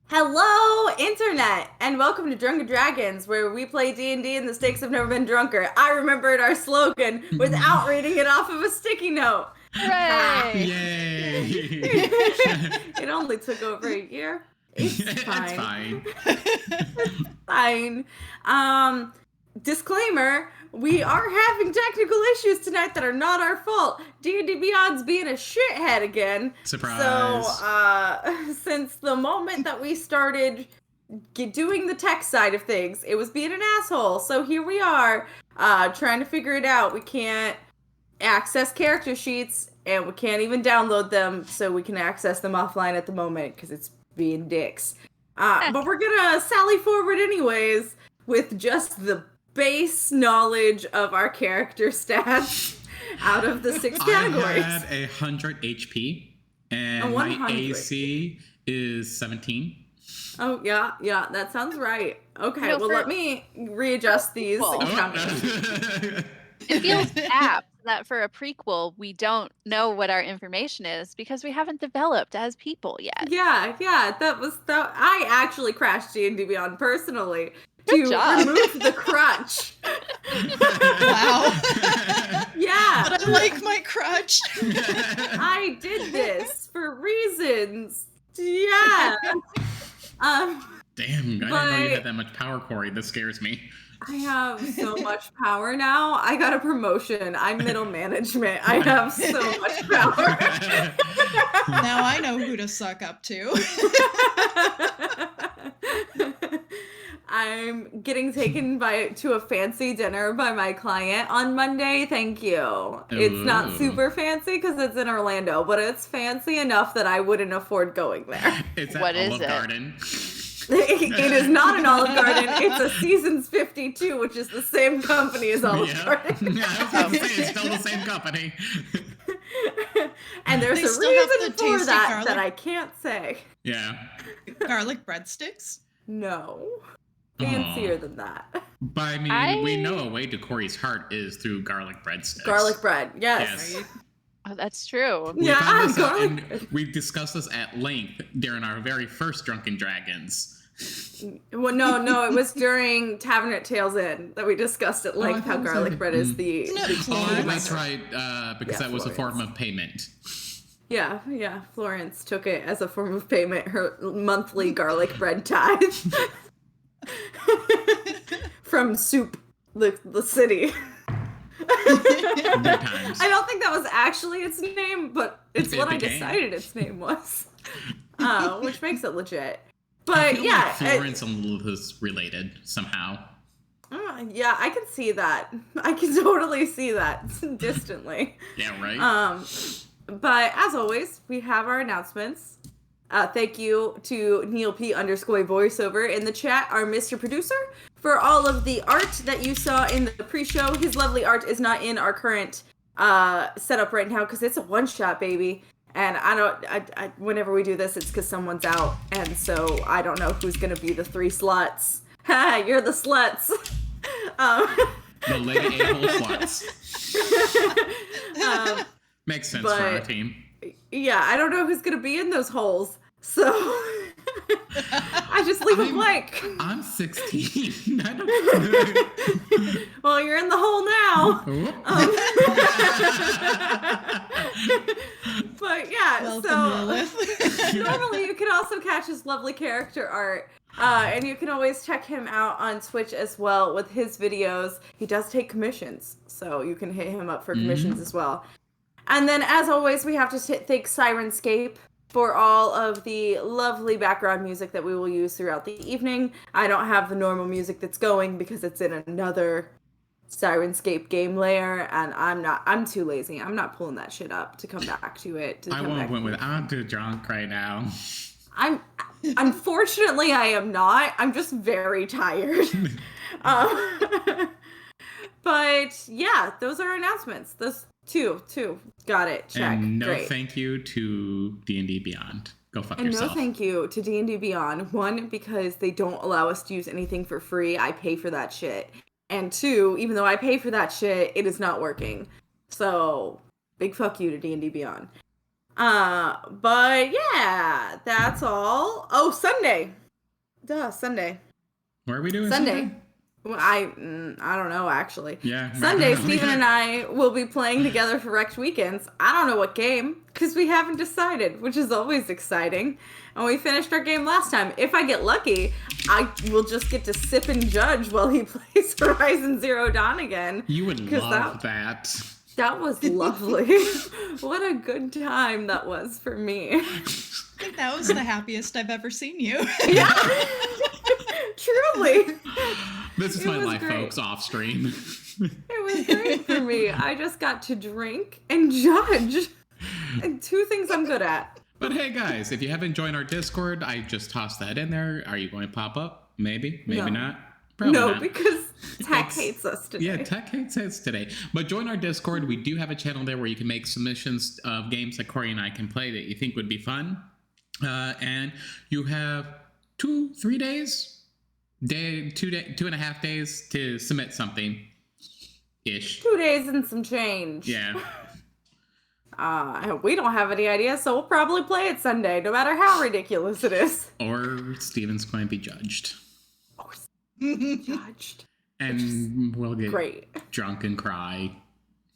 Hello, Internet, and welcome to Drunken Dragons, where we play D&D and the stakes have never been drunker. I remembered our slogan without reading it off of a sticky note. Hooray! Yay! It only took over a year. It's fine. It's fine. Fine. Disclaimer, we are having technical issues tonight that are not our fault. D&D Beyond's being a shithead again. Surprise. So, since the moment that we started doing the tech side of things, it was being an asshole. So here we are, trying to figure it out. We can't access character sheets, and we can't even download them, so we can access them offline at the moment, because it's being dicks. But we're gonna sally forward anyways, with just the base knowledge of our character stats out of the 6 categories. I had 100 HP, and my AC is 17. Oh, yeah, that sounds right. Okay, well, let me readjust these. It feels apt that for a prequel, we don't know what our information is because we haven't developed as people yet. Yeah, I actually crashed D&D Beyond personally. Good job. Remove the crutch. Wow. Yeah. But I like my crutch. I did this for reasons. Yeah. Damn, I didn't know you had that much power, Corey. This scares me. I have so much power now. I got a promotion. I'm middle management. I have so much power. Now I know who to suck up to. I'm getting taken to a fancy dinner by my client on Monday. Thank you. Ooh. It's not super fancy because it's in Orlando, but it's fancy enough that I wouldn't afford going there. It's at What is Olive it? Garden. It is not an Olive Garden. It's a Seasons 52, which is the same company as Olive Garden. Yeah, I was going to say, it's still the same company. And there's They a still have reason the for tasty that garlic. that I can't say. Yeah. Garlic breadsticks? No. Fancier than that. But I mean, we know a way to Corey's heart is through garlic breadsticks. Garlic bread, yes. Oh, that's true. We Yeah, found this out, garlic. and we've discussed this at length during our very first Drunken Dragons. Well, no, it was during Tavern at Tail's Inn that we discussed at length how garlic bread is the... Isn't it the Florence? Oh, that's right, because Yeah, that was a form Florence. of payment. Yeah, Florence took it as a form of payment, her monthly garlic bread tithe. From Soup, the city. Good times. I don't think that was actually its name, but it's It what I became. decided its name was. Which makes it legit. I But feel yeah, like Florence and Lilith is related somehow. yeah, I can see that. I can totally see that distantly. Yeah, right? But as always, we have our announcements. Thank you to Neil P _ voiceover in the chat, our Mr. Producer, for all of the art that you saw in the pre-show. His lovely art is not in our current setup right now because it's a one-shot, baby. And I whenever we do this, it's because someone's out, and so I don't know who's gonna be the 3 sluts. Ha! You're the sluts. The Lady A-hole sluts. Makes sense for our team. Yeah, I don't know who's gonna be in those holes, so I just leave them blank. I'm 16. I don't... Well, you're in the hole now. But yeah, Welcome, Lilith. normally you can also catch his lovely character art. And you can always check him out on Twitch as well with his videos. He does take commissions, so you can hit him up for commissions as well. And then, as always, we have to thank Sirenscape for all of the lovely background music that we will use throughout the evening. I don't have the normal music that's going because it's in another Sirenscape game layer, and I'm too lazy. I'm not pulling that shit up to come back to it. I'm too drunk right now. Unfortunately, I am not. I'm just very tired. But yeah, those are announcements. Those two. Got it. Check. And no Great. thank you to D&D Beyond. Go fuck And yourself. no thank you to D&D Beyond. 1, because they don't allow us to use anything for free. I pay for that shit. And 2, even though I pay for that shit, it is not working. So, big fuck you to D&D Beyond. But yeah, that's all. Oh, Sunday. Sunday. What are we doing Sunday? Well, I don't know, actually. Yeah. Sunday, Steven and I will be playing together for Wrecked Weekends. I don't know what game, because we haven't decided, which is always exciting. And we finished our game last time. If I get lucky, I will just get to sip and judge while he plays Horizon Zero Dawn again. You would love that. That was lovely. What a good time that was for me. I think that was the happiest I've ever seen you. Yeah. Truly. This is my life, great. folks, off stream. It was great for me. I just got to drink and judge. And 2 things I'm good at. But hey, guys, if you haven't joined our Discord, I just tossed that in there. Are you going to pop up? Maybe. Maybe not. Probably not. Because Tech hates us today. Yeah, Tech hates us today. But join our Discord. We do have a channel there where you can make submissions of games that Corey and I can play that you think would be fun. And you have 2-3 days? 2.5 days to submit something ish. 2 days and some change. Yeah. We don't have any ideas, so we'll probably play it Sunday, no matter how ridiculous it is. Or Steven's going to be judged. Judged. And we'll get drunk and cry.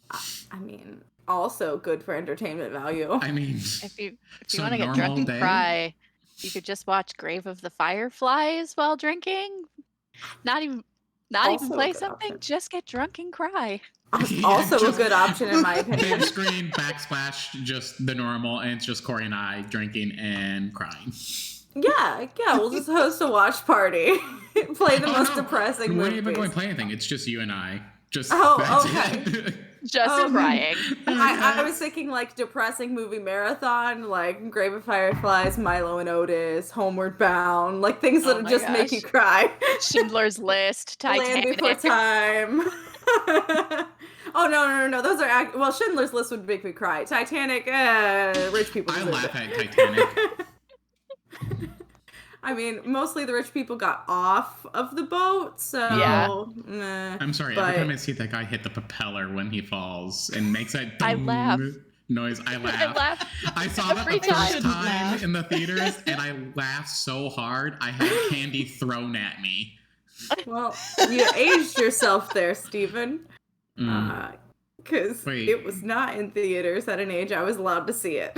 I mean, also good for entertainment value. I mean, if you want to get drunk and cry, you could just watch Grave of the Fireflies while drinking. Not even play something. Option. Just get drunk and cry. Also a good option in my opinion. Big screen, backsplash, just the normal, and it's just Corey and I drinking and crying. Yeah, we'll just host a watch party. Play the most depressing movies. We movies. ain't even going to play anything. It's just you and I. Just okay. Just crying. I was thinking like depressing movie marathon, like Grave of Fireflies, Milo and Otis, Homeward Bound, like things that just make you cry. Schindler's List, Titanic. Land Before Time. Oh no! Those are well, Schindler's List would make me cry. Titanic, rich people. I laugh at Titanic. I mean, mostly the rich people got off of the boat, so yeah. I'm sorry. Every time I see that guy hit the propeller when he falls and makes that noise, I laugh. I saw that the first time in the theaters, and I laughed so hard I had candy thrown at me. Well, you aged yourself there, Steven. Because it was not in theaters at an age I was allowed to see it.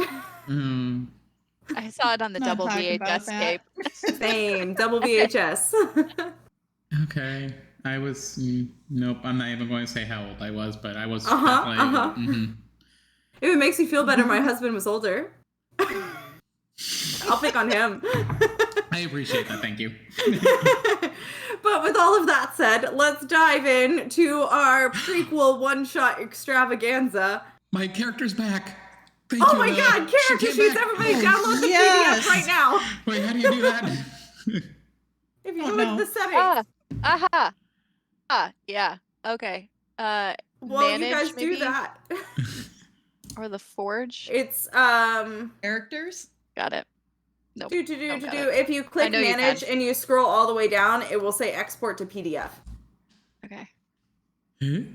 I saw it on the double VHS tape. Same, double VHS. Okay. I was, nope, I'm not even going to say how old I was, but I was definitely, If it makes you feel better, my husband was older. I'll pick on him. I appreciate that, thank you. But with all of that said, let's dive into our prequel one-shot extravaganza. My character's back. Thank oh you, my god, character sheets, everybody download the PDF right now. Wait, how do you do that? If you go into the settings. Yeah, okay. Well, manage, you guys maybe? do that. Or the Forge. It's, characters? Got it. Nope. If you click manage and you scroll all the way down, it will say export to PDF. Okay.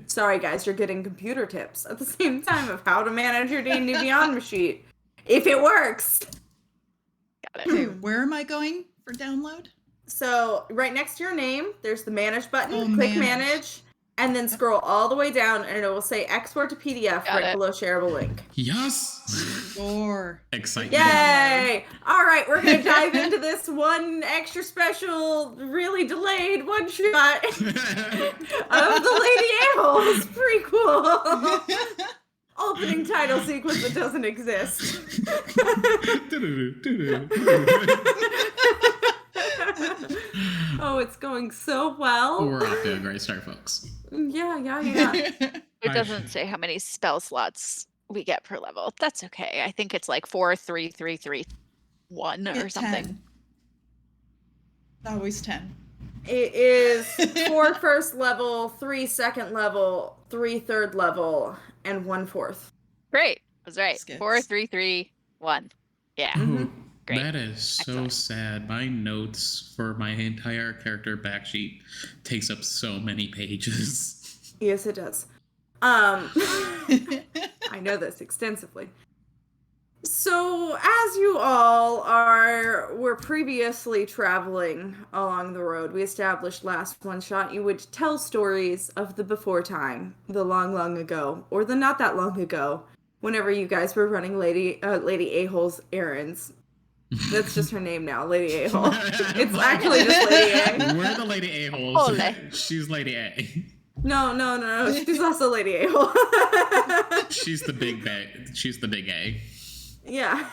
Sorry guys, you're getting computer tips at the same time of how to manage your D&D Beyond machine. If it works. Got it. Okay, where am I going for download? So right next to your name, there's the manage button. Click manage, and then scroll all the way down, and it will say export to PDF below shareable link. Yes. Or excitement. Yay! All right, we're gonna dive into this one extra special, really delayed one shot of the Lady Animals prequel. Opening title sequence that doesn't exist. Oh, it's going so well. We're off to a great start, folks. Yeah. It doesn't say how many spell slots we get per level. That's okay. I think it's like 4, 3, 3, 3, 1 or something. 10. Always 10. It is 4 first level, 3 second level, 3 third level, and 1 fourth. Great. I was right. Skits. 4, 3, 3, 1. Yeah. Great. That is so sad. My notes for my entire character backsheet takes up so many pages. Yes, it does. I know this extensively. So, as you all were previously traveling along the road, we established last one shot you would tell stories of the before time, the long, long ago, or the not that long ago, whenever you guys were running Lady A-Hole's errands. That's just her name now, Lady A-Hole. It's actually just Lady A. We're the Lady A-Holes. She's Lady A. No. She's also Lady A-Hole. She's the big A. Yeah.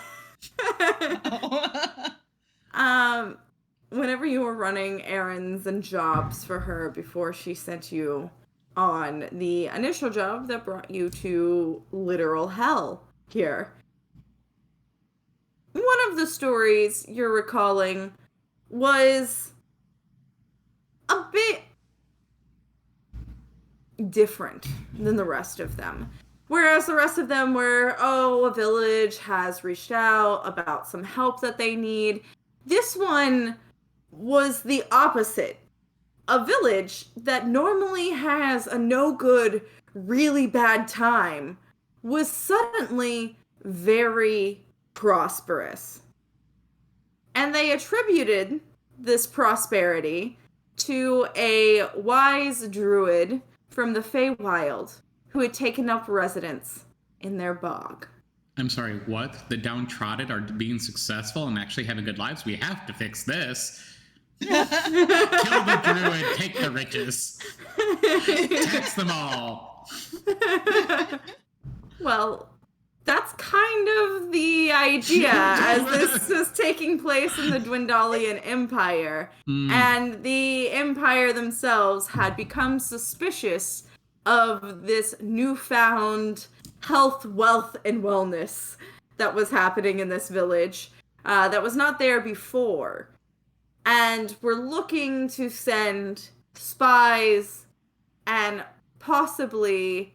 Whenever you were running errands and jobs for her before she sent you on the initial job that brought you to literal hell here. One of the stories you're recalling was a bit different than the rest of them. Whereas the rest of them were, a village has reached out about some help that they need. This one was the opposite. A village that normally has a no good, really bad time was suddenly very prosperous. And they attributed this prosperity to a wise druid from the Feywild who had taken up residence in their bog. I'm sorry, what? The downtrodden are being successful and actually having good lives? We have to fix this. Kill the druid, take the riches. Tax them all. Well, that's kind of the idea, as this is taking place in the Dwendalian Empire. And the Empire themselves had become suspicious of this newfound health, wealth, and wellness that was happening in this village that was not there before. And we're looking to send spies and possibly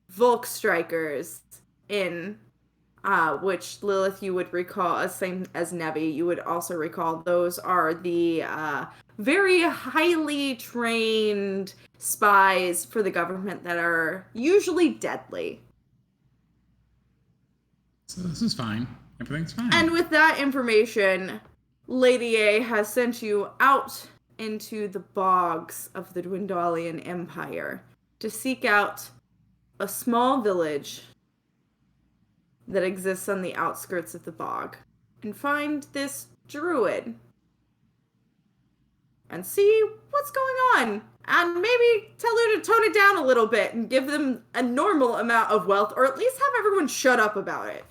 Volk strikers in, which Lilith you would recall, same as Nevi, you would also recall those are the very highly trained spies for the government that are usually deadly. So this is fine. Everything's fine. And with that information, Lady A has sent you out into the bogs of the Dwendalian Empire to seek out a small village that exists on the outskirts of the bog and find this druid and see what's going on and maybe tell her to tone it down a little bit and give them a normal amount of wealth, or at least have everyone shut up about it.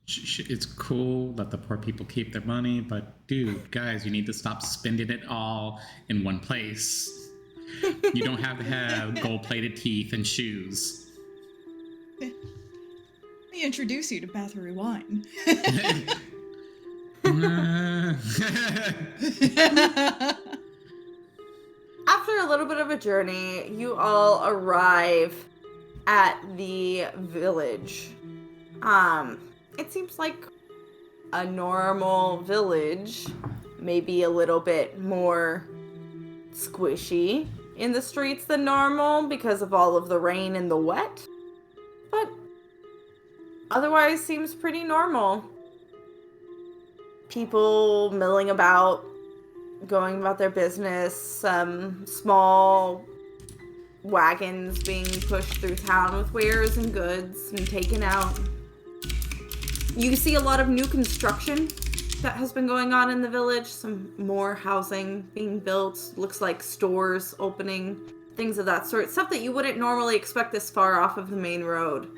It's cool that the poor people keep their money, but dude, guys, you need to stop spending it all in one place. You don't have to have gold-plated teeth and shoes. Let me introduce you to Bathory wine. After a little bit of a journey, you all arrive at the village. It seems like a normal village, maybe a little bit more squishy in the streets than normal because of all of the rain and the wet, but otherwise seems pretty normal. People milling about, going about their business, some small wagons being pushed through town with wares and goods and taken out. You see a lot of new construction that has been going on in the village, some more housing being built, looks like stores opening, things of that sort, stuff that you wouldn't normally expect this far off of the main road.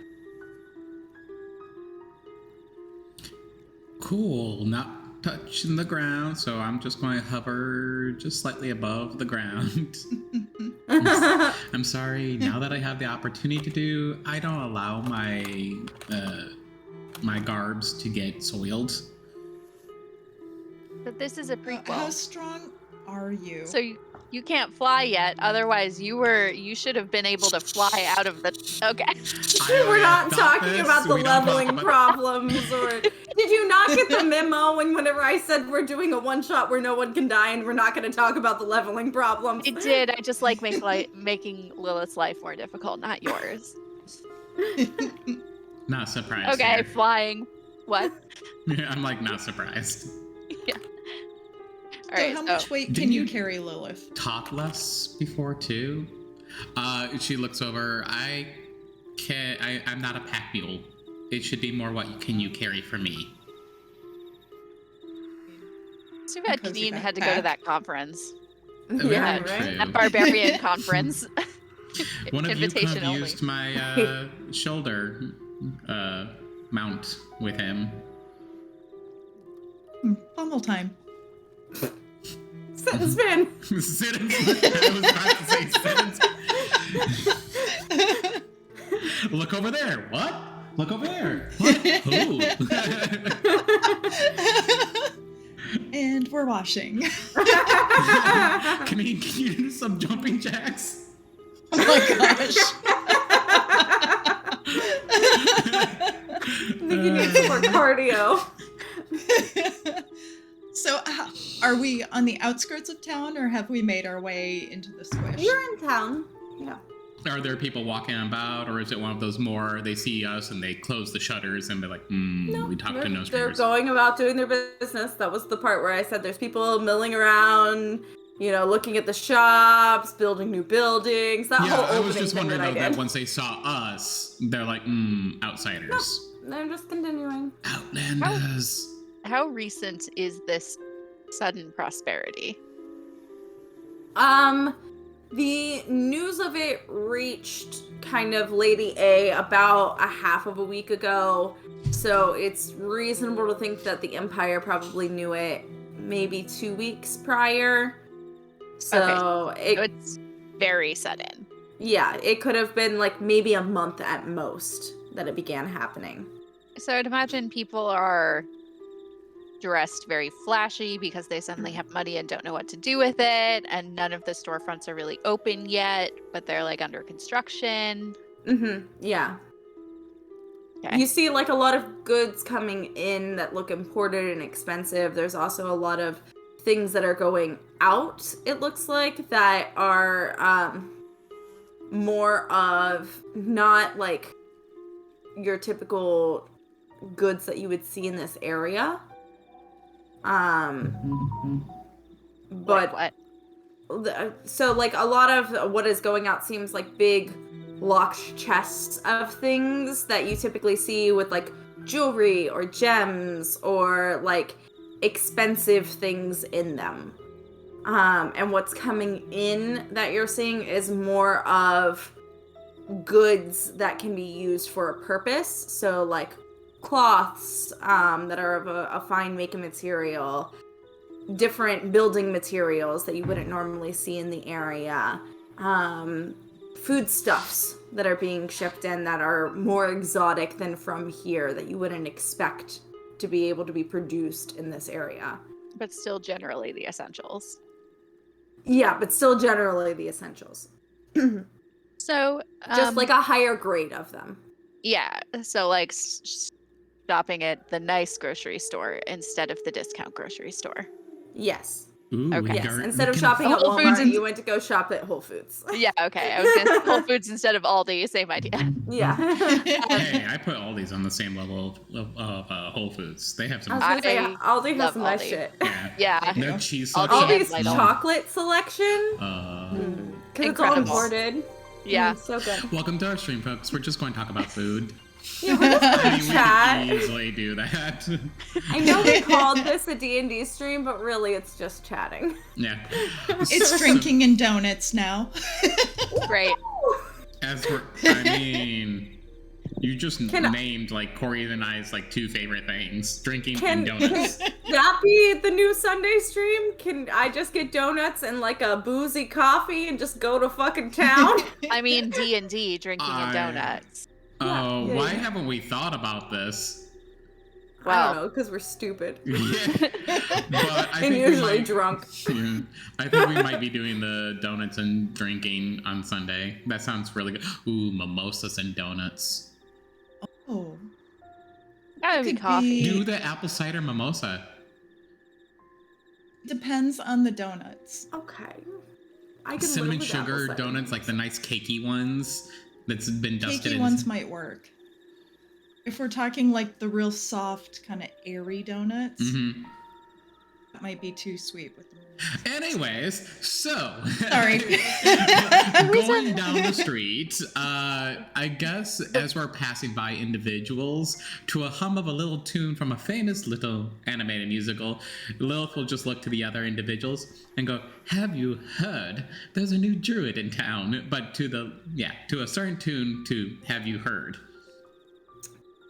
Cool, not touching the ground, so I'm just going to hover just slightly above the ground. I'm sorry, now that I have the opportunity to, I don't allow my garbs to get soiled. But this is a prequel. How strong are you? So you can't fly yet. Otherwise, you should have been able to fly out of the. Okay. We're not talking about the leveling problems, or did you not get the memo whenever I said we're doing a one-shot where no one can die and we're not going to talk about the leveling problems? I did. I just like making Lilith's life more difficult, not yours. Not surprised. Okay, here. flying. What? Yeah, I'm like not surprised. Yeah. All So right. how much weight Didn't can you you- carry, Lilith? Talk less before too. She looks over. I'm not a pack mule. It should be more what can you carry for me. It's too bad Cozy Kaneen had to go to backpack. that conference. Yeah, Very right. true. That barbarian conference. One of you could Invitation have only. used my shoulder mount with him. Pummel time. Sit and spin. Sit and spin. I was about to say sit and spin. Look over there. What? Look over there. What? Who? And we're washing. Can you do some jumping jacks? Oh my gosh. I think you need some more cardio. So, are we on the outskirts of town, or have we made our way into the squish? You're in town. Yeah. Are there people walking about, or is it one of those more they see us and they close the shutters and be like, we talk to no They're strangers? going about doing their business. That was the part where I said there's people milling around, looking at the shops, building new buildings. That whole Yeah, I opening was just thing wondering that I though did. that once they saw us, they're like, outsiders. I'm just continuing. Outlanders. How recent is this sudden prosperity? The news of it reached kind of Lady A about a half of a week ago, so it's reasonable to think that the Empire probably knew it maybe 2 weeks prior. So It's very sudden. yeah, it could have been like maybe a month at most that it began happening. So I'd imagine people are dressed very flashy because they suddenly have money and don't know what to do with it, and none of the storefronts are really open yet, but they're like under construction. Yeah. Okay. You see like a lot of goods coming in that look imported and expensive. There's also a lot of things that are going out, it looks like, that are more of not like your typical goods that you would see in this area. But Like what? so like a lot of what is going out seems like big locked chests of things that you typically see with like jewelry or gems or like expensive things in them. And what's coming in that you're seeing is more of goods that can be used for a purpose. So like cloths that are of a fine making material, different building materials that you wouldn't normally see in the area, foodstuffs that are being shipped in that are more exotic than from here that you wouldn't expect to be able to be produced in this area. But still generally the essentials. Yeah, but still generally the essentials. So Just like a higher grade of them. yeah, so like shopping at the nice grocery store instead of the discount grocery store. Yes. Ooh, Okay. Yes. Instead of shopping at Whole Foods Walmart, and- you went to go shop at Whole Foods. Yeah, okay. I was gonna say Whole Foods instead of Aldi, same idea. Yeah. Hey, I put Aldi's on the same level of Whole Foods. They have I some. was gonna say, I Aldi has love some nice Aldi. shit. Yeah. Yeah. Their cheese Aldi selection. and Aldi's Lidl. chocolate selection. Because it's all Incredible. imported. Yeah. So good. Welcome to our stream, folks. We're just going to talk about food. Yeah, we're just I gonna mean, we chat. could easily do that. I know we called this a D&D stream, but really it's just chatting. Yeah. It's drinking and donuts now. Great. You just Can I- named like Corey and I's like two favorite things: drinking Can and donuts. that be the new Sunday stream? Can I just get donuts and like a boozy coffee and just go to fucking town? I mean D&D, drinking and donuts. Oh, Yeah, why yeah. haven't we thought about this? I Wow. don't know, because we're stupid. Yeah. But I And think usually we might, drunk. Yeah, I think we might be doing the donuts and drinking on Sunday. That sounds really good. Ooh, mimosas and donuts. Oh. That would be Could coffee. be- Do the apple cider mimosa. Depends on the donuts. Okay. I can Cinnamon live with sugar apple cider. donuts, like the nice cakey ones that's been dusted Cakey in. ones might work. if we're talking like the real soft, kind of airy donuts, that might be too sweet with the Anyways, so sorry. Going down the street, I guess as we're passing by individuals, to a hum of a little tune from a famous little animated musical, Lilith will just look to the other individuals and go, "Have you heard? There's a new druid in town." But to a certain tune to "Have you heard?"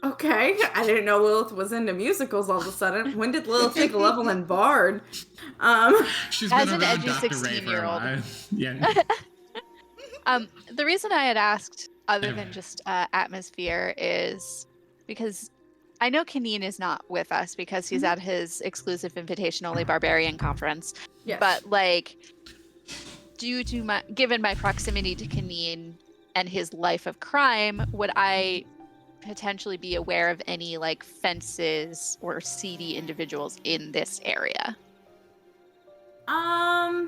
Okay, I didn't know Lilith was into musicals all of a sudden. When did Lilith take a level in Bard? She's As been an around edgy Dr. Ray for a 16-year-old. while. Yeah. The reason I had asked, other than just atmosphere, is because I know Kaneen is not with us because he's at his exclusive invitation-only Barbarian conference. Yes. But like, given my proximity to Kaneen and his life of crime, would I potentially be aware of any like fences or seedy individuals in this area? I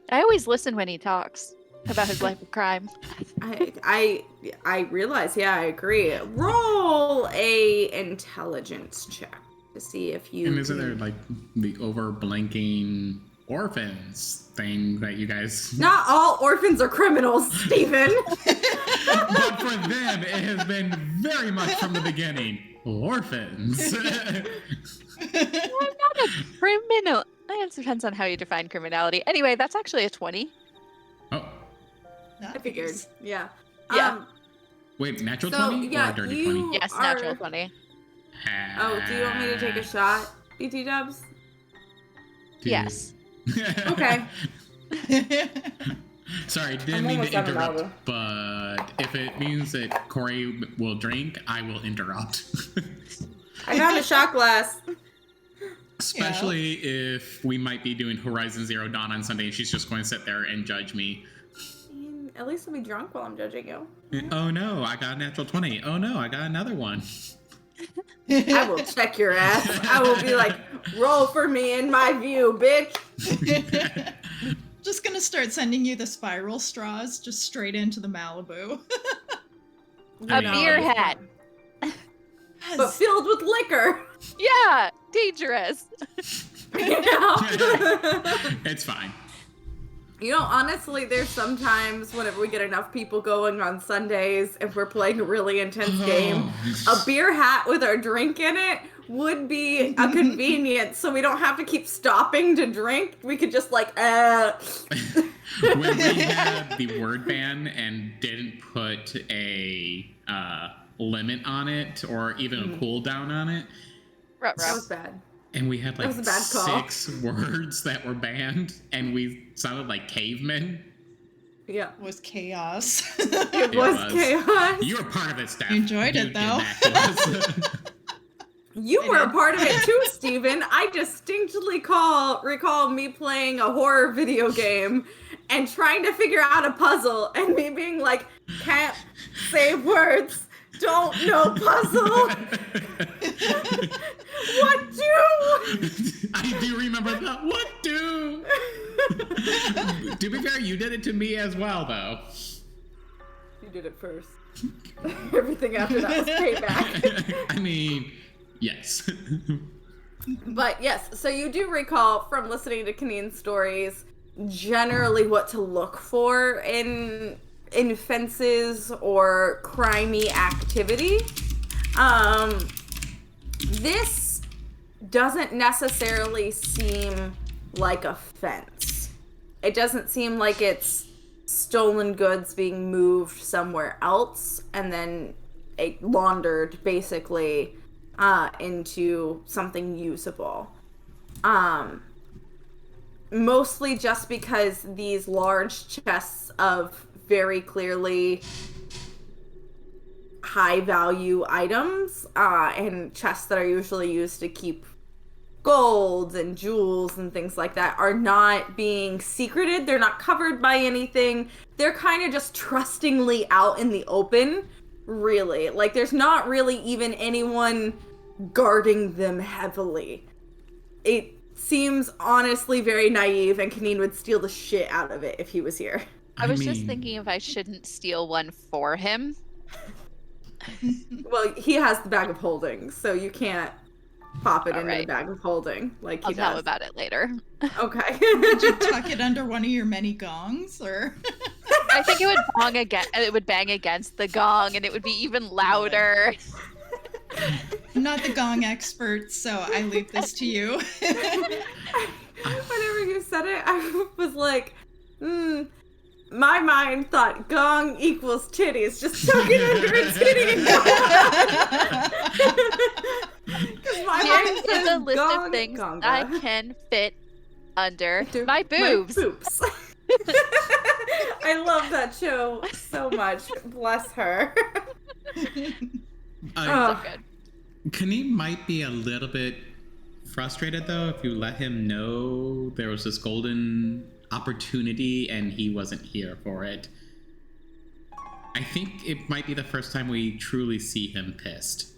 I always listen when he talks about his life of crime. realize, yeah, I agree. Roll a intelligence check to see if you And isn't there like the over blinking orphans thing that you guys... Not all orphans are criminals, Stephen. But for them, it has been very much from the beginning. Orphans. I'm not a criminal. It depends on how you define criminality. Anyway, that's actually a 20. Oh. I figured. Yeah. Yeah. Wait, natural So, 20 yeah, or dirty you- 20? Yes, are- natural 20. Oh, do you want me to take a shot, BT Dubs? Yes. Okay. Sorry, didn't I'm mean almost to done with interrupt, Malibu. but if it means that Corey will drink, I will interrupt. I got a shot glass. Especially if we might be doing Horizon Zero Dawn on Sunday and she's just going to sit there and judge me. At least I'll be drunk while I'm judging you. Oh no, I got a natural 20. Oh no, I got another one. I will check your ass. I will be like, roll for me in my view, bitch. Just gonna start sending you the spiral straws just straight into the Malibu. A beer hat. But filled with liquor. Yeah, dangerous. You know? It's fine. You know, honestly, there's sometimes whenever we get enough people going on Sundays and we're playing a really intense game, a beer hat with our drink in it would be a convenience, so we don't have to keep stopping to drink. We could just like, When we had the word ban and didn't put a limit on it or even a cooldown on it, That was bad. and we had like That was a bad call. 6 words that were banned, and we sounded like cavemen. Yeah. It was chaos. It was chaos. You were part of it, Steph. You enjoyed it, did though. that to us. You were a part of it too, Steven. I distinctly recall me playing a horror video game and trying to figure out a puzzle and me being like, can't say words, don't know puzzle. What do? I do remember that. What do? To be fair, you did it to me as well, though. You did it first. Everything after that was payback. I mean, yes. But yes, so you do recall from listening to Kaneen's stories generally what to look for in fences or crimey activity. This doesn't necessarily seem like a fence. It doesn't seem like it's stolen goods being moved somewhere else and then laundered basically into something usable. Mostly just because these large chests of very clearly high value items and chests that are usually used to keep gold and jewels and things like that are not being secreted. They're not covered by anything. They're kind of just trustingly out in the open, really. Like, there's not really even anyone guarding them heavily. It seems honestly very naive, and Kaneen would steal the shit out of it if he was here. I was just thinking if I shouldn't steal one for him. Well, he has the bag of holding, so you can't pop it into the bag of holding like he I'll does. tell about it later. Okay. Did you tuck it under one of your many gongs, or? I think it would bang against the gong, and it would be even louder. I'm not the gong expert, so I leave this to you. Whenever you said it, I was like, my mind thought gong equals titties. Just tuck it under a titty and go Because my mind Here's says a list gong, of things gonga. I can fit under my boobs. I love that show so much. Bless her. So good. Kaneen might be a little bit frustrated, though, if you let him know there was this golden opportunity and he wasn't here for it. I think it might be the first time we truly see him pissed.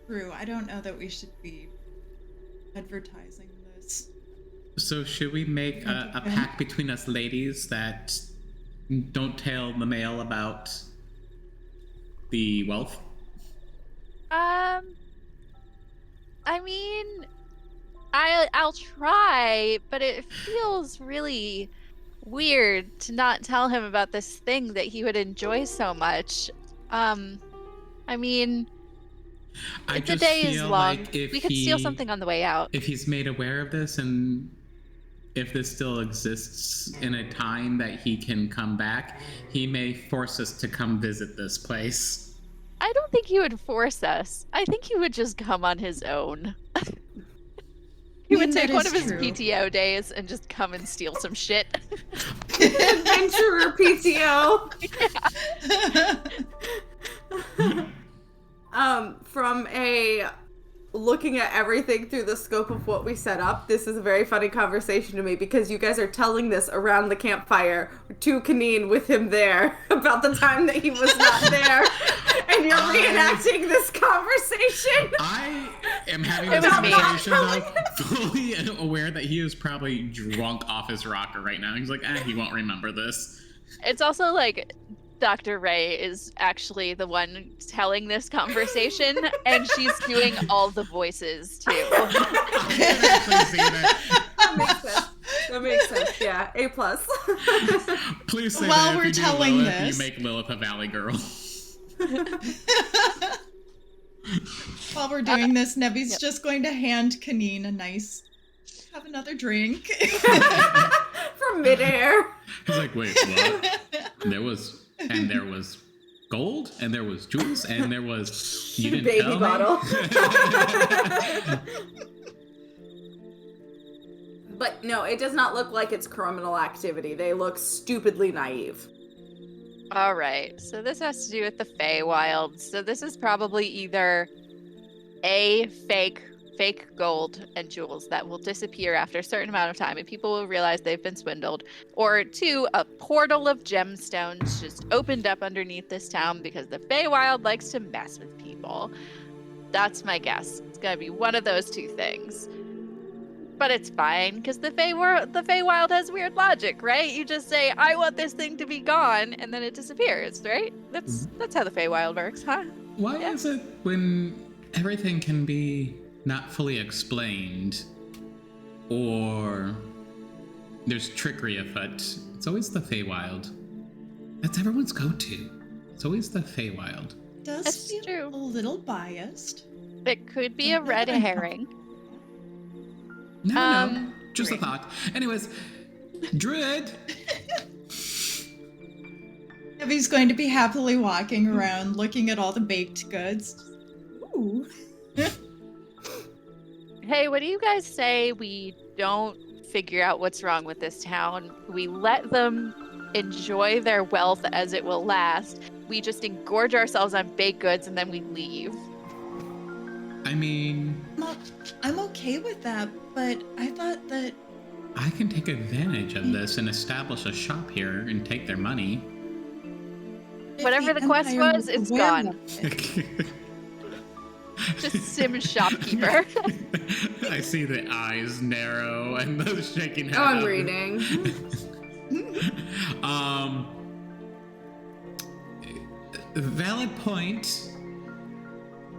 True. I don't know that we should be advertising this. So should we make a pact between us ladies that don't tell the male about the wealth? I mean, I'll try, but it feels really weird to not tell him about this thing that he would enjoy so much. I mean, the day is long. Like we could steal something on the way out. If he's made aware of this, and if this still exists in a time that he can come back, he may force us to come visit this place. I don't think he would force us. I think he would just come on his own. He would take one of his PTO days and just come and steal some shit. Adventurer PTO. From a looking at everything through the scope of what we set up, this is a very funny conversation to me because you guys are telling this around the campfire to Kaneen with him there about the time that he was not there, and you're reenacting this conversation. I am having this conversation though, fully aware that he is probably drunk off his rocker right now. He's like, he won't remember this. It's also like Dr. Ray is actually the one telling this conversation, and she's doing all the voices too. I can actually see that. That makes sense. Yeah, A+. Please say While that if we're you do telling Lilith, this, you make Lilith a Valley girl. While we're doing this, Nebby's just going to hand Kaneen a nice, have another drink. From midair. He's like, wait, what? There was gold, and there was jewels, and there was you didn't baby tell bottle. Me? But no, it does not look like it's criminal activity. They look stupidly naive. All right, so this has to do with the Feywild. So this is probably either A, fake gold and jewels that will disappear after a certain amount of time and people will realize they've been swindled, or 2, a portal of gemstones just opened up underneath this town because the Feywild likes to mess with people. That's my guess. It's gonna be one of those 2 things. But it's fine, because the Feywild has weird logic, right? You just say, I want this thing to be gone, and then it disappears, right? That's how the Feywild works, huh? Why is it when everything can be not fully explained, or there's trickery afoot, it's always the Feywild? That's everyone's go-to. It's always the Feywild. Does feel true. A little biased. It could be a red herring. No, just a thought. Anyways, Druid. Nebby's going to be happily walking around looking at all the baked goods. Ooh. Hey, what do you guys say we don't figure out what's wrong with this town? We let them enjoy their wealth as it will last. We just engorge ourselves on baked goods and then we leave. I mean, I'm okay with that, but I thought that I can take advantage of this and establish a shop here and take their money. Whatever the quest was, it's gone. Just sim shopkeeper. I see the eyes narrow and the shaking head. Oh, I'm reading. Valid point.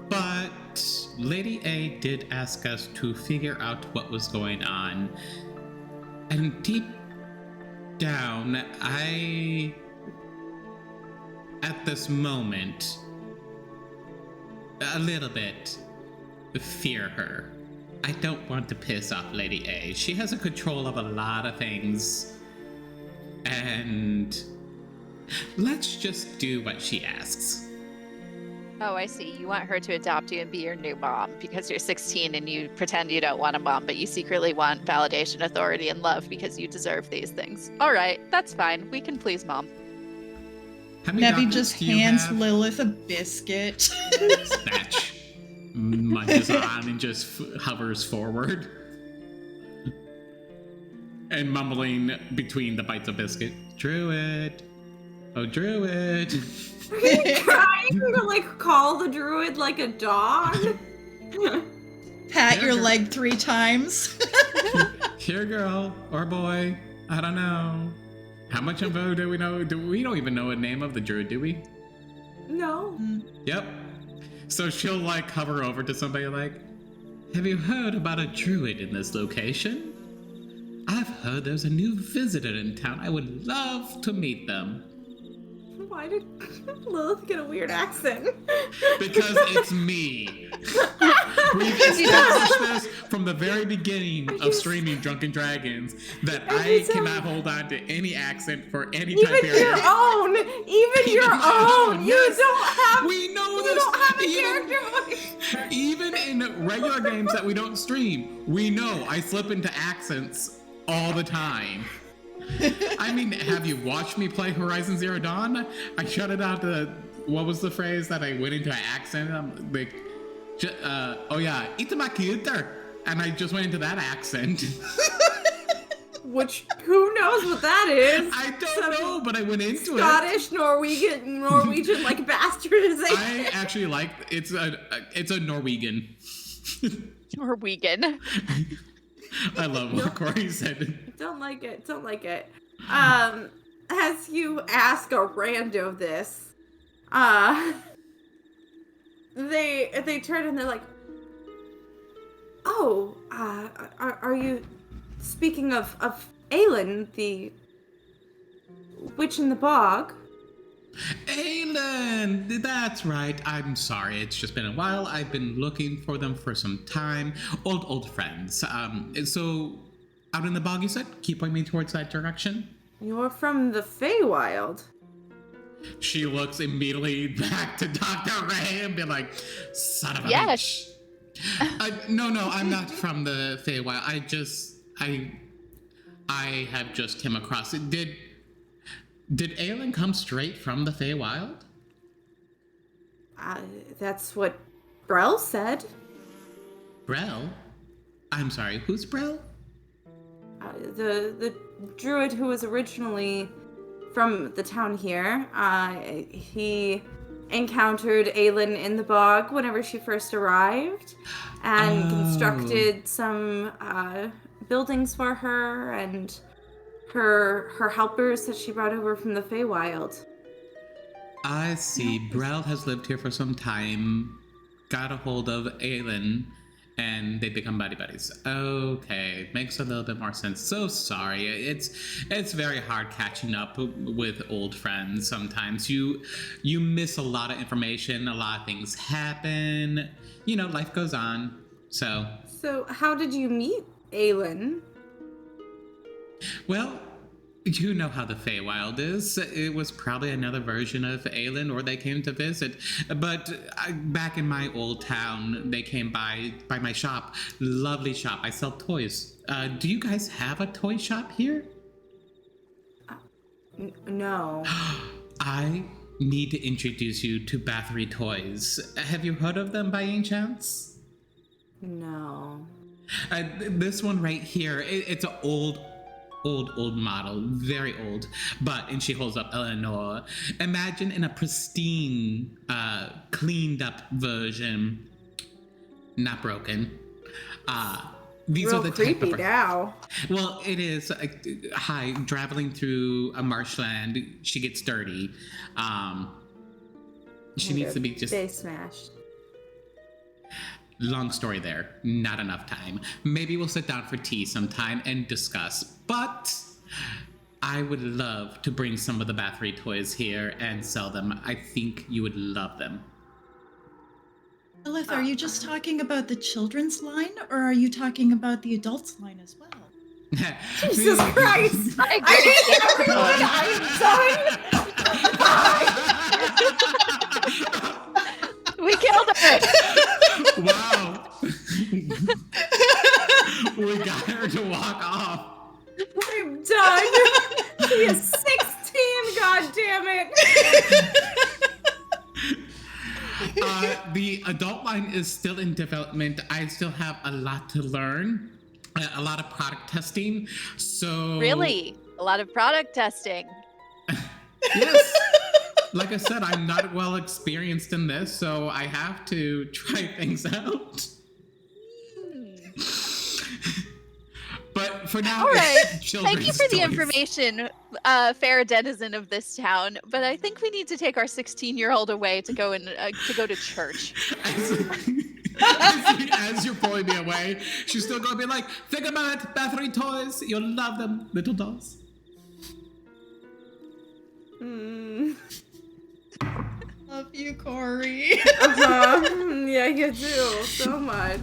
But Lady A did ask us to figure out what was going on. And deep down, at this moment, a little bit fear her. I don't want to piss off Lady A. She has a control of a lot of things. And let's just do what she asks. Oh, I see. You want her to adopt you and be your new mom because you're 16 and you pretend you don't want a mom, but you secretly want validation, authority, and love because you deserve these things. All right, that's fine. We can please mom. Nevi just hands Lilith a biscuit. Snatch. Munches on and just hovers forward. And mumbling between the bites of biscuit. Druid. Oh, Druid. Are you trying to, like, call the druid like a dog? Pat your leg 3 times. Here, girl. Or boy. I don't know. How much info do we know? We don't even know the name of the druid, do we? No. Yep. So she'll, like, hover over to somebody like, have you heard about a druid in this location? I've heard there's a new visitor in town. I would love to meet them. Why did Lilith get a weird accent? Because it's me. We've established this from the very beginning of streaming Drunken Dragons that I cannot hold on to any accent for any time period. Even your own. Yes. You don't have. We know you this. don't have a character voice. Even in regular games that we don't stream, we know I slip into accents all the time. I mean, have you watched me play Horizon Zero Dawn? I shut it out to, what was the phrase that I went into an accent? I'm like, oh yeah, it's my computer. And I just went into that accent. Which, who knows what that is? I don't know, but I went into Scottish, Norwegian, like bastardization. I actually like, it's a Norwegian. Norwegian. I love what Corey said. Don't like it. As you ask a rando this, they turn and they're like, oh, are you speaking of Aelin, the witch in the bog? Aelin! That's right. I'm sorry. It's just been a while. I've been looking for them for some time. Old friends. So, out in the bog, you said? Keep pointing me towards that direction? You're from the Feywild. She looks immediately back to Dr. Ray and be like, son of a bitch. No, I'm not from the Feywild. I have just came across it. Did Aelin come straight from the Feywild? That's what Brell said. Brell? I'm sorry, who's Brell? The druid who was originally from the town here. He encountered Aelin in the bog whenever she first arrived and constructed some buildings for her and her helpers that she brought over from the Feywild. I see. Brell has lived here for some time, got a hold of Aelin, and they become buddies. Okay, makes a little bit more sense. So sorry. It's very hard catching up with old friends sometimes. You miss a lot of information, a lot of things happen. You know, life goes on. So how did you meet Aelin? Well, you know how the Feywild is. It was probably another version of Aelin, or they came to visit. But back in my old town, they came by my shop. Lovely shop. I sell toys. Do you guys have a toy shop here? No. I need to introduce you to Bathory Toys. Have you heard of them by any chance? No. This one right here, it's an old model, very old, and she holds up Eleanor. Imagine in a pristine, cleaned up version, not broken. These Real are the creepy type of now. Well, it is. Hi, traveling through a marshland, she gets dirty. She needs to be just... They smashed. Long story there. Not enough time. Maybe we'll sit down for tea sometime and discuss. But I would love to bring some of the Bathory toys here and sell them. I think you would love them. Lilith, are you just talking about the children's line, or are you talking about the adults line as well? Jesus Christ! I hate everyone! I'm done! We killed her! Wow. We got her to walk off. I'm done! She is 16, god damn it! The adult line is still in development. I still have a lot to learn. A lot of product testing. So Really? A lot of product testing. Yes. Like I said, I'm not well experienced in this, so I have to try things out. But for now, all right. Thank you for the information, fair denizen of this town. But I think we need to take our 16-year-old away to go to church. As you're pulling me away, she's still gonna be like, "Think about it, Bathory toys. You'll love them, little dolls." Love you, Corey. Yeah, you do so much.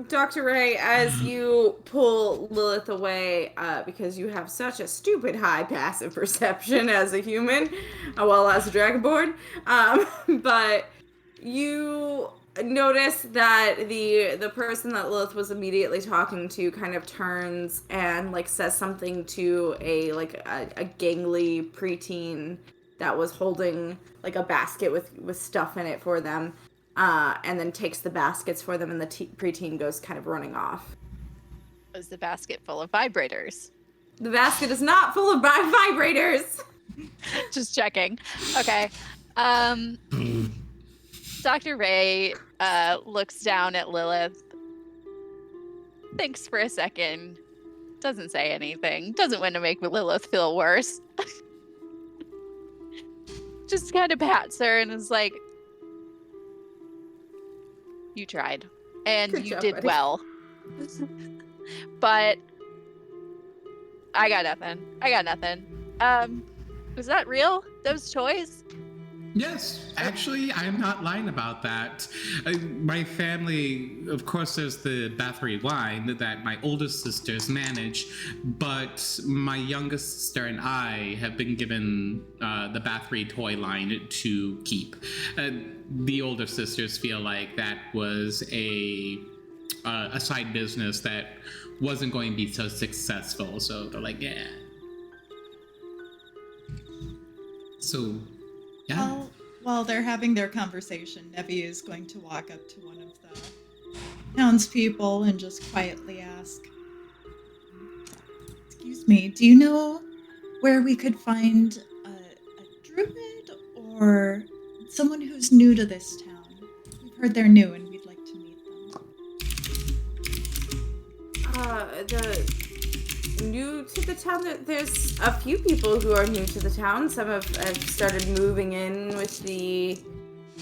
Dr. Ray, as you pull Lilith away, because you have such a stupid high passive perception as a human, well, as a Dragonborn, but you notice that the person that Lilith was immediately talking to kind of turns and like says something to a gangly preteen that was holding like a basket with stuff in it for them, and then takes the baskets for them, and the preteen goes kind of running off. Was the basket full of vibrators? The basket is not full of vibrators. Just checking. Okay. Dr. Ray looks down at Lilith, thinks for a second, doesn't say anything, doesn't want to make Lilith feel worse. Just kind of pats her and is like, you tried. And Good you job, did buddy. well. But I got nothing. Was that real? Those toys? Yes, actually, I'm not lying about that. My family, of course, there's the Bathory line that my oldest sisters manage, but my youngest sister and I have been given the Bathory toy line to keep. The older sisters feel like that was a side business that wasn't going to be so successful, so they're like, yeah. So... yeah. Well, while they're having their conversation, Nevi is going to walk up to one of the townspeople and just quietly ask, "Excuse me, do you know where we could find a druid or someone who's new to this town? We've heard they're new and we'd like to meet them." New to the town, there's a few people who are new to the town. Some have started moving in with the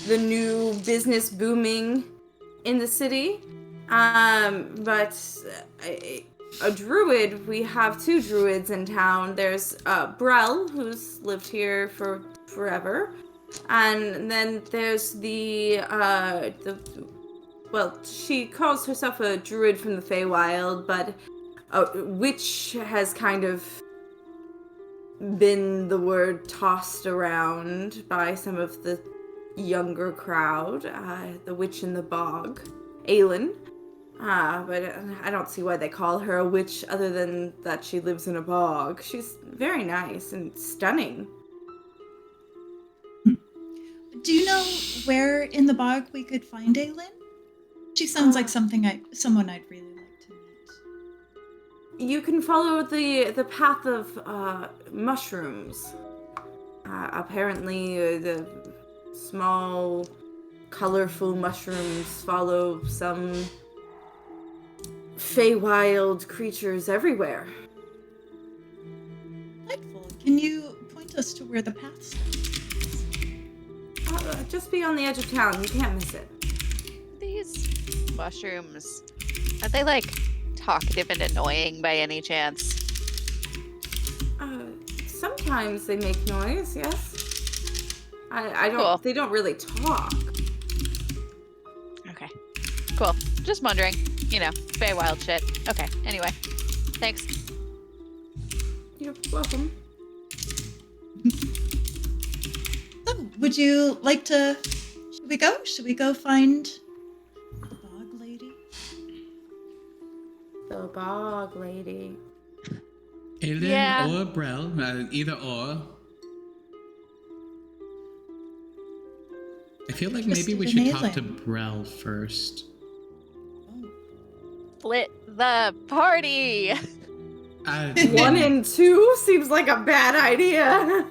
new business booming in the city. But a druid, we have two druids in town. There's Brel, who's lived here for forever, and then there's well, she calls herself a druid from the Feywild, but witch has kind of been the word tossed around by some of the younger crowd. The witch in the bog, Aelin. But I don't see why they call her a witch other than that she lives in a bog. She's very nice and stunning. Do you know where in the bog we could find Aelin? She sounds like someone I'd really like to meet. You can follow the path of mushrooms. Apparently, the small, colorful mushrooms follow some Feywild creatures everywhere. Delightful. Can you point us to where the path starts? just be on the edge of town. You can't miss it. These mushrooms, are they like talkative and annoying by any chance? Sometimes they make noise, yes. I don't. Cool. They don't really talk. Okay. Cool. Just wondering. You know, very wild shit. Okay. Anyway, thanks. You're welcome. So, would you like to... Should we go? Should we go find the bog lady? The bog lady. Aelin Yeah. or Brel, either or. I feel like maybe we should talk to Brel first. Split the party. 1 and 2 seems like a bad idea.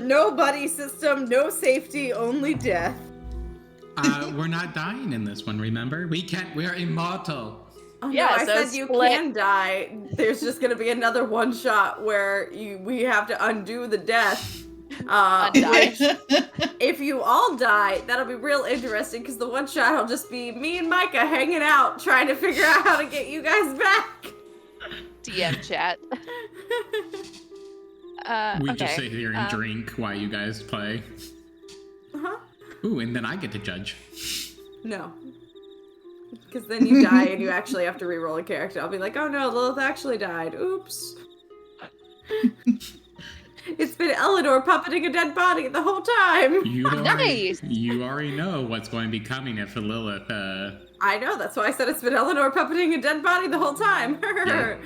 No buddy system, no safety, only death. We're not dying in this one, remember? We're immortal. Oh, Yeah, no, I so said you split. can die. There's just gonna be another one shot where we have to undo the death. Undying. If you all die, that'll be real interesting because the one shot will just be me and Micah hanging out trying to figure out how to get you guys back. DM chat. We okay. just sit here and drink while you guys play. Uh-huh. Ooh, and then I get to judge. No. Because then you die and you actually have to re-roll a character. I'll be like, oh no, Lilith actually died. Oops. It's been Eleanor puppeting a dead body the whole time. Nice. You already know what's going to be coming if Lilith. I know, that's why I said it's been Eleanor puppeting a dead body the whole time. Yeah.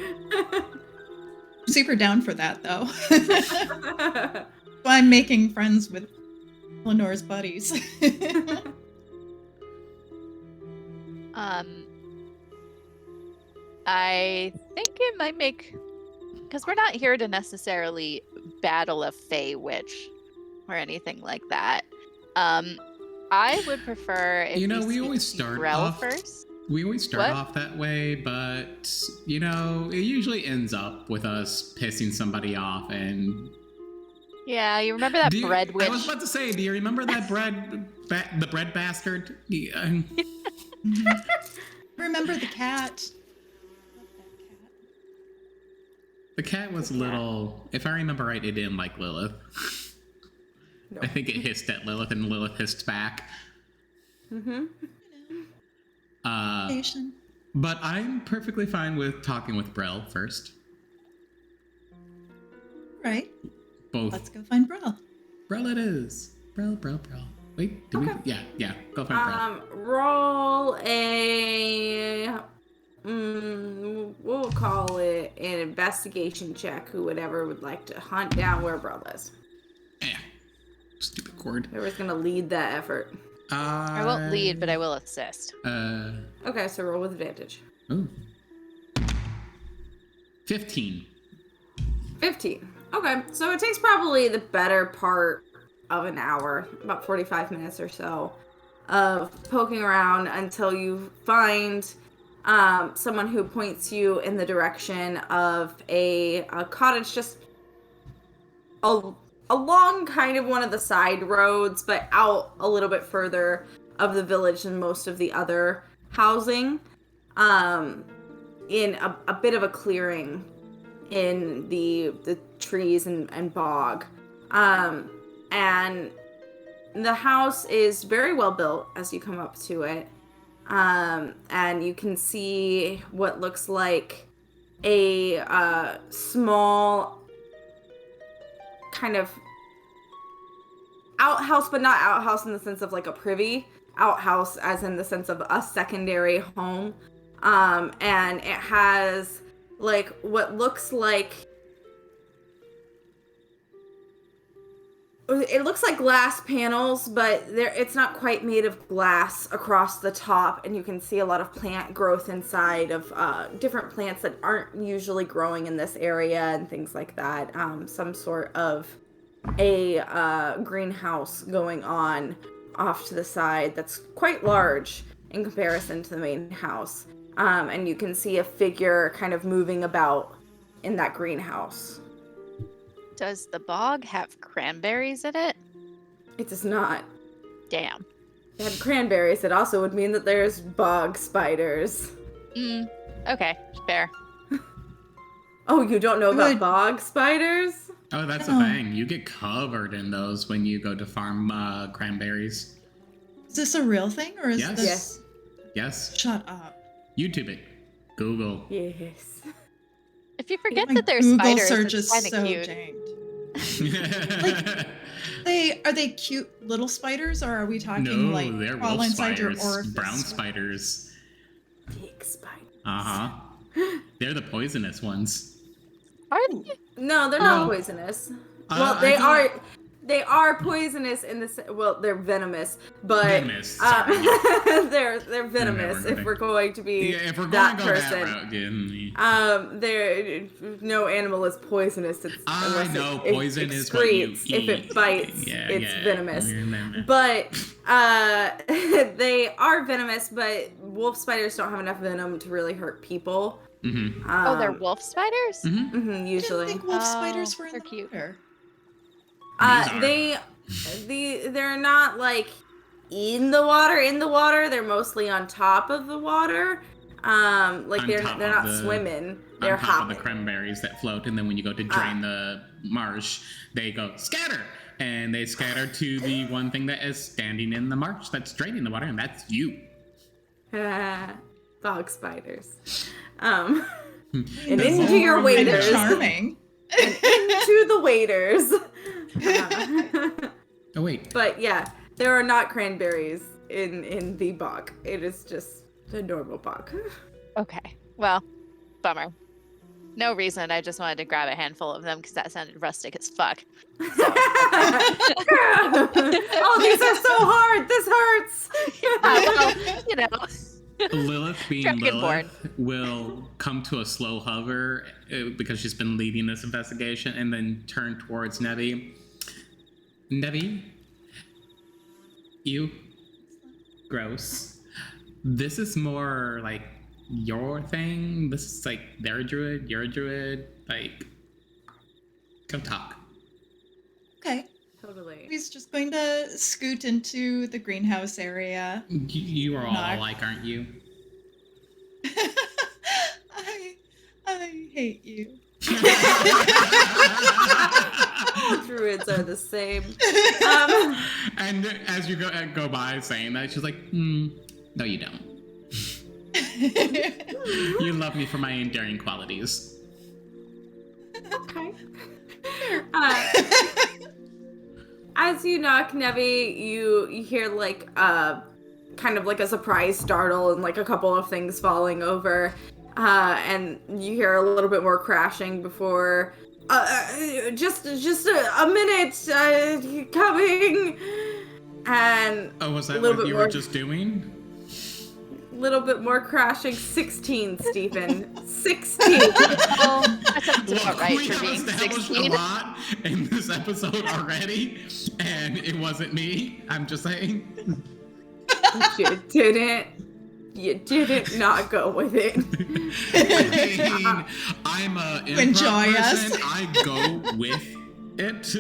Super down for that, though. So I'm making friends with Eleanor's buddies. I think it might make, because we're not here to necessarily battle a Fey witch or anything like that. I would prefer if we always start Brel off first. We always start What? off that way, but it usually ends up with us pissing somebody off. And Yeah, you remember that bread witch? I was about to say, do you remember that the bread bastard? Yeah. Remember the cat? The cat was little. If I remember right, it didn't like Lilith. No. I think it hissed at Lilith, and Lilith hissed back. Mm-hmm. But I'm perfectly fine with talking with Brel first. Right. Both. Let's go find Brel. Brel it is. Brel. Wait, do Okay. we? Yeah. Go find Brel. Roll a... we'll call it an investigation check. Whoever would like to hunt down where Brel is. Stupid cord. Whoever's gonna lead that effort. I won't lead, but I will assist. Okay, so roll with advantage. Ooh. 15. 15. Okay, so it takes probably the better part of an hour, about 45 minutes or so, of poking around until you find someone who points you in the direction of a cottage just along kind of one of the side roads, but out a little bit further of the village than most of the other housing, in a bit of a clearing in the trees and bog. And the house is very well built as you come up to it. And you can see what looks like a small kind of outhouse, but not outhouse in the sense of like a privy. Outhouse as in the sense of a secondary home. And it has like what looks like... It looks like glass panels, but it's not quite made of glass across the top, and you can see a lot of plant growth inside of different plants that aren't usually growing in this area and things like that. Some sort of a greenhouse going on off to the side that's quite large in comparison to the main house. And you can see a figure kind of moving about in that greenhouse. Does the bog have cranberries in it? It does not. Damn. If it had cranberries, it also would mean that there's bog spiders. Okay, fair. Oh, you don't know about bog spiders? Oh, that's the thing. You get covered in those when you go to farm cranberries. Is this a real thing, or is this? Yes. Shut up. YouTube it. Google. Yes. If you forget that there's Google spiders, search it's is kind so of cute. janked. Are they cute little spiders, or are we talking No, like they're crawl wolf inside your spiders. orifice? Brown spiders. Big spiders. They're the poisonous ones. Are they? No, they're not poisonous. Well, they are poisonous in the they're venomous, but venomous. Sorry. they're venomous if we're going to be if we're going that to go person. that route, No animal is poisonous. I know poison is what you eat. If it bites, it's venomous. But they are venomous, but wolf spiders don't have enough venom to really hurt people. They're wolf spiders? Usually. I didn't think wolf spiders were in they're the cute. water. They're not like in the water. In the water, they're mostly on top of the water. They're not swimming. They're on top hopping. of the cranberries that float, and then when you go to drain the marsh, they go scatter, and they scatter to the one thing that is standing in the marsh that's draining the water, and that's you. Bog spiders. And into your waders. Charming. And into the waders. Oh wait. But yeah, there are not cranberries in the bog. It is just the normal bog. Okay. Well, bummer. No reason. I just wanted to grab a handful of them because that sounded rustic as fuck. So, oh, these are so hard. This hurts. well, you know. Lilith, being Dragonborn. Lilith, will come to a slow hover because she's been leading this investigation, and then turn towards Nevi. Nevi, you, gross. This is more like your thing. This is like they're a druid, you're a druid. Like, go talk. Okay. Totally. He's just going to scoot into the greenhouse area. You are all alike, aren't you? I hate you. All druids are the same. And as you go by saying that, she's like, no, you don't. You love me for my endearing qualities. Okay. As you knock, Nevi, you hear like kind of like a surprise startle and like a couple of things falling over, and you hear a little bit more crashing before. Just a minute, coming. And was that what you were just doing? Little bit more crashing. 16, Stephen. 16. Well, that sounds about right we for have being established 16. a lot in this episode already, and it wasn't me. I'm just saying. You didn't not go with it. I mean, I'm a improv Enjoy person. us. I go with it.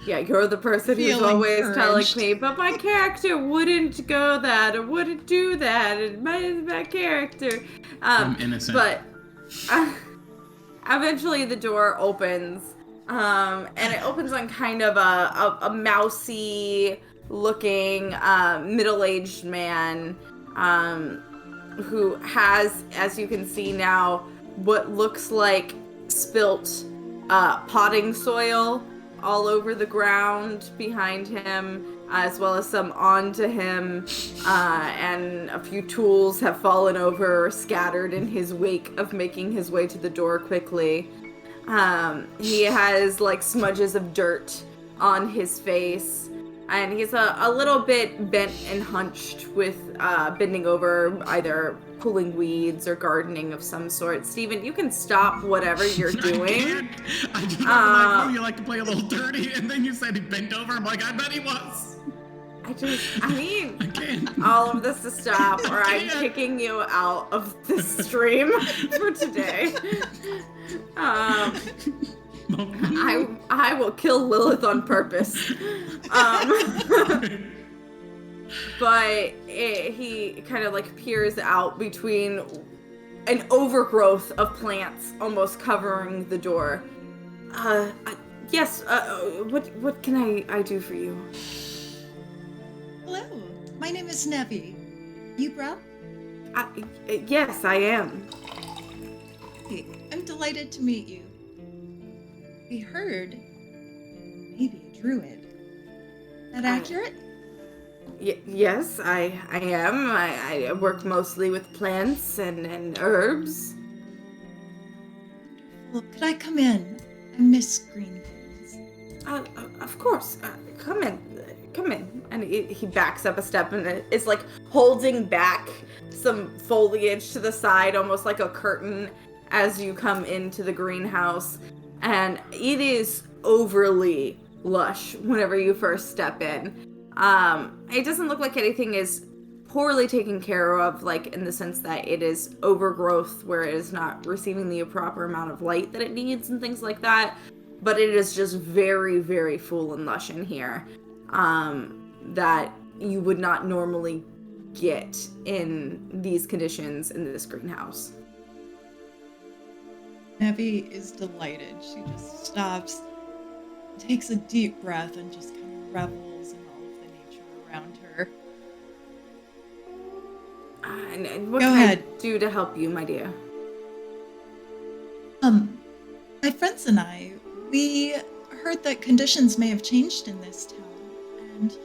Yeah, you're the person who's Feel always telling encouraged. me, but my character wouldn't go that or wouldn't do that, and my character. I'm innocent. But eventually the door opens, and it opens on kind of a mousy looking middle-aged man who has, as you can see now, what looks like spilt potting soil all over the ground behind him, as well as some onto him, and a few tools have fallen over or scattered in his wake of making his way to the door quickly. He has like smudges of dirt on his face, and he's a little bit bent and hunched with bending over, either pulling weeds or gardening of some sort. Steven, you can stop whatever you're doing. I just like, you like to play a little dirty, and then you said he bent over. I'm like, I bet he was. I need I can't. all of this to stop, or I'm kicking you out of this stream for today. I will kill Lilith on purpose. But he kind of like peers out between an overgrowth of plants almost covering the door. Yes, what can I do for you? Hello, my name is Nevi. You Bra? Yes, I am. Hey, I'm delighted to meet you. We heard maybe a druid. Is that accurate? Yes, I am. I work mostly with plants and herbs. Well, could I come in? I miss green things. Of course. Come in. And he backs up a step and is like holding back some foliage to the side, almost like a curtain, as you come into the greenhouse. And it is overly lush whenever you first step in. It doesn't look like anything is poorly taken care of, like in the sense that it is overgrowth where it is not receiving the proper amount of light that it needs and things like that. But it is just very, very full and lush in here, that you would not normally get in these conditions in this greenhouse. Nevi is delighted. She just stops, takes a deep breath, and just kind of revels in all of the nature around her. And what Go can ahead. I do to help you, my dear? My friends and I, we heard that conditions may have changed in this town, and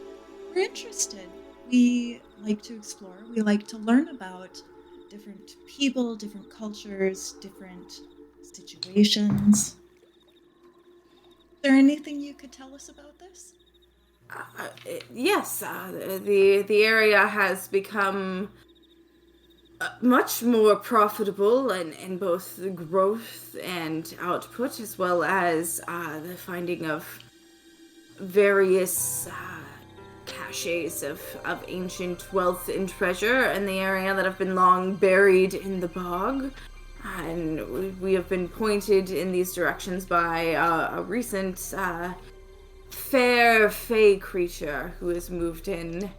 we're interested. We like to explore. We like to learn about different people, different cultures, different situations. Is there anything you could tell us about this? Yes, the area has become much more profitable in both the growth and output, as well as the finding of various caches of ancient wealth and treasure in the area that have been long buried in the bog. And we have been pointed in these directions by a recent fair fey creature who has moved in.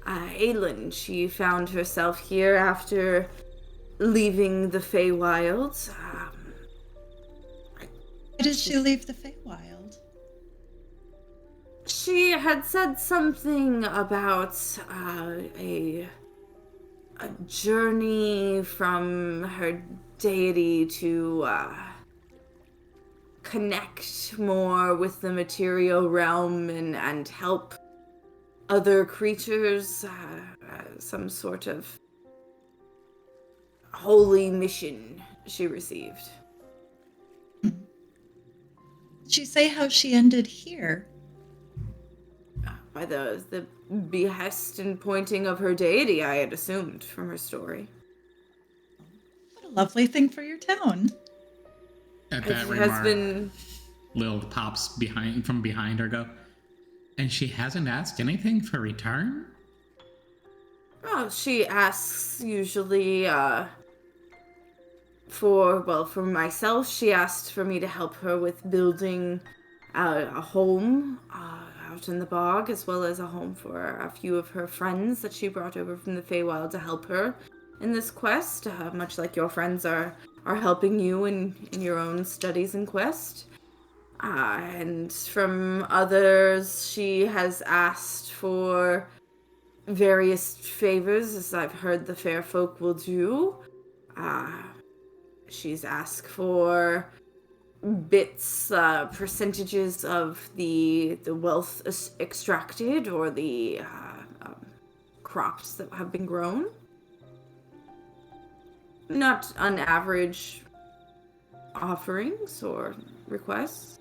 Aylin, she found herself here after leaving the Feywild. Why did she leave the Feywild? She had said something about a journey from her deity to connect more with the material realm and help other creatures, some sort of holy mission she received. Did she say how she ended here? By the behest and pointing of her deity, I had assumed from her story. What a lovely thing for your town. At that remark, Lil pops from behind her, go, and she hasn't asked anything for return? Oh, she asks usually, for myself, she asked for me to help her with building a home out in the bog, as well as a home for a few of her friends that she brought over from the Feywild to help her in this quest, much like your friends are helping you in your own studies and quest. And from others, she has asked for various favors, as I've heard the fair folk will do. She's asked for bits, percentages of the wealth extracted or the crops that have been grown. Not on average offerings or requests.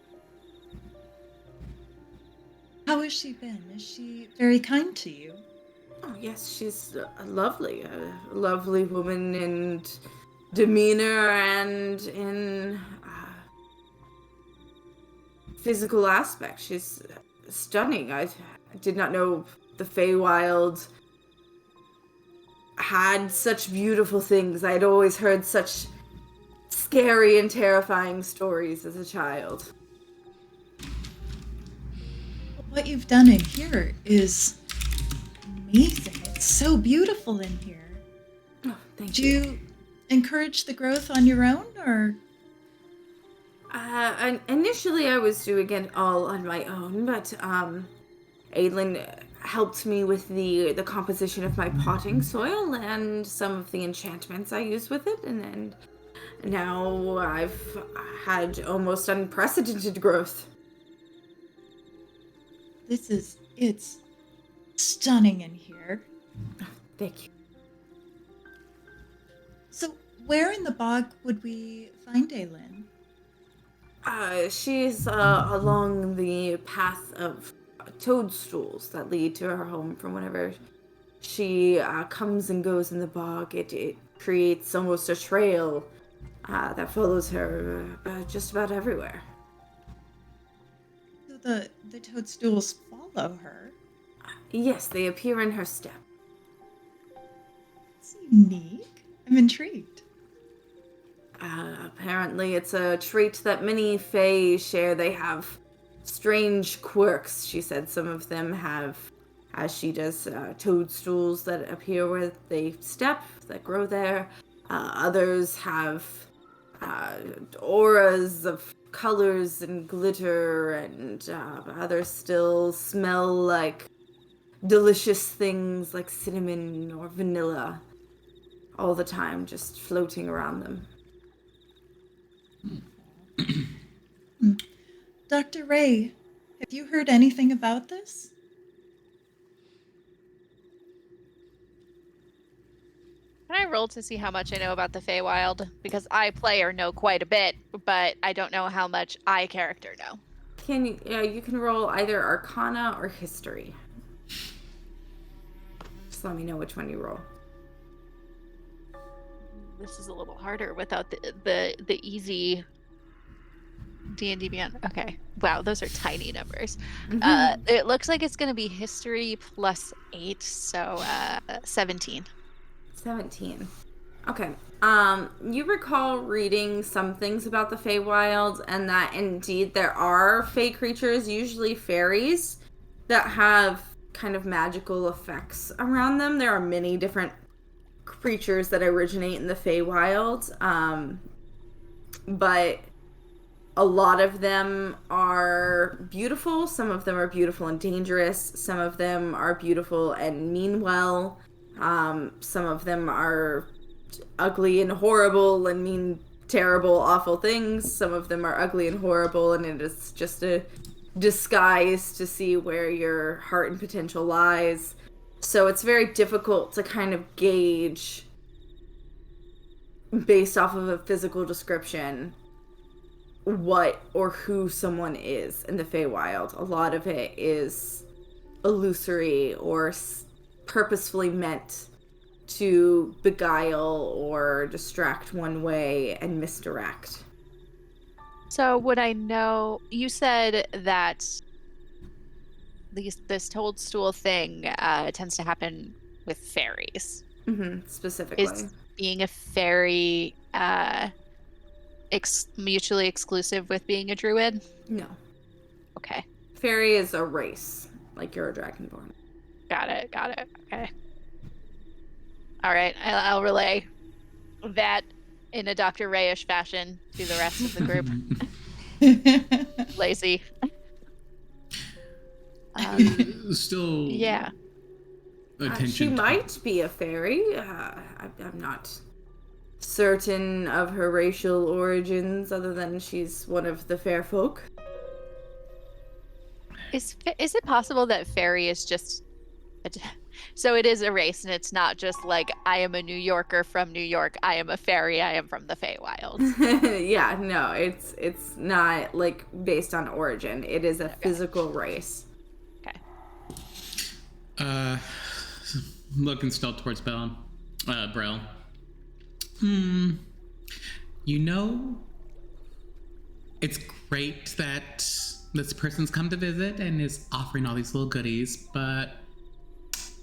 How has she been? Is she very kind to you? Oh, yes, she's a lovely woman in demeanor and in physical aspect. She's stunning. I did not know the Feywild had such beautiful things. I had always heard such scary and terrifying stories as a child. What you've done in here is amazing. It's so beautiful in here. Oh, thank Do you. you encourage the growth on your own, or? Initially, I was doing it all on my own, but Aylin helped me with the composition of my potting soil and some of the enchantments I use with it, and then now I've had almost unprecedented growth. It's stunning in here. Thank you. So, where in the bog would we find Aylin? She's along the path of toadstools that lead to her home from whenever she comes and goes in the bog. It creates almost a trail that follows her just about everywhere. So the toadstools follow her. Yes, they appear in her step. It's unique. I'm intrigued. Apparently, it's a trait that many Fae share. They have strange quirks. She said some of them have, as she does, toadstools that appear where they step, that grow there. Others have auras of colors and glitter, and others still smell like delicious things like cinnamon or vanilla all the time, just floating around them. Dr. Ray, have you heard anything about this? Can I roll to see how much I know about the Feywild? Because I player know quite a bit, but I don't know how much I character know. You can roll either Arcana or History. Just let me know which one you roll. This is a little harder without the easy D&D Beyond. Okay. Wow, those are tiny numbers. Mm-hmm. It looks like it's going to be History plus 8, so 17. 17. Okay. You recall reading some things about the Feywild, and that indeed there are Fey creatures, usually fairies, that have kind of magical effects around them. There are many different creatures that originate in the Feywild, but a lot of them are beautiful. Some of them are beautiful and dangerous. Some of them are beautiful and mean well. Some of them are ugly and horrible and mean terrible, awful things. Some of them are ugly and horrible, and it is just a disguise to see where your heart and potential lies. So it's very difficult to kind of gauge based off of a physical description what or who someone is in the Feywild. A lot of it is illusory or purposefully meant to beguile or distract one way and misdirect. So would I know, you said that this toadstool thing tends to happen with fairies. Mm-hmm, specifically. Is being a fairy mutually exclusive with being a druid? No. Okay. Fairy is a race, like you're a dragonborn. Got it. Okay. All right, I'll relay that in a Dr. Rayish fashion to the rest of the group. Lazy. Still. Yeah. She might be a fairy. I'm not certain of her racial origins, other than she's one of the fair folk. Is it possible that fairy is just so it is a race, and it's not just like I am a New Yorker from New York, I am a fairy, I am from the Feywild? Yeah, no, it's not like based on origin. It is a physical race. Okay. Looking still towards Brel. You know, it's great that this person's come to visit and is offering all these little goodies, but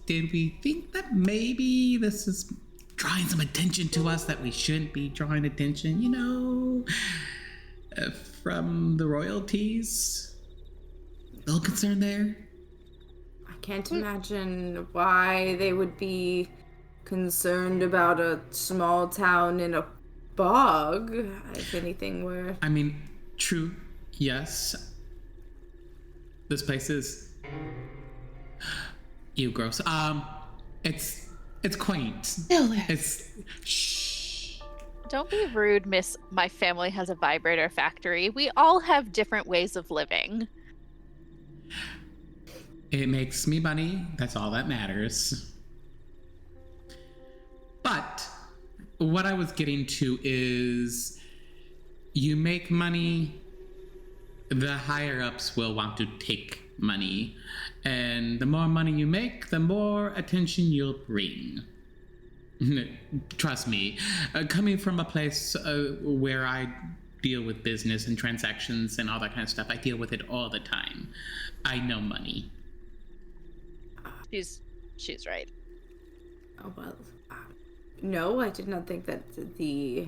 did we think that maybe this is drawing some attention to us that we shouldn't be drawing attention, from the royalties. A little concerned there. I can't imagine why they would be concerned about a small town in a bog, if anything were. I mean, true, yes. This place is... Ew, gross. It's quaint. It's... Shh. Don't be rude, miss. My family has a vibrator factory. We all have different ways of living. It makes me money. That's all that matters. But what I was getting to is you make money, the higher ups will want to take money. And the more money you make, the more attention you'll bring. Trust me, coming from a place where I deal with business and transactions and all that kind of stuff, I deal with it all the time. I know money. She's right. Oh, well. No, I did not think that the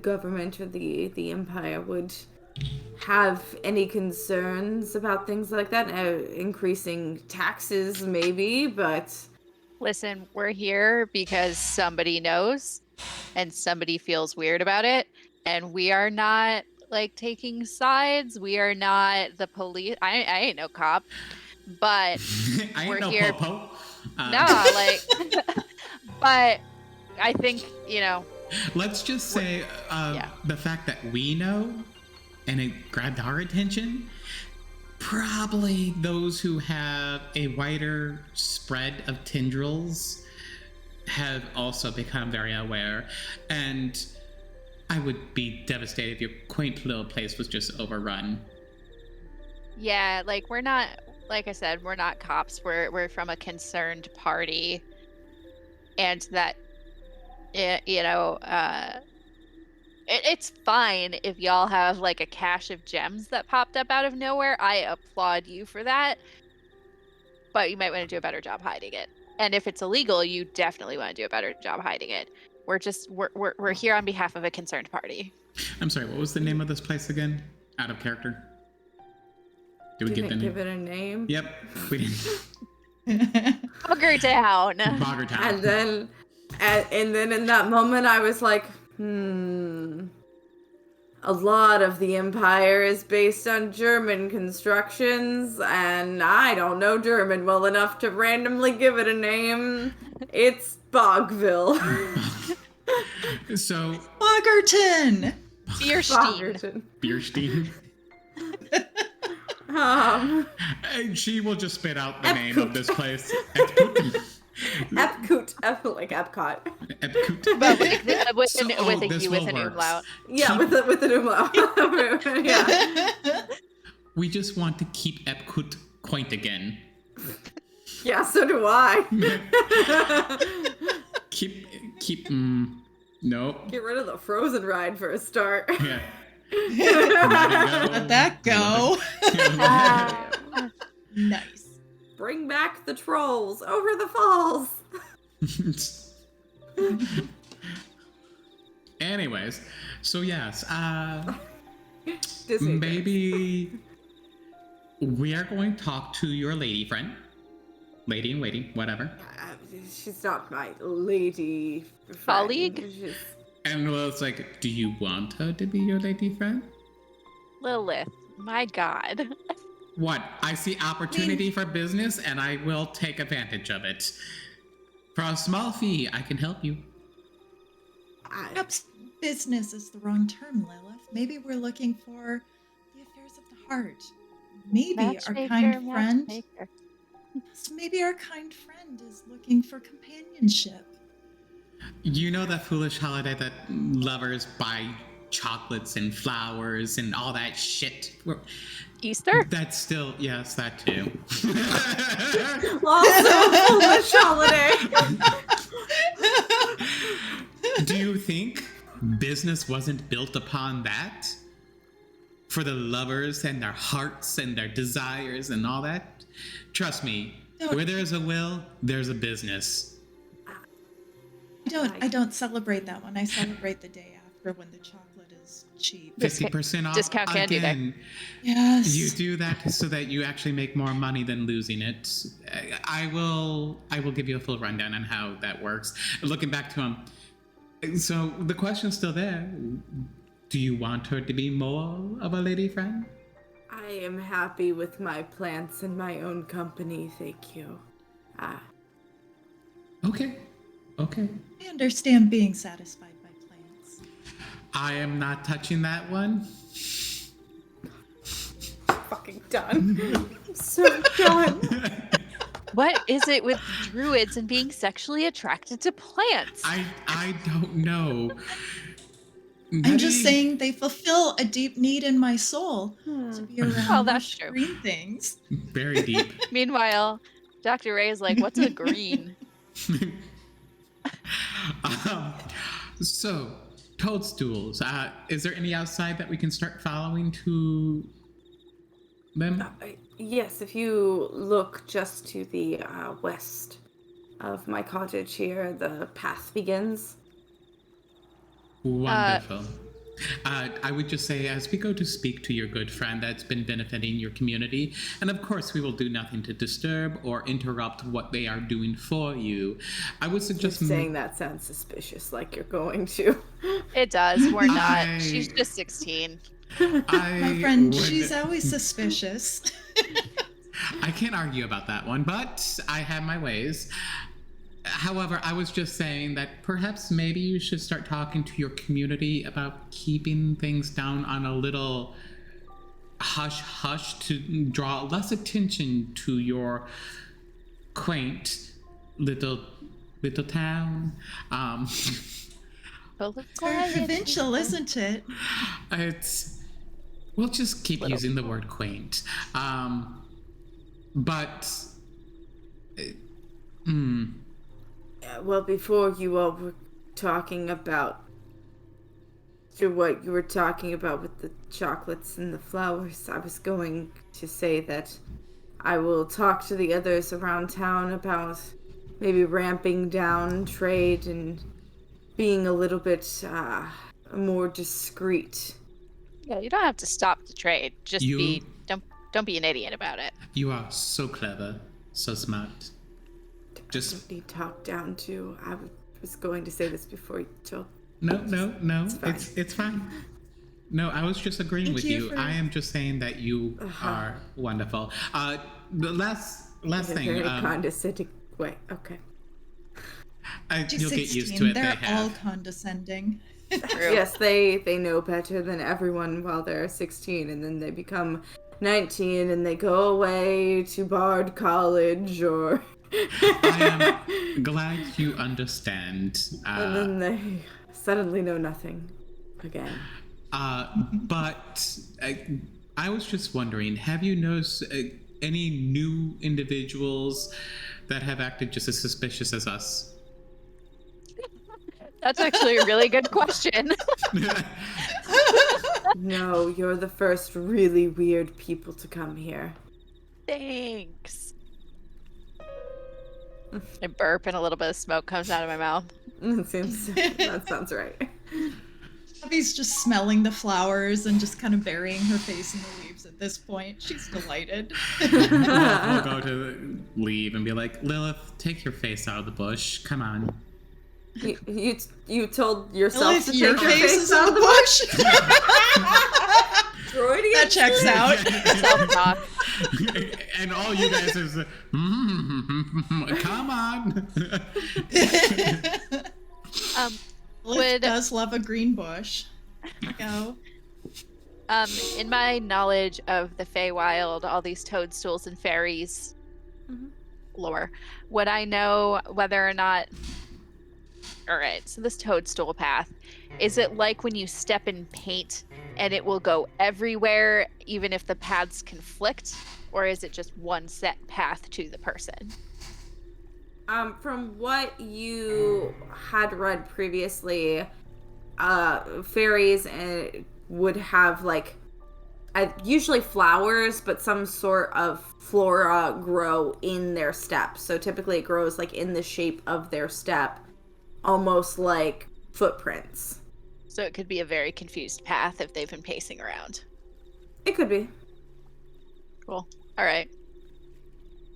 government or the empire would have any concerns about things like that. Increasing taxes, maybe, but... Listen, we're here because somebody knows and somebody feels weird about it, and we are not, taking sides. We are not the police. I ain't no cop, but I we're ain't no here. popo. But I think, Let's just say the fact that we know and it grabbed our attention, probably those who have a wider spread of tendrils have also become very aware. And I would be devastated if your quaint little place was just overrun. Yeah, we're not, like I said, we're not cops. We're from a concerned party. And that, it's fine if y'all have a cache of gems that popped up out of nowhere. I applaud you for that. But you might want to do a better job hiding it. And if it's illegal, you definitely want to do a better job hiding it. We're here on behalf of a concerned party. I'm sorry, what was the name of this place again? Out of character. Did we give it a name? Yep, we didn't. Boggertown. Boggertown. And then in that moment, I was like, a lot of the empire is based on German constructions, and I don't know German well enough to randomly give it a name. It's Bogville. So... Boggerton! Bierstein. She will just spit out the name of this place. Epcot, like Epcot. Epcot. But with an umlaut. Yeah, with an umlaut. Yeah. We just want to keep Epcot quaint again. Yeah, so do I. Nope. Get rid of the Frozen ride for a start. Yeah. Let that go. Nice. Bring back the trolls over the falls. Anyways, so yes, Disney maybe we are going to talk to your lady friend. Lady in waiting, whatever. She's not my lady colleague. And Lilith's like, do you want her to be your lady friend? Lilith, my God. What? I see opportunity for business, and I will take advantage of it. For a small fee, I can help you. Perhaps business is the wrong term, Lilith. Maybe we're looking for the affairs of the heart. Maybe our kind friend. Maybe our kind friend is looking for companionship. You know that foolish holiday that lovers buy chocolates and flowers and all that shit? Easter? That's still, yes, that too. Also a foolish holiday. Do you think business wasn't built upon that? For the lovers and their hearts and their desires and all that? Trust me, where there's a will, there's a business. I don't celebrate that one. I celebrate the day after when the chocolate is cheap. 50% off Discount candy day. again. Yes. You do that so that you actually make more money than losing it. I will give you a full rundown on how that works. Looking back to him. So the question's still there. Do you want her to be more of a lady friend? I am happy with my plants and my own company, thank you. Okay. I understand being satisfied by plants. I am not touching that one. Fucking done. I'm so done. What is it with druids and being sexually attracted to plants? I don't know. I'm just saying they fulfill a deep need in my soul to be around that's true. green things. Very deep. Meanwhile, Dr. Ray is like, what's a green? So, toadstools. Is there any outside that we can start following to them? Yes, if you look just to the west of my cottage here, the path begins. Wonderful. I would just say, as we go to speak to your good friend that's been benefiting your community, and of course we will do nothing to disturb or interrupt what they are doing for you, I would suggest... saying that sounds suspicious, like you're going to. It does. We're not. She's just 16. My friend, she's always suspicious. I can't argue about that one, but I have my ways. However, I was just saying that perhaps maybe you should start talking to your community about keeping things down on a little hush-hush to draw less attention to your quaint little town. Very provincial, isn't it? We'll just keep using the word quaint. Well, before you all were talking about what you were talking about with the chocolates and the flowers, I was going to say that I will talk to the others around town about maybe ramping down trade and being a little bit more discreet. Yeah, you don't have to stop the trade. Just don't be an idiot about it. You are so clever, so smart. Just be talked down to. I was going to say this before you told. No. It's fine. No, I was just agreeing with you. I am just saying that you are wonderful. The last thing. Very condescending way. Okay. You'll get used to it. They're all condescending. Yes, they know better than everyone while they're 16, and then they become 19 and they go away to Bard College or... I am glad you understand. And then they suddenly know nothing again. But I was just wondering, have you noticed any new individuals that have acted just as suspicious as us? That's actually a really good question. No, you're the first really weird people to come here. Thanks. I burp and a little bit of smoke comes out of my mouth. That sounds right. Abby's just smelling the flowers and just kind of burying her face in the leaves at this point. She's delighted. We'll go to leave and be like, Lilith, take your face out of the bush. Come on. You told yourself Lilith, to take your face out of the bush? Freudian? That checks out. Self-talk. And all you guys is, come on. Lilith does love a green bush. Go. In my knowledge of the Feywild, all these toadstools and fairies lore, would I know whether or not... Alright, so this toadstool path, is it like when you step in paint and it will go everywhere even if the paths conflict? Or is it just one set path to the person? From what you had read previously, fairies would have like usually flowers, but some sort of flora grow in their step. So typically it grows like in the shape of their step. almost like footprints. So it could be a very confused path if they've been pacing around. It could be. Cool. All right.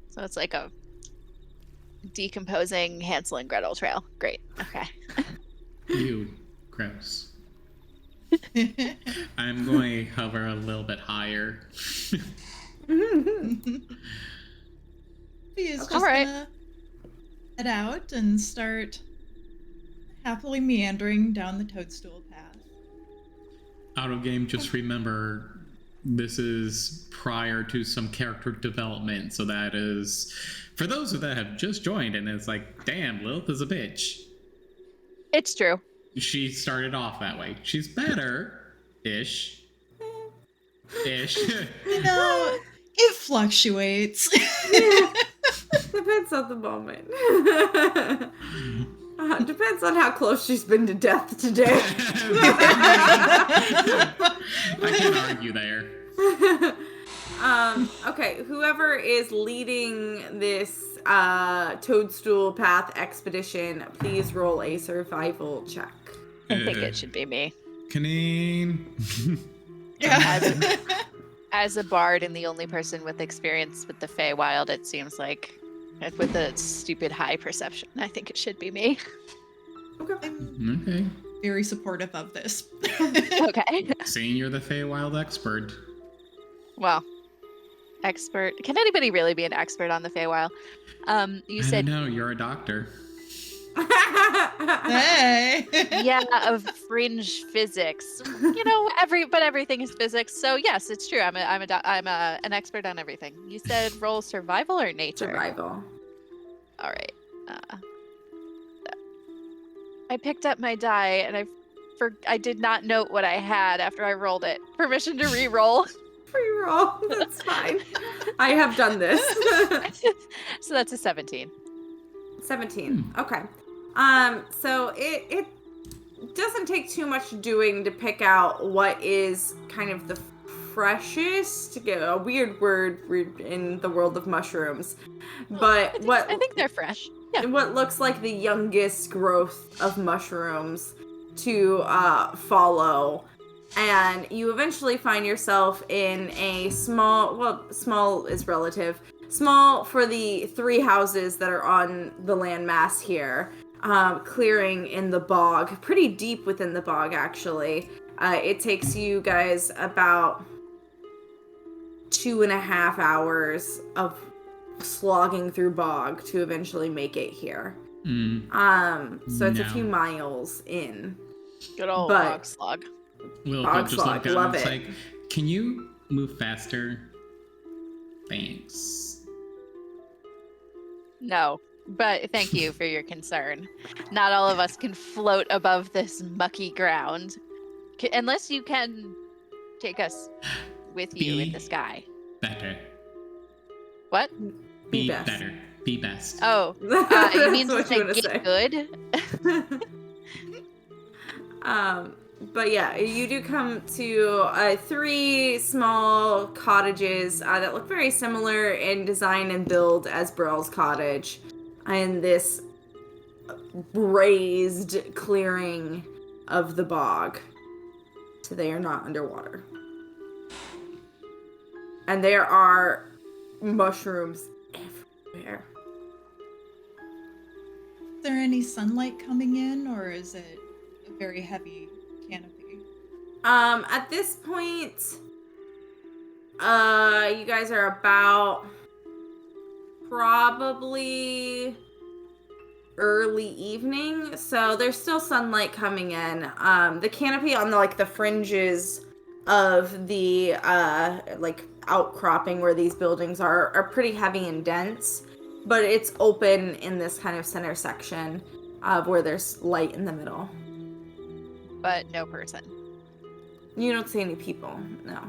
So it's like a decomposing Hansel and Gretel trail. Great. Okay. Ew, gross. I'm going to hover a little bit higher. He is just All right. gonna head out and start happily meandering down the toadstool path. Out of game, just remember this is prior to some character development, so that is for those that have just joined and it's like, damn, Lilith is a bitch. It's true. She started off that way. She's better ish. You know, it fluctuates. Depends on the moment. Depends on how close she's been to death today. I can't argue there. Okay, whoever is leading this toadstool path expedition, please roll a survival check. I think it should be me. Canine. Yeah. As a bard and the only person with experience with the Feywild, it seems like, with a stupid high perception, I think it should be me. Okay. I'm Okay. very supportive of this. Okay. Seeing you're the Feywild expert. Well, expert. Can anybody really be an expert on the Feywild? You said, No, you're a doctor. Hey. yeah, of fringe physics. You know, everything is physics. So yes, it's true. I'm an expert on everything. You said roll survival or nature? Survival. All right. I picked up my die and I did not note what I had after I rolled it. Permission to re-roll. Re-roll. That's fine. I have done this. So that's a 17. 17. Okay. So it doesn't take too much doing to pick out what is kind of the freshest, a weird word in the world of mushrooms, but I think they're fresh. Yeah. What looks like the youngest growth of mushrooms to follow. And you eventually find yourself in a small is relative, small for the 3 houses that are on the landmass here, clearing in the bog, pretty deep within the bog actually. It takes you guys about 2.5 hours of slogging through bog to eventually make it here. So it's a few miles in. Good old bog slog. Bog slog, love it's it. like, can you move faster? Thanks. No, but thank you for your concern. Not all of us can float above this mucky ground. Unless you can take us with you in the sky. Better. What? Be best. better. Be best. Oh, you mean That's to what say you get wanna good? But yeah, you do come to 3 small cottages that look very similar in design and build as Burl's cottage, in this raised clearing of the bog, so they are not underwater. And there are mushrooms everywhere. Is there any sunlight coming in, or is it a very heavy canopy? At this point, you guys are about probably early evening, so there's still sunlight coming in. The canopy on the fringes of the outcropping where these buildings are pretty heavy and dense, but it's open in this kind of center section where there's light in the middle. But no person. You don't see any people, no.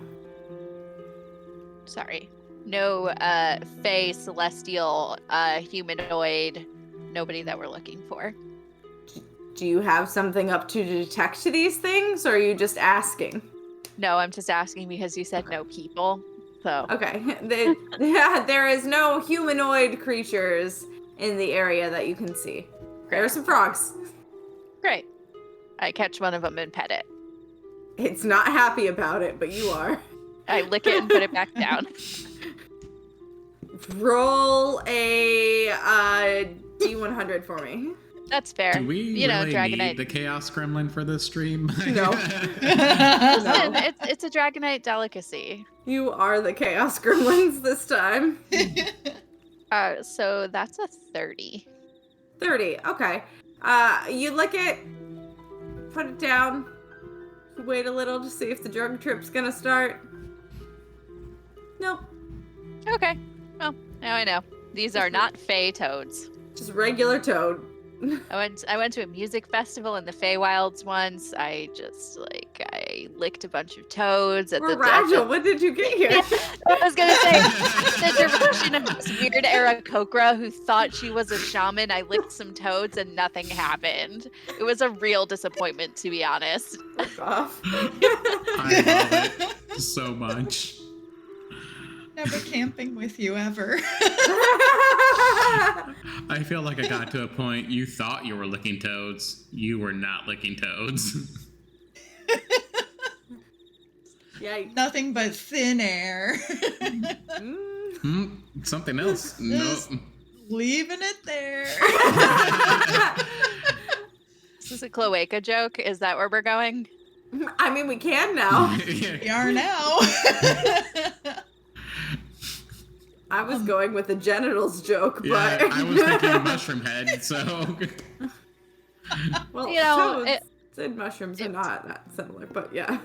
Sorry. No fey, celestial, humanoid, nobody that we're looking for. Do you have something up to detect these things, or are you just asking? No, I'm just asking because you said no people. So Okay. There is no humanoid creatures in the area that you can see. There are some frogs. Great. I catch one of them and pet it. It's not happy about it, but you are. I lick it and put it back down. Roll a D100 for me. That's fair. Do we really Dragonite. need the Chaos Gremlin for this stream? No. Listen, it's a Dragonite delicacy. You are the Chaos Gremlins this time. So that's a 30. 30, okay. You lick it, put it down, wait a little to see if the drug trip's gonna start. Nope. Okay. Well, now I know. These are not Fey toads. Just regular toad. I went to a music festival in the Feywilds once. I licked a bunch of toads at Rachel, when did you get here? I was gonna say the direction of this weird Aarakocra who thought she was a shaman. I licked some toads and nothing happened. It was a real disappointment, to be honest. Fuck off. I love it so much. Never camping with you ever. I feel like I got to a point you thought you were licking toads. You were not licking toads. Yikes. Nothing but thin air. Something else. Just Nope. leaving it there. Is this a cloaca joke? Is that where we're going? I mean, we can now. We are now. I was going with the genitals joke, Yeah, but... I was thinking mushroom head, so... Well, toads and mushrooms are not that similar, but yeah.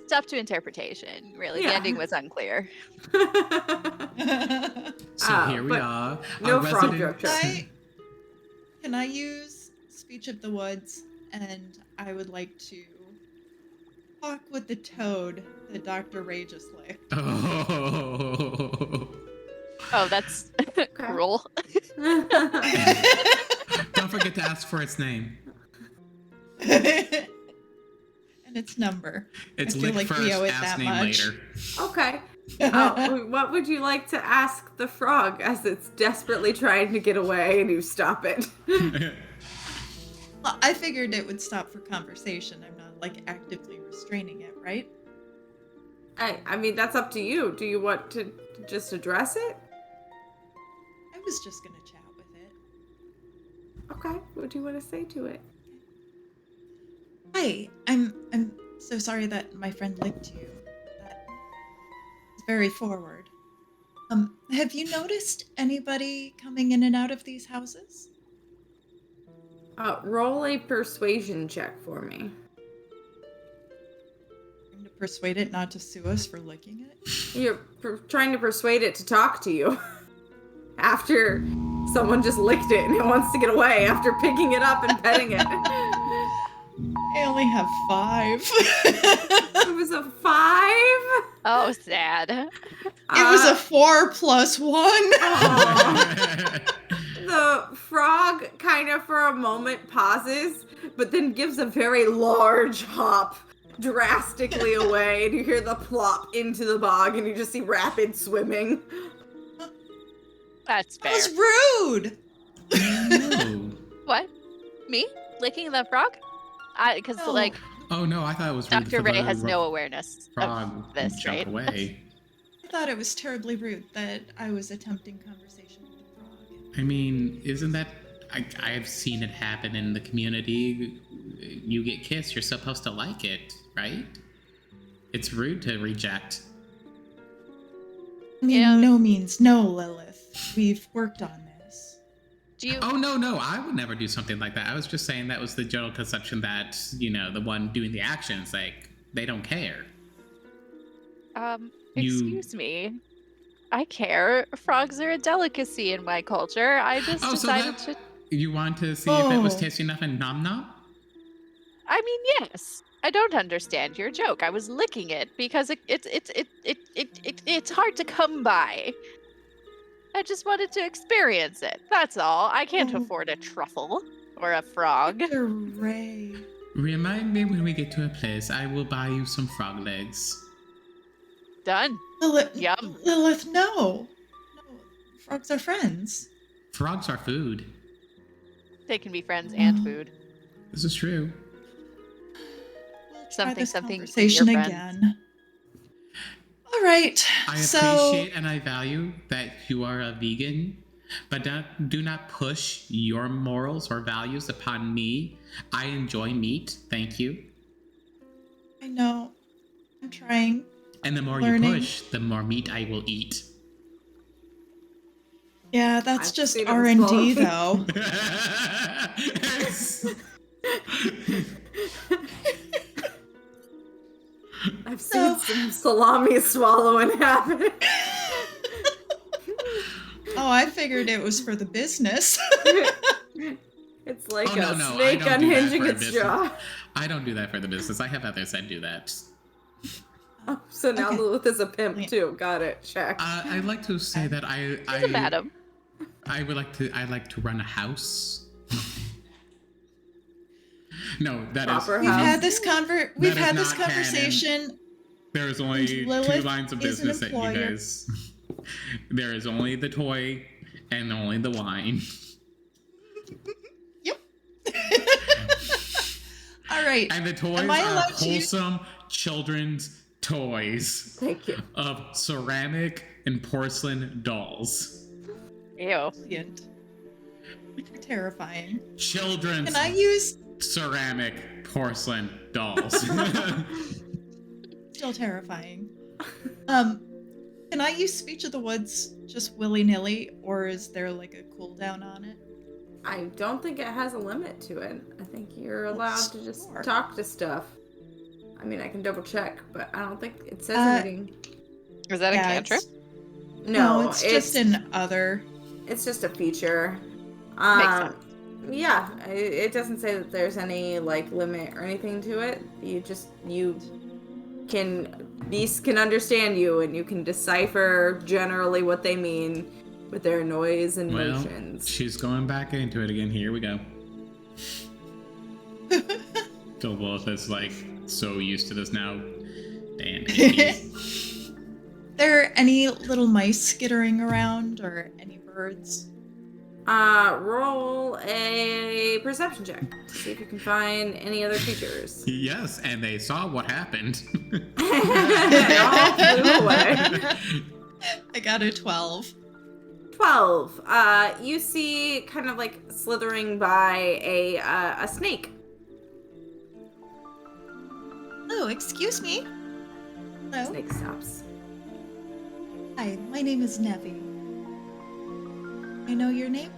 It's up to interpretation, really. Yeah. The ending was unclear. So here we are. No our frog resident- joke. Can I use Speech of the Woods? And I would like to talk with the toad that Dr. Ray just licked. Oh. Oh, that's cruel. Don't forget to ask for its name. And its number. It's I feel lick like first, we owe it ask that name much. later. Okay. What would you like to ask the frog as it's desperately trying to get away and you stop it? Well, I figured it would stop for conversation. I'm not like actively restraining it, right? I mean, that's up to you. Do you want to just address it? I was just gonna chat with it. Okay. What do you want to say to it? Hi, I'm so sorry that my friend licked you. That is very forward. Have you noticed anybody coming in and out of these houses? Roll a persuasion check for me. Trying to persuade it not to sue us for licking it? You're trying to persuade it to talk to you. After someone just licked it and it wants to get away after picking it up and petting it. I only have 5. It was a 5? Oh, sad. It was a 4 plus 1. The frog kind of for a moment pauses, but then gives a very large hop drastically away, and you hear the plop into the bog, and you just see rapid swimming. That's fair. That was rude. No. What? Me? Licking the frog? Because, No. like, Oh no, I thought it was rude Dr. for Ray the has no awareness frog of this, jump right? away. I thought it was terribly rude that I was attempting conversation with the frog. I mean, isn't that... I've seen it happen in the community. You get kissed, you're supposed to like it, right? It's rude to reject. I mean, Yeah. no means no, Lilith. We've worked on this. Do you? Oh, no, I would never do something like that. I was just saying that was the general conception that, the one doing the actions, like, they don't care. Excuse me. I care. Frogs are a delicacy in my culture. I just decided to. You want to see if it was Oh. tasty enough and nom nom? I mean, yes. I don't understand your joke. I was licking it because it's hard to come by. I just wanted to experience it. That's all. I can't Oh. afford a truffle or a frog. Dr. Ray. Remind me when we get to a place, I will buy you some frog legs. Done. Lilith, Yum. Lilith, no. No, frogs are friends. Frogs are food. They can be friends and food. This is true. We'll try Something, this something, conversation dear friends. again. All right. I appreciate and I value that you are a vegan, but do not push your morals or values upon me. I enjoy meat. Thank you. I know. I'm trying. And the more Learning. you push, the more meat I will eat. Yeah, that's I've just seen it R&D, slowly. though. I've seen some salami swallowing happen. Oh, I figured it was for the business. It's like Oh, a no, I snake don't do that unhinging for a its business. jaw. I don't do that for the business. I have others that do that. Oh, so now Okay. Lilith is a pimp Yeah. too. Got it. Check. I'd like to say that She's a madam. I like to run a house. No, that is. Proper We've house. had this That is had this not conversation. There is only two Lilith lines of is an business that you employer. guys. There is only the toy and only the wine. Yep. All right. And the toys Am I are allowed to use- wholesome children's toys Thank you. of ceramic and porcelain dolls. Ew. Brilliant. You're terrifying. Children's Can I use ceramic porcelain dolls. still terrifying? Can I use Speech of the Woods just willy-nilly, or is there like a cooldown on it? I don't think it has a limit to it. I think you're allowed to just Sure. talk to stuff. I mean, I can double check, but I don't think it says Uh, anything. Is that a Yeah, cantrip? No, it's just an other. It's just a feature. Makes sense. Yeah, it doesn't say that there's any like limit or anything to it. Beasts can understand you, and you can decipher generally what they mean with their noise and Well, motions. she's going back into it again. Here we go. Till Lilith is like so used to this now. Damn. There any little mice skittering around or any birds? Roll a perception check to see if you can find any other creatures. Yes, and they saw what happened. They all flew away. I got a 12. 12. You see kind of like slithering by a snake. Oh, excuse me. Hello. Snake stops. Hi, my name is Nevi. I know your name?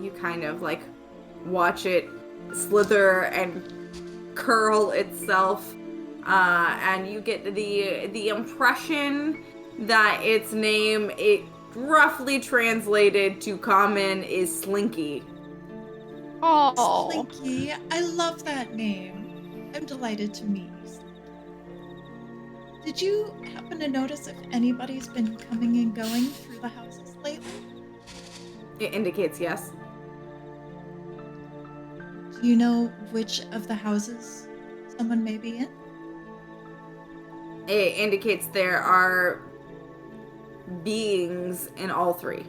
You kind of like watch it slither and curl itself, and you get the impression that its name, it roughly translated to common, is Slinky. Oh. Slinky. I love that name. I'm delighted to meet you. Did you happen to notice if anybody's been coming and going through the houses lately? It indicates yes. Do you know which of the houses someone may be in? It indicates there are beings in all three.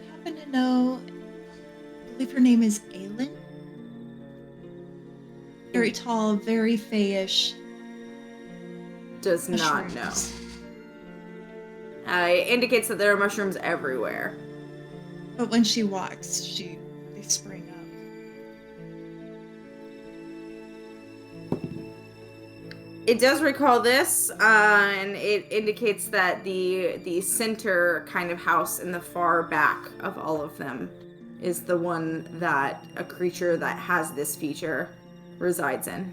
I happen to know, I believe her name is Aylin. Very tall, very fayish. Does not know. mushrooms. It indicates that there are mushrooms everywhere. But when she walks, they spring up. It does recall this, and it indicates that the center kind of house in the far back of all of them is the one that a creature that has this feature resides in.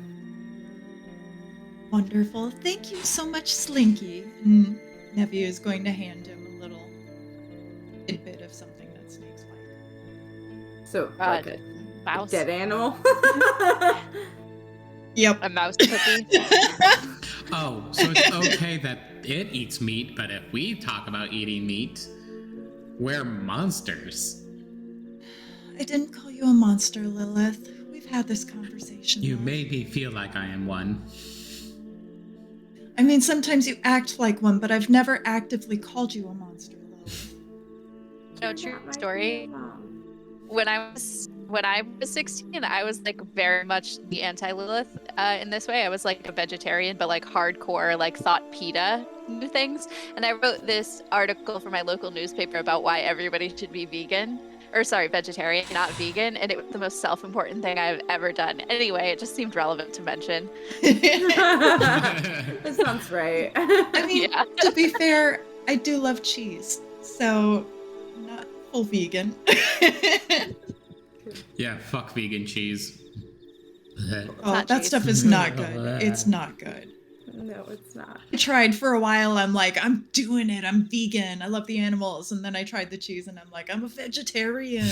Wonderful. Thank you so much, Slinky. And Nevi is going to hand him a little tidbit of something that snakes like. So, like a Mouse. dead animal. Yep. A mouse cookie. Oh, so it's okay that it eats meat, but if we talk about eating meat, we're monsters. I didn't call you a monster, Lilith. We've had this conversation. You love. made me feel like I am one. I mean, sometimes you act like one, but I've never actively called you a monster, Lilith. No, true story. when I was 16, I was like very much the anti-Lilith in this way. I was like a vegetarian, but like hardcore, like thought PETA new things. And I wrote this article for my local newspaper about why everybody should be vegetarian, not vegan. And it was the most self-important thing I've ever done. Anyway, it just seemed relevant to mention. That sounds right. I mean, to be fair, I do love cheese, so not full vegan. Yeah, fuck vegan cheese. Oh, that stuff is not good. It's not good. No, it's not. I tried for a while. I'm like, I'm doing it. I'm vegan. I love the animals. And then I tried the cheese and I'm like, I'm a vegetarian.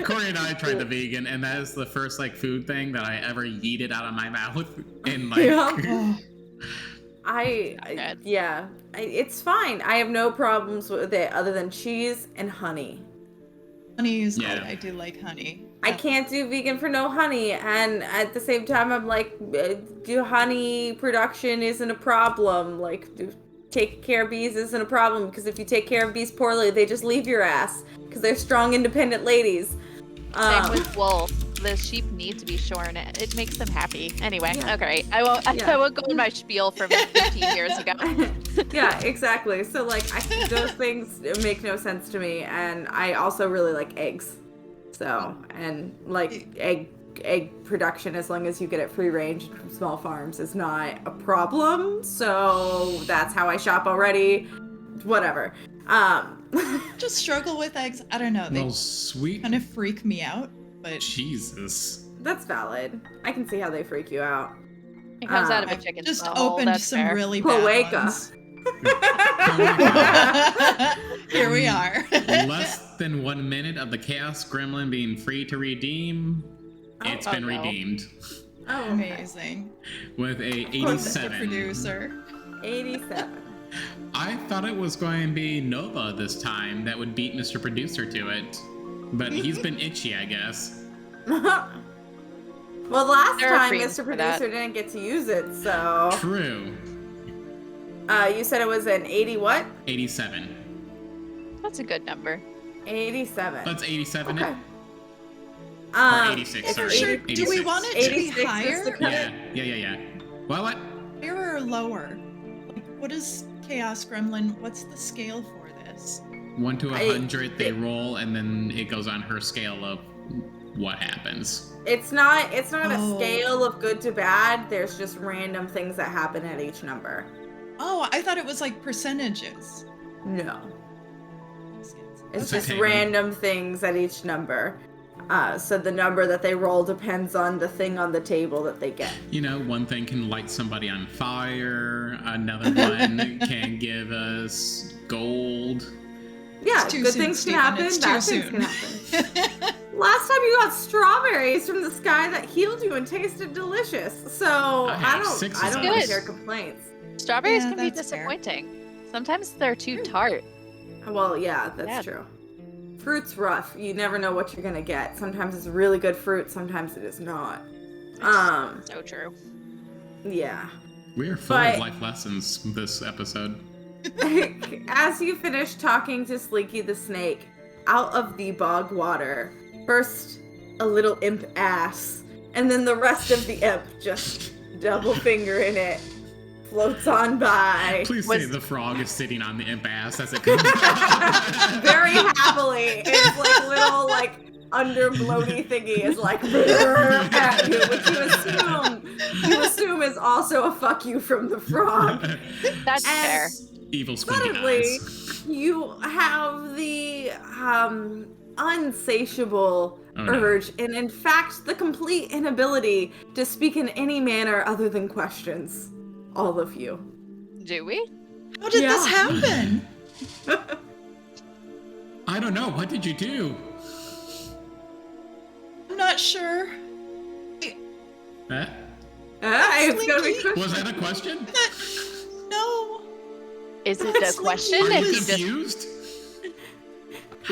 Corey and I tried the vegan, and that is the first like food thing that I ever yeeted out of my mouth. And like, it's fine. I have no problems with it other than cheese and honey. Honey is good. I do like honey. I can't do vegan for no honey, and at the same time, I'm like, honey production isn't a problem. Like, taking care of bees isn't a problem, because if you take care of bees poorly, they just leave your ass, because they're strong, independent ladies. Same with wool. The sheep need to be shorn. It makes them happy. Anyway, okay. I won't go in my spiel from 15 years ago. Yeah, exactly. So, like, those things make no sense to me, and I also really like eggs. So, and like egg production, as long as you get it free range from small farms, is not a problem. So that's how I shop already. Whatever. Just struggle with eggs. I don't know. They sweet kind of freak me out, but Jesus. That's valid. I can see how they freak you out. It comes out of a chicken. Just skull. opened That's some fair. really bad ones. Here we are. Less than 1 minute of the Chaos Gremlin being free to redeem. It's been redeemed. Oh, amazing. With a 87. Mr. Producer. 87. I thought it was going to be Nova this time that would beat Mr. Producer to it. But he's been itchy, I guess. Well, last time Mr. Producer didn't get to use it, so... True. You said it was an 80 what? 87. That's a good number. 87. That's 87. Okay. Or 86, sorry. Sure. 86. Do we want it to be higher? Yeah. What? Higher or lower? Like, what is Chaos Gremlin? What's the scale for this? 1 to 100, they roll, and then it goes on her scale of what happens. It's not a scale of good to bad. There's just random things that happen at each number. Oh, I thought it was like percentages. No. It's just random things at each number. So the number that they roll depends on the thing on the table that they get. You know, one thing can light somebody on fire. Another one can give us gold. Yeah, good things can happen. Bad things can happen. Last time you got strawberries from the sky that healed you and tasted delicious. So I don't really hear complaints. Strawberries can be disappointing. Fair. Sometimes they're too tart. Well, yeah, that's true. Fruit's rough. You never know what you're gonna get. Sometimes it's really good fruit, sometimes it is not. So true. Yeah. We are full of life lessons this episode. As you finish talking to Slinky the Snake, out of the bog water, first a little imp ass, and then the rest of the imp, just double finger in it, floats on by. Please say the frog is sitting on the imp ass as it comes very happily. It's like little under bloaty thingy is like at you, which you assume is also a fuck you from the frog. That's fair. Evil squinty eyes. You have the unsatiable urge, and in fact the complete inability to speak in any manner other than questions. All of you. Do we? How did this happen? I don't know. What did you do? I'm not sure. It's gonna be question. Was that a question? No. Is it a question? Are you confused?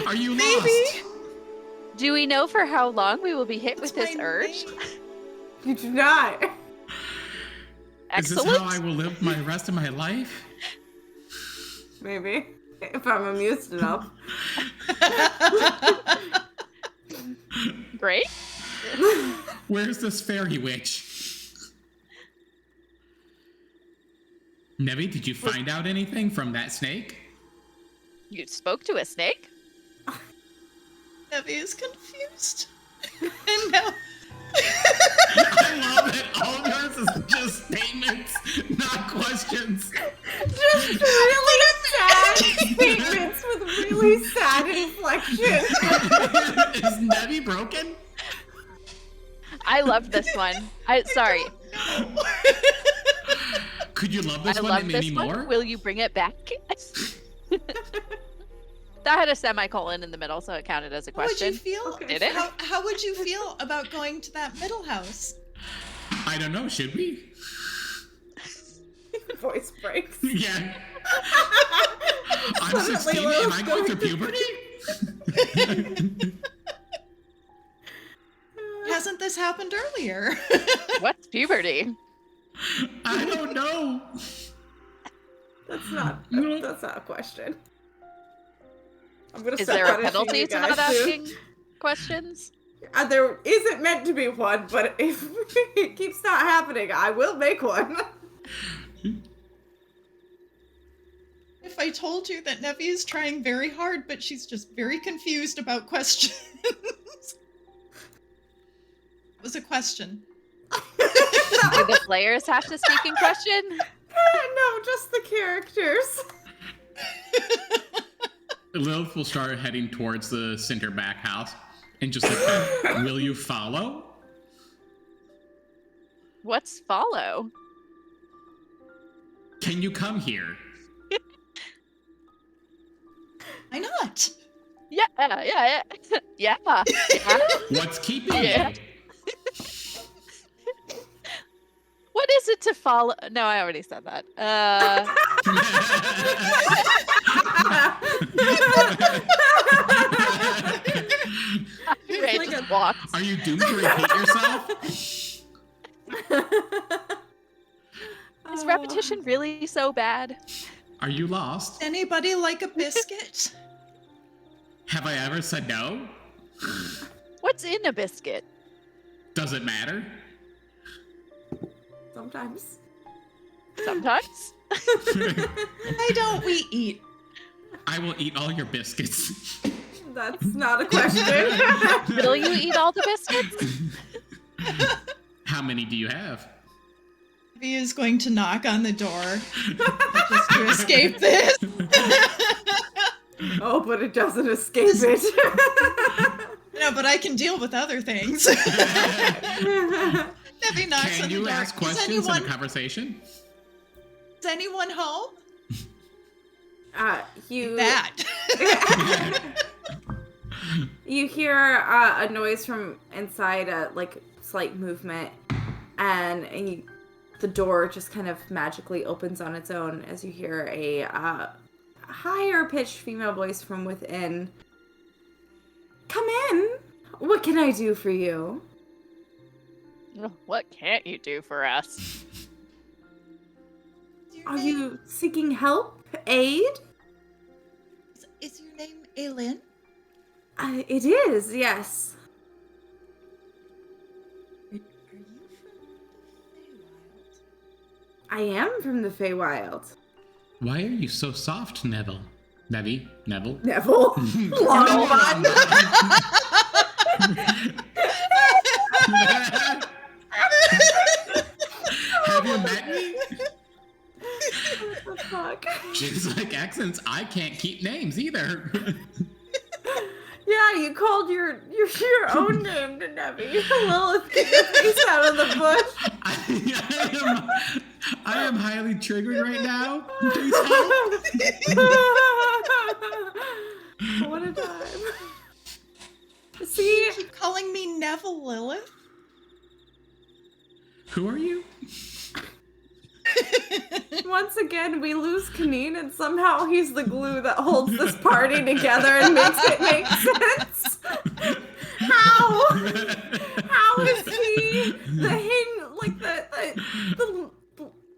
Are you lost? Do we know for how long we will be hit with this urge? You do not. Excellent. Is this how I will live my rest of my life? Maybe. If I'm amused enough. Great. Where's this fairy witch? Nevi, did you find out anything from that snake? You spoke to a snake? Nevi is confused. And now... I love it. All of yours is just statements, not questions. Just really sad statements with really sad inflection. Is Nevi broken? I love this one. Sorry. Could you love this I one love and this maybe one. more? Will you bring it back? That had a semicolon in the middle, so it counted as a How would question. you feel? Okay. Did it? How would you feel about going to that middle house? I don't know. Should we? Voice breaks. Yeah. I'm 16. Am I going through puberty? Hasn't this happened earlier? What's puberty? I don't know. That's not a question. I'm gonna Is start there a punishing penalty you to guys not soon. asking questions? There isn't meant to be one, but if it keeps not happening, I will make one. If I told you that Nevi is trying very hard, but she's just very confused about questions. It was a question. Do the players have to speak in question? No, just the characters. Lilith will start heading towards the center back house and just like, will you follow? What's follow? Can you come here? Why not? Yeah. Yeah. What's keeping Yeah. you? What is it to follow? No, I already said that. Ray like just walked. Are you doomed to repeat yourself? Is repetition really so bad? Are you lost? Anybody like a biscuit? Have I ever said no? What's in a biscuit? Does it matter? Sometimes. Sometimes. Why don't we eat? I will eat all your biscuits. That's not a question. Will you eat all the biscuits? How many do you have? Nevi is going to knock on the door just to escape this. Oh, but it doesn't escape it. No, but I can deal with other things. Nevi knocks Can on the you door. ask questions in a conversation? Is anyone home? That. You hear a noise from inside, like slight movement, and the door just kind of magically opens on its own as you hear a higher pitched female voice from within. Come in. What can I do for you? What can't you do for us? Are you seeking help? Aid? Is your name Aelin? It is, yes. Are you from the Feywild? I am from the Feywild. Why are you so soft, Neville? Neville? Neville. Longbottom. Have you met me? What the fuck? Just like accents, I can't keep names either. Yeah, you called your own name to Nevi. Lilith, get your face out of the bush. I am highly triggered right now. Please help. What a time. See? You keep calling me Neville Lilith? Who are you? Once again, we lose Kaneen, and somehow he's the glue that holds this party together and makes it make sense. How? How is he the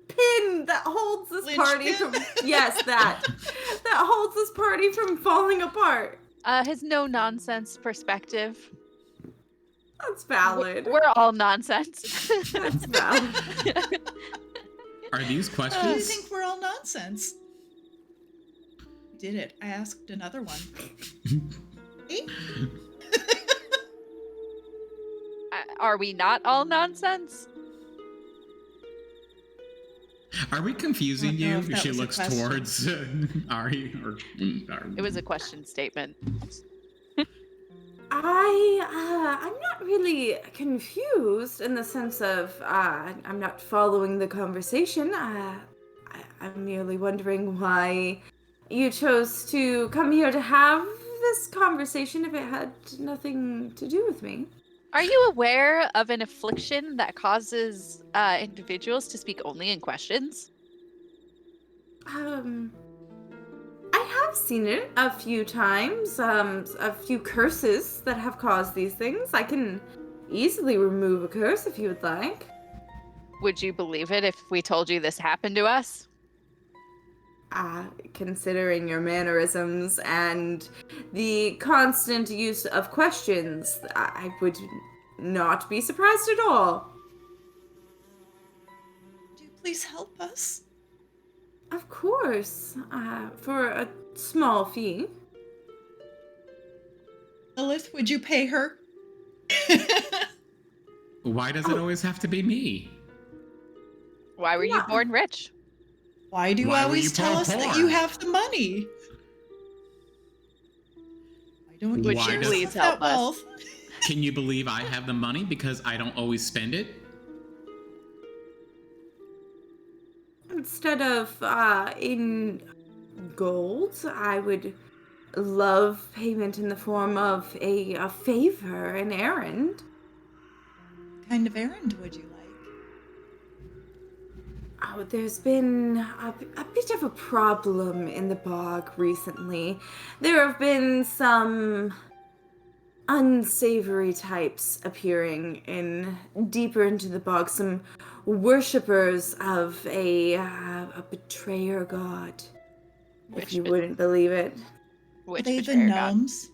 pin that holds this party from? Yes, that holds this party from falling apart. His no-nonsense perspective. That's valid. We're all nonsense. That's valid. Are these Do you questions? think we're all nonsense? Did it? I asked another one. Hey? Are we not all nonsense? Are we confusing I don't know you? if that She was a looks question. towards Ari. It was a question statement. I'm not really confused in the sense of I'm not following the conversation. I'm merely wondering why you chose to come here to have this conversation if it had nothing to do with me. Are you aware of an affliction that causes individuals to speak only in questions? I have seen it a few times. A few curses that have caused these things. I can easily remove a curse if you would like. Would you believe it if we told you this happened to us? Considering your mannerisms and the constant use of questions, I would not be surprised at all. Would you please help us? Of course, for a small fee. Lilith, would you pay her? Why does it always have to be me? Why were you born rich? Why do you Why were always you tell born us that poor? you have the money? Why don't you Would share you some please of help that us? wealth? Can you believe I have the money because I don't always spend it? Instead of in gold, I would love payment in the form of a favor, an errand. What kind of errand would you like? Oh, there's been a bit of a problem in the bog recently. There have been some unsavory types appearing in deeper into the bog. Some worshippers of a betrayer god. If you wouldn't believe it. Are Which they the betrayer god? gnomes?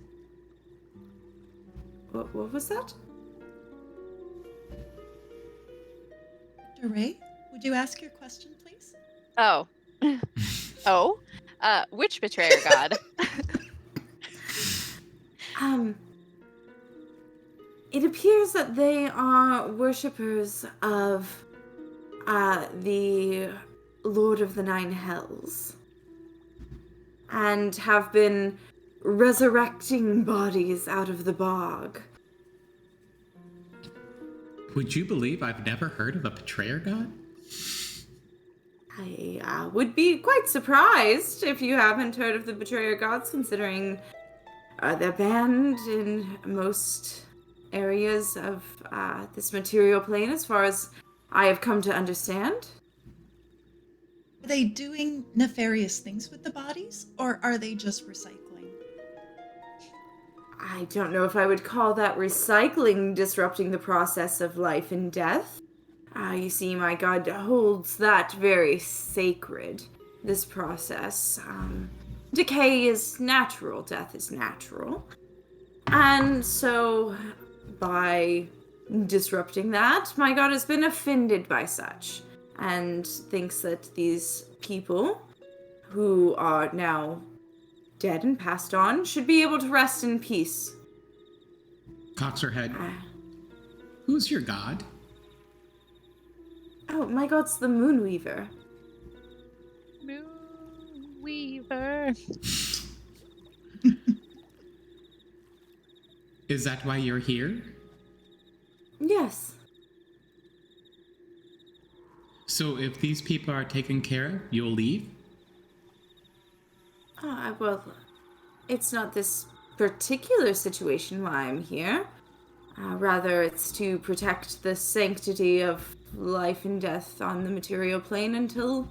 What was that? Dr. Ray, would you ask your question, please? Oh. Oh? Which betrayer god? It appears that they are worshippers of the Lord of the Nine Hells and have been resurrecting bodies out of the bog. Would you believe I've never heard of a betrayer god? I would be quite surprised if you haven't heard of the betrayer gods, considering they're banned in most areas of this material plane, as far as I have come to understand. Are they doing nefarious things with the bodies, or are they just recycling? I don't know if I would call that recycling, disrupting the process of life and death. You see, my god holds that very sacred, this process. Decay is natural, death is natural. And so, by disrupting that, my god has been offended by such, and thinks that these people, who are now dead and passed on, should be able to rest in peace. Cocks her head. Who's your god? Oh, my god's the Moonweaver. Moonweaver. Is that why you're here? Yes. So if these people are taken care of, you'll leave? Well, it's not this particular situation why I'm here. Rather, it's to protect the sanctity of life and death on the material plane until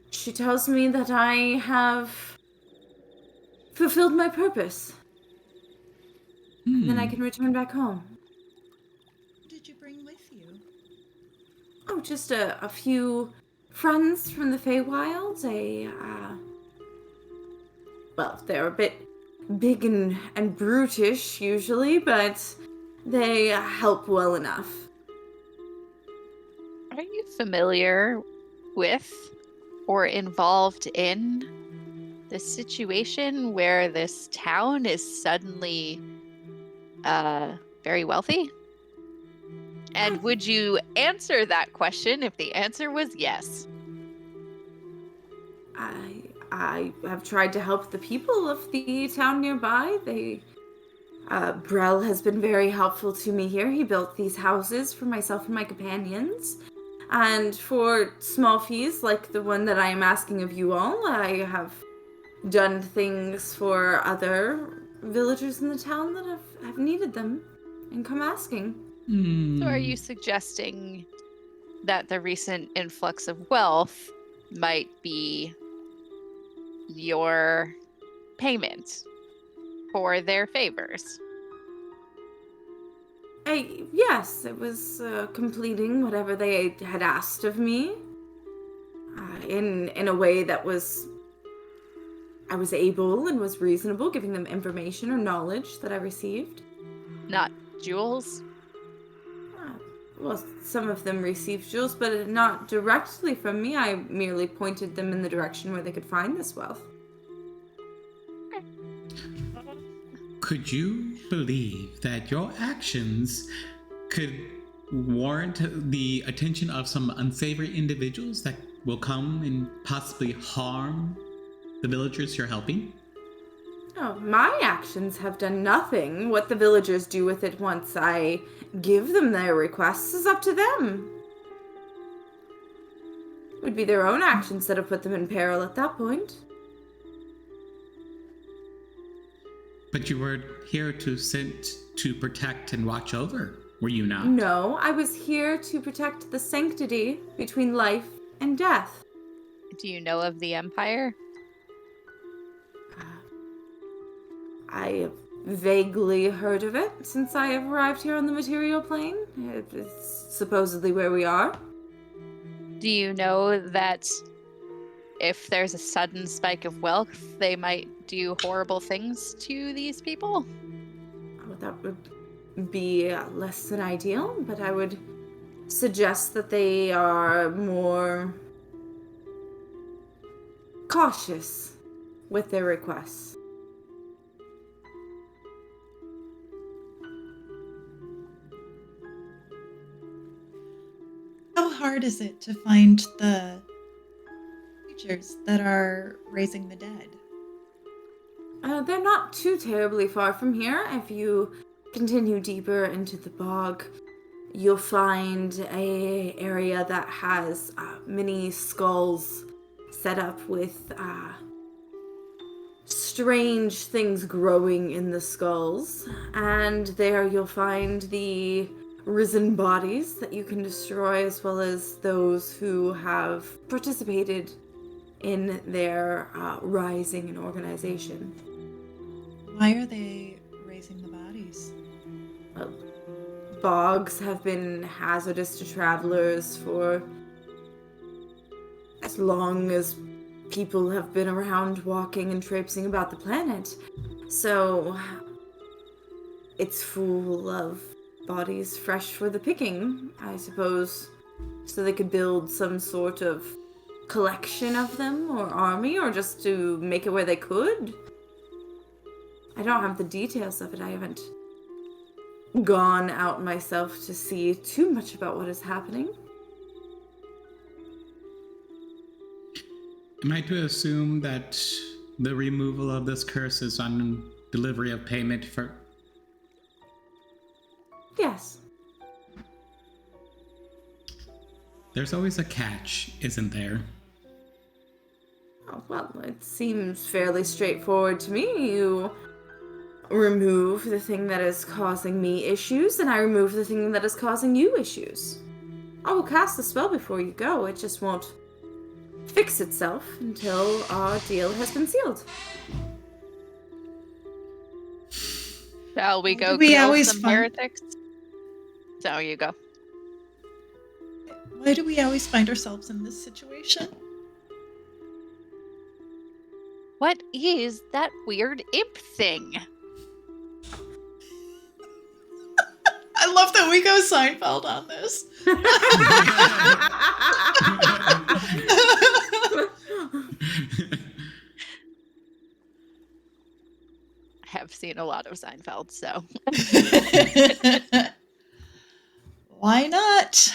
she tells me that I have fulfilled my purpose. And then I can return back home. Who did you bring with you? Oh, just a few friends from the Feywild. Well, they're a bit big and brutish usually, but they help well enough. Are you familiar with or involved in this situation where this town is suddenly very wealthy? And would you answer that question if the answer was yes? I have tried to help the people of the town nearby. Brel has been very helpful to me here. He built these houses for myself and my companions. And for small fees, like the one that I am asking of you all, I have done things for other villagers in the town that have needed them and come asking. So are you suggesting that the recent influx of wealth might be your payment for their favors? Yes, it was completing whatever they had asked of me in a way that I was able and was reasonable, giving them information or knowledge that I received. Not jewels? Well, some of them received jewels, but not directly from me. I merely pointed them in the direction where they could find this wealth. Could you believe that your actions could warrant the attention of some unsavory individuals that will come and possibly harm the villagers you're helping? Oh, my actions have done nothing. What the villagers do with it once I give them their requests is up to them. It would be their own actions that have put them in peril at that point. But you were here to protect and watch over, were you not? No, I was here to protect the sanctity between life and death. Do you know of the Empire? I have vaguely heard of it since I have arrived here on the material plane. It's supposedly where we are. Do you know that if there's a sudden spike of wealth, they might do horrible things to these people? Oh, that would be less than ideal, but I would suggest that they are more cautious with their requests. How hard is it to find the creatures that are raising the dead? They're not too terribly far from here. If you continue deeper into the bog, you'll find an area that has many skulls set up with strange things growing in the skulls. And there you'll find the risen bodies that you can destroy, as well as those who have participated in their rising and organization. Why are they raising the bodies? Bogs have been hazardous to travelers for as long as people have been around walking and traipsing about the planet. So it's full of bodies fresh for the picking, I suppose, so they could build some sort of collection of them or army, or just to make it where they could. I don't have the details of it. I haven't gone out myself to see too much about what is happening. Am I to assume that the removal of this curse is on delivery of payment for... Yes. There's always a catch, isn't there? Oh, well, it seems fairly straightforward to me. You remove the thing that is causing me issues, and I remove the thing that is causing you issues. I will cast the spell before you go. It just won't fix itself until our deal has been sealed. Shall we go Do we kill always some find- heretics? So you go. Why do we always find ourselves in this situation? What is that weird imp thing? I love that we go Seinfeld on this. I have seen a lot of Seinfeld, so. Why not?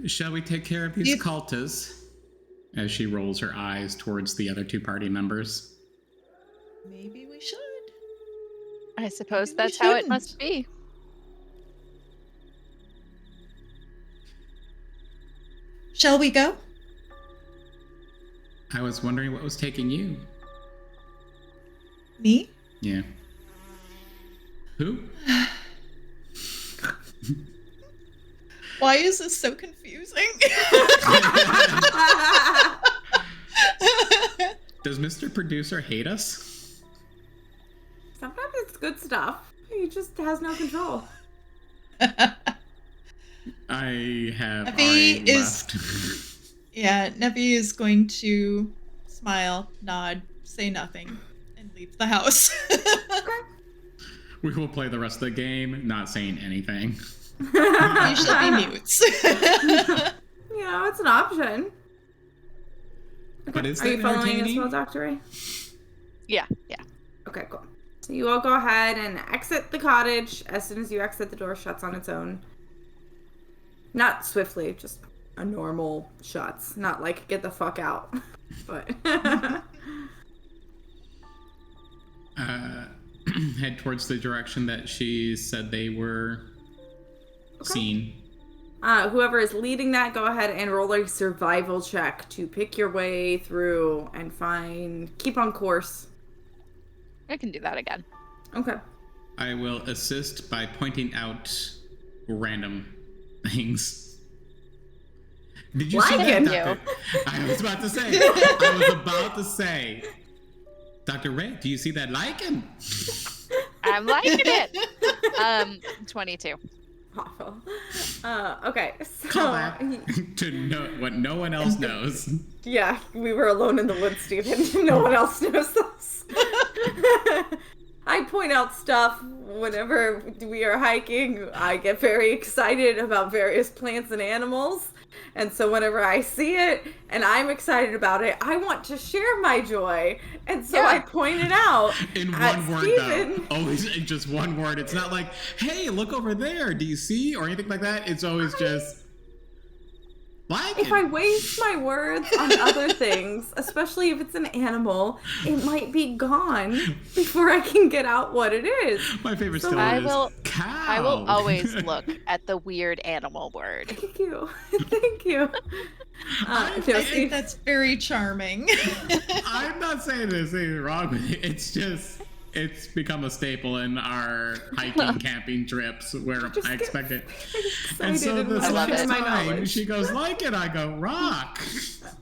Shall we take care of these cultists? As she rolls her eyes towards the other two party members. Maybe we should. I suppose Maybe that's how it must be. Shall we go? I was wondering what was taking you. Me? Yeah. Who? Why is this so confusing? Does Mr. Producer hate us? Sometimes it's good stuff. He just has no control. I have Nevi already is- left. Yeah, Nevi is going to smile, nod, say nothing, and leave the house. We will play the rest of the game, not saying anything. You shall be mutes. Yeah, it's an option. But is Are you that following as entertaining? well, Dr. Ray? Yeah. Okay, cool. So you all go ahead and exit the cottage. As soon as you exit, the door shuts on its own. Not swiftly, just a normal shuts. Not like get the fuck out. But Head towards the direction that she said they were seen. whoever is leading that, go ahead and roll a survival check to pick your way through and keep on course. I can do that again. Okay. I will assist by pointing out random things. Did you see that, Lichen. Doctor? I was about to say. Dr. Ray, do you see that lichen? I'm liking it. 22. Awful. Okay, so Call back to know what no one else knows. yeah, we were alone in the woods, Stephen. No one else knows this. I point out stuff whenever we are hiking. I get very excited about various plants and animals. And so whenever I see it and I'm excited about it, I want to share my joy. And so I point it out. In at one word, Stephen. though. Always in just one word. It's not like, hey, look over there. Do you see? Or anything like that. It's always just, like If I waste my words on other things, especially if it's an animal, it might be gone before I can get out what it is. My favorite So still I is will- cow. I will always look at the weird animal word. Thank you. Thank you. I think that's very charming. I'm not saying there's anything wrong with it. It's just, it's become a staple in our hiking, camping trips where I expect it. And so this last time, she goes, like it, I go, rock.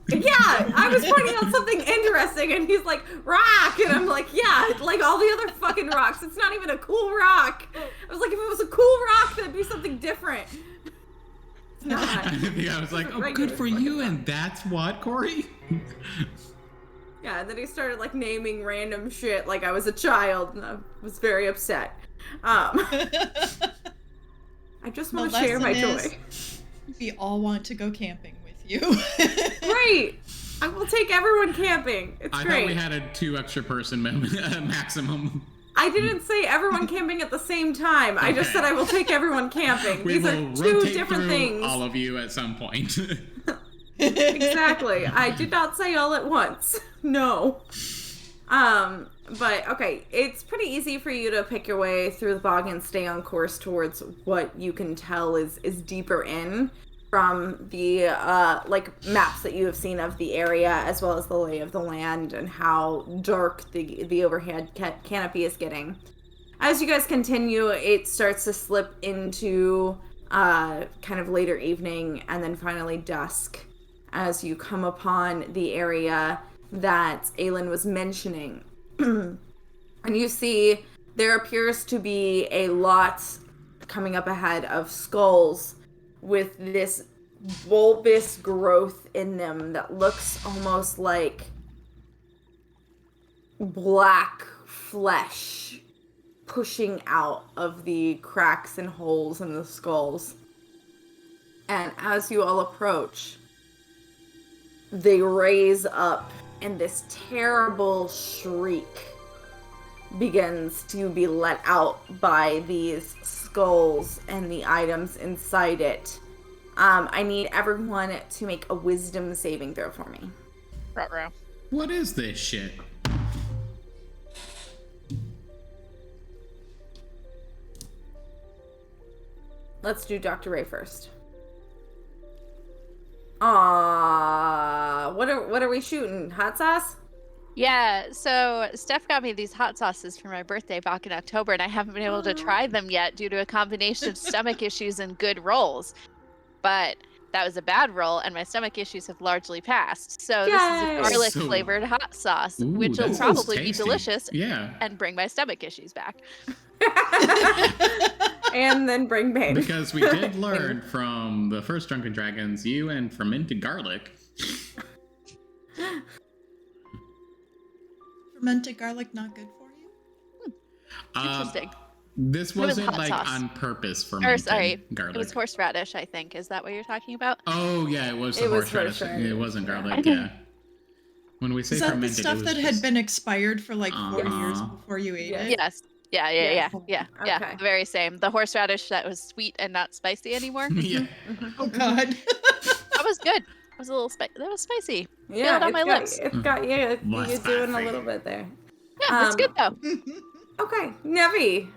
Yeah, I was pointing out something interesting, and he's like, rock, and I'm like, yeah, like all the other fucking rocks. It's not even a cool rock. I was like, if it was a cool rock, that'd be something different. It's not. I was like, oh, good for you, and that's what, Corey? Yeah, and then he started like naming random shit like I was a child, and I was very upset. I just want to share my joy. We all want to go camping with you. Great! I will take everyone camping. It's I great. thought we had a 2 extra person maximum. I didn't say everyone camping at the same time. I just said I will take everyone camping. We These will are two rotate different through things. all of you at some point. Exactly. I did not say all at once. No. But okay, it's pretty easy for you to pick your way through the bog and stay on course towards what you can tell is deeper in from the like maps that you have seen of the area, as well as the lay of the land and how dark the overhead canopy is getting. As you guys continue, it starts to slip into kind of later evening and then finally dusk as you come upon the area that Aelin was mentioning. And you see there appears to be a lot coming up ahead of skulls with this bulbous growth in them that looks almost like black flesh pushing out of the cracks and holes in the skulls. And as you all approach, they raise up, and this terrible shriek begins to be let out by these skulls and the items inside it. I need everyone to make a wisdom saving throw for me. Ruh-roh. What is this shit? Let's do Dr. Ray first. What are we shooting? Hot sauce? Yeah, so Steph got me these hot sauces for my birthday back in October, and I haven't been able to try them yet due to a combination of stomach issues and good rolls. But that was a bad roll, and my stomach issues have largely passed. So this is a garlic-flavored hot sauce, which will probably be delicious and bring my stomach issues back. And then bring pain. Because we did learn from the first Drunken Dragons, you and fermented garlic. Fermented garlic not good for you? Interesting. This wasn't like sauce. On purpose fermented garlic. It was horseradish, I think. Is that what you're talking about? Oh yeah, it was the horseradish. It wasn't garlic. Yeah. When we say fermented, is that the stuff that had been expired for like 4 years before you ate it? Yes. Yeah. The very same. The horseradish that was sweet and not spicy anymore. Yeah. Oh God. That was good. It was a little spicy. That was spicy. Yeah, it on my lips. It's got you doing a little bit there. Yeah, it's good though. Okay, Nevi.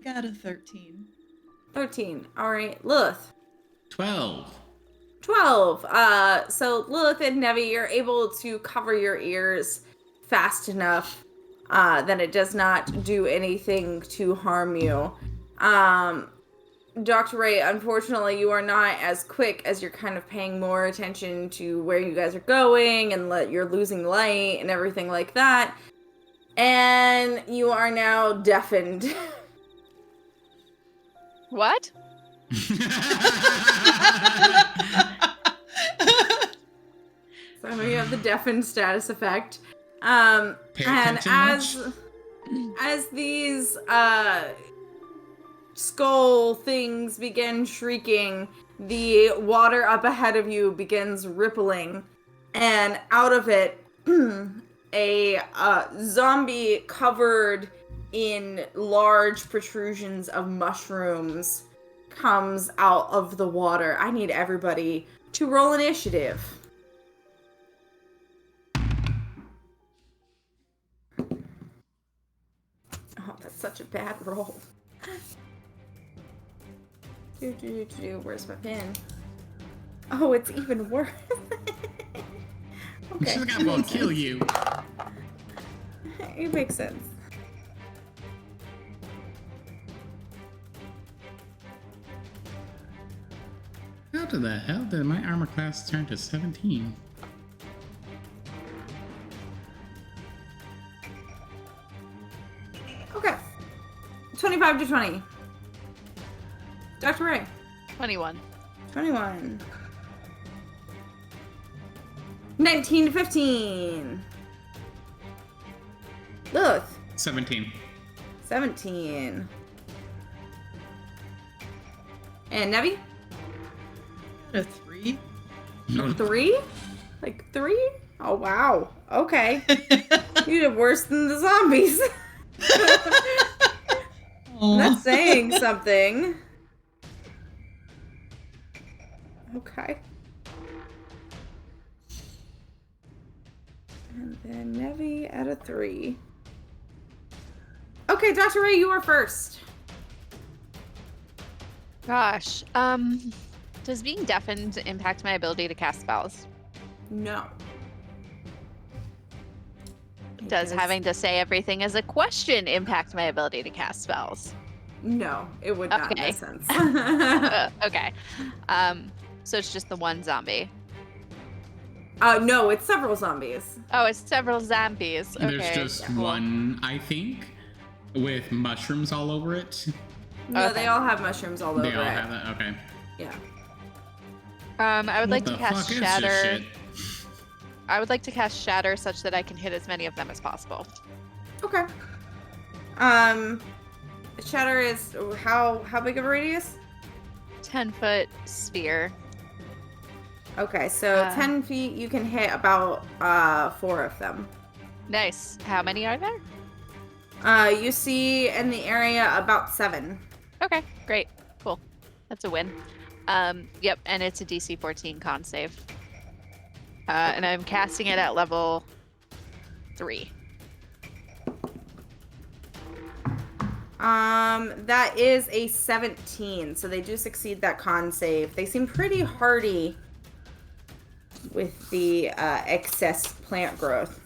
Got a 13. 13. All right, Lilith. 12. 12. So Lilith and Nevi, you're able to cover your ears fast enough that it does not do anything to harm you. Dr. Ray, unfortunately, you are not as quick as you're kind of paying more attention to where you guys are going and you're losing light and everything like that. And you are now deafened. What? So you have the deafened status effect. And as these skull things begin shrieking, the water up ahead of you begins rippling, and out of it, a zombie covered in large protrusions of mushrooms comes out of the water. I need everybody to roll initiative. Oh, that's such a bad roll. Where's my pen? Oh, it's even worse. Okay. She's gonna kill you. It makes sense. How the hell did my armor class turn to 17? Okay. 25 to 20. Dr. Ray. 21. 21. 19 to 15. Lilith. 17. 17. And Nevi? A 3. 3? Like 3? Oh, wow. Okay. You did worse than the zombies. That's saying something. Okay. And then Nevi at a 3. Okay, Dr. Ray, you are first. Gosh. Does being deafened impact my ability to cast spells? No. Does having to say everything as a question impact my ability to cast spells? No, it would not make sense. Okay. So it's just the one zombie. No, it's several zombies. Oh, it's several zombies. Okay. There's just one, I think, with mushrooms all over it. No, they all have mushrooms all over it. They all have that? Okay. Yeah. I would like to cast Shatter. I would like to cast Shatter such that I can hit as many of them as possible. Okay. Shatter is how big of a radius? 10-foot sphere. Okay, so 10 feet, you can hit about 4 of them. Nice. How many are there? You see in the area about 7. Okay, great. Cool. That's a win. Yep, and it's a DC 14 con save. And I'm casting it at level 3. That is a 17, so they do succeed that con save. They seem pretty hardy with the excess plant growth.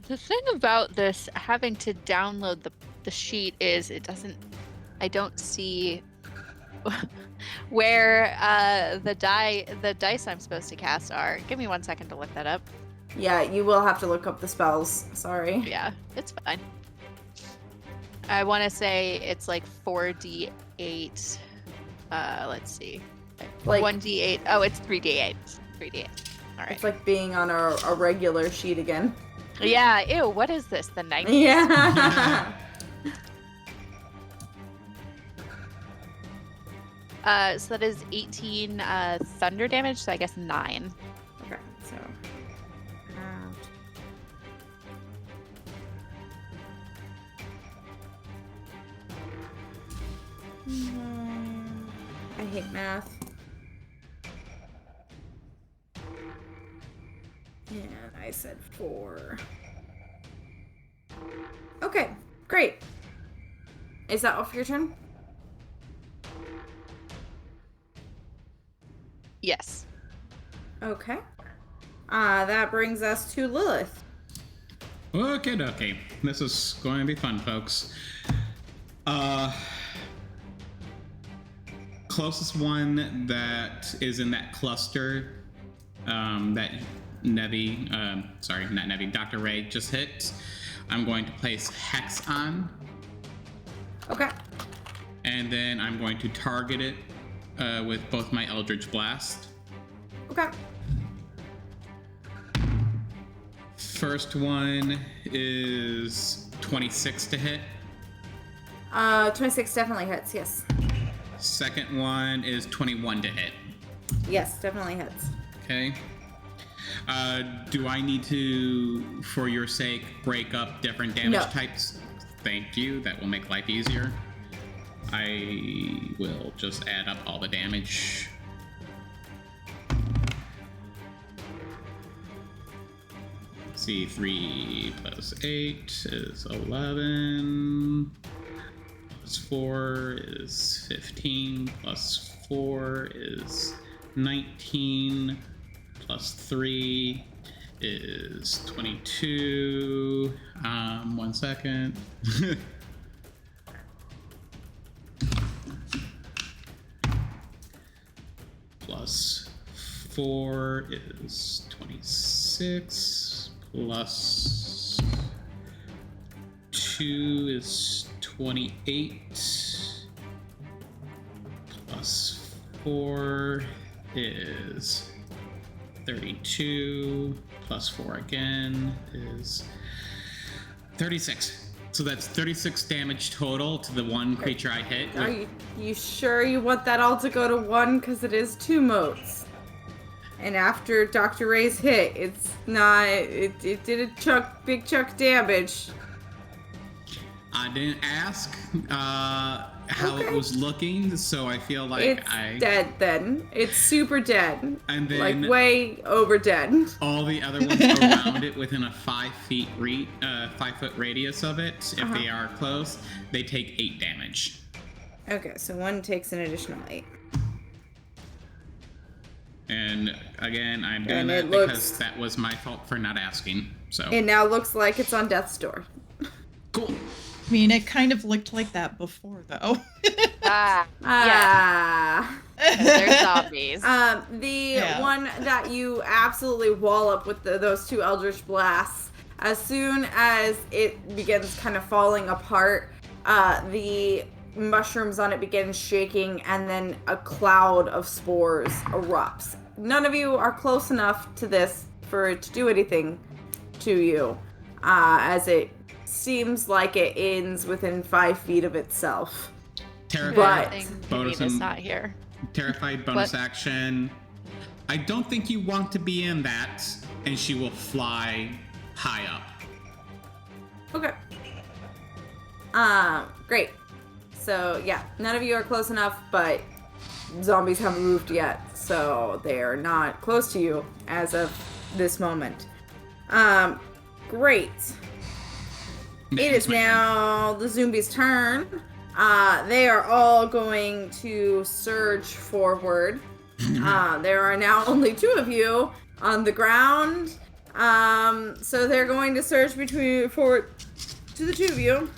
The thing about this having to download the sheet is I don't see where the dice I'm supposed to cast are. Give me 1 second to look that up. Yeah, you will have to look up the spells. Sorry. Yeah, it's fine. I want to say it's like 4d8. Let's see. Like 1d8. Oh, it's 3d8. 3d8. All right. It's like being on a regular sheet again. Yeah. Ew. What is this? The 90s? Yeah. So that is 18 thunder damage. So I guess 9. Okay. So. I hate math. And I said 4. Okay, great. Is that all for your turn? Yes. Okay. That brings us to Lilith. Okay. This is going to be fun, folks. Closest one that is in that cluster that Dr. Ray just hit, I'm going to place Hex on. Okay. And then I'm going to target it with both my Eldritch Blast. Okay. First one is 26 to hit. 26 definitely hits, yes. Second one is 21 to hit. Yes, definitely hits. Okay. Do I need to, for your sake, break up different damage types? Thank you. That will make life easier. I will just add up all the damage. Let's see, 3 plus 8 is 11. Plus 4 is 15. Plus 4 is 19. Plus 3 is 22. 1 second. Plus 4 is 26. Plus 2 is 28. Plus 4 is 32. Plus 4 again is 36. So that's 36 damage total to the one creature I hit. Are you sure you want that all to go to 1? Because it is 2 motes. And after Dr. Ray's hit, it's not... It did a big chunk damage. I didn't ask how it was looking, so I feel like it's dead then. It's super dead. And then like way over dead. All the other ones around it within a 5 foot radius of it, if they are close, they take 8 damage. Okay, so 1 takes an additional 8. And again, I'm doing that because that was my fault for not asking. So it now looks like it's on death's door. Cool. I mean, it kind of looked like that before, though. Yeah. They're zombies. One that you absolutely wall up with those 2 Eldritch Blasts, as soon as it begins kind of falling apart, the mushrooms on it begin shaking, and then a cloud of spores erupts. None of you are close enough to this for it to do anything to you, as it seems like it ends within 5 feet of itself. Terrified bonus is not here. Terrified bonus action. I don't think you want to be in that, and she will fly high up. Okay. Great. So yeah, none of you are close enough, but zombies haven't moved yet, so they are not close to you as of this moment. Great. It is now the zombies' turn. They are all going to surge forward. There are now only 2 of you on the ground. So they're going to surge forward to the 2 of you.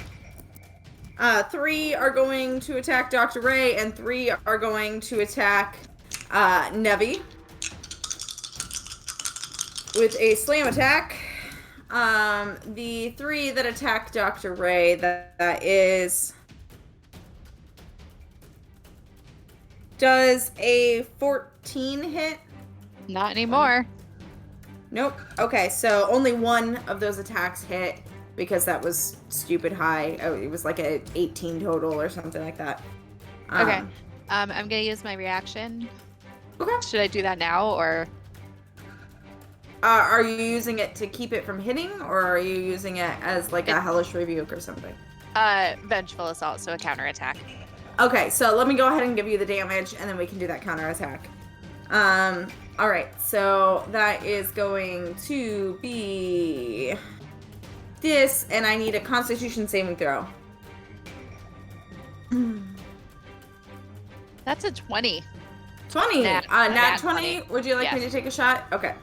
3 are going to attack Dr. Ray, and 3 are going to attack Nevi with a slam attack. The 3 that attack Dr. Ray, that is... Does a 14 hit? Not anymore. Nope. Okay, so only 1 of those attacks hit because that was stupid high. Oh, it was like a 18 total or something like that. Okay. I'm gonna use my reaction. Okay. Should I do that now or? Are you using it to keep it from hitting, or are you using it as like a hellish rebuke or something? Vengeful assault, so a counterattack. Okay, so let me go ahead and give you the damage, and then we can do that counterattack. All right, so that is going to be this, and I need a Constitution saving throw. That's a 20. 20. Nat 20. Would you like me Yes. to take a shot? Okay.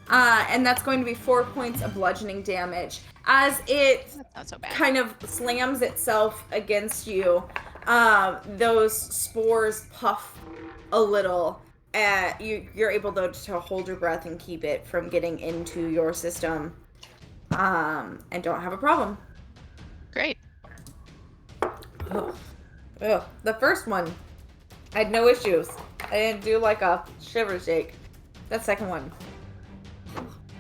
And that's going to be 4 points of bludgeoning damage. As it That's not so bad. kind of slams itself against you, those spores puff a little. You're able, though, to hold your breath and keep it from getting into your system. And don't have a problem. Great. Ugh. The first one, I had no issues. I didn't do like a shiver shake. That second one,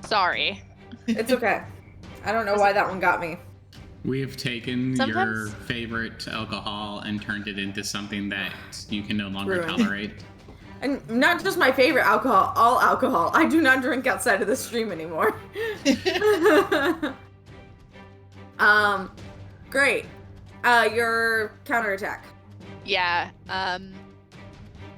Sorry. it's okay. I don't know why that one got me. We have taken Sometimes- your favorite alcohol and turned it into something that you can no longer Ruined. tolerate. And not just my favorite alcohol, all alcohol. I do not drink outside of the stream anymore. Great. Your counterattack. Yeah.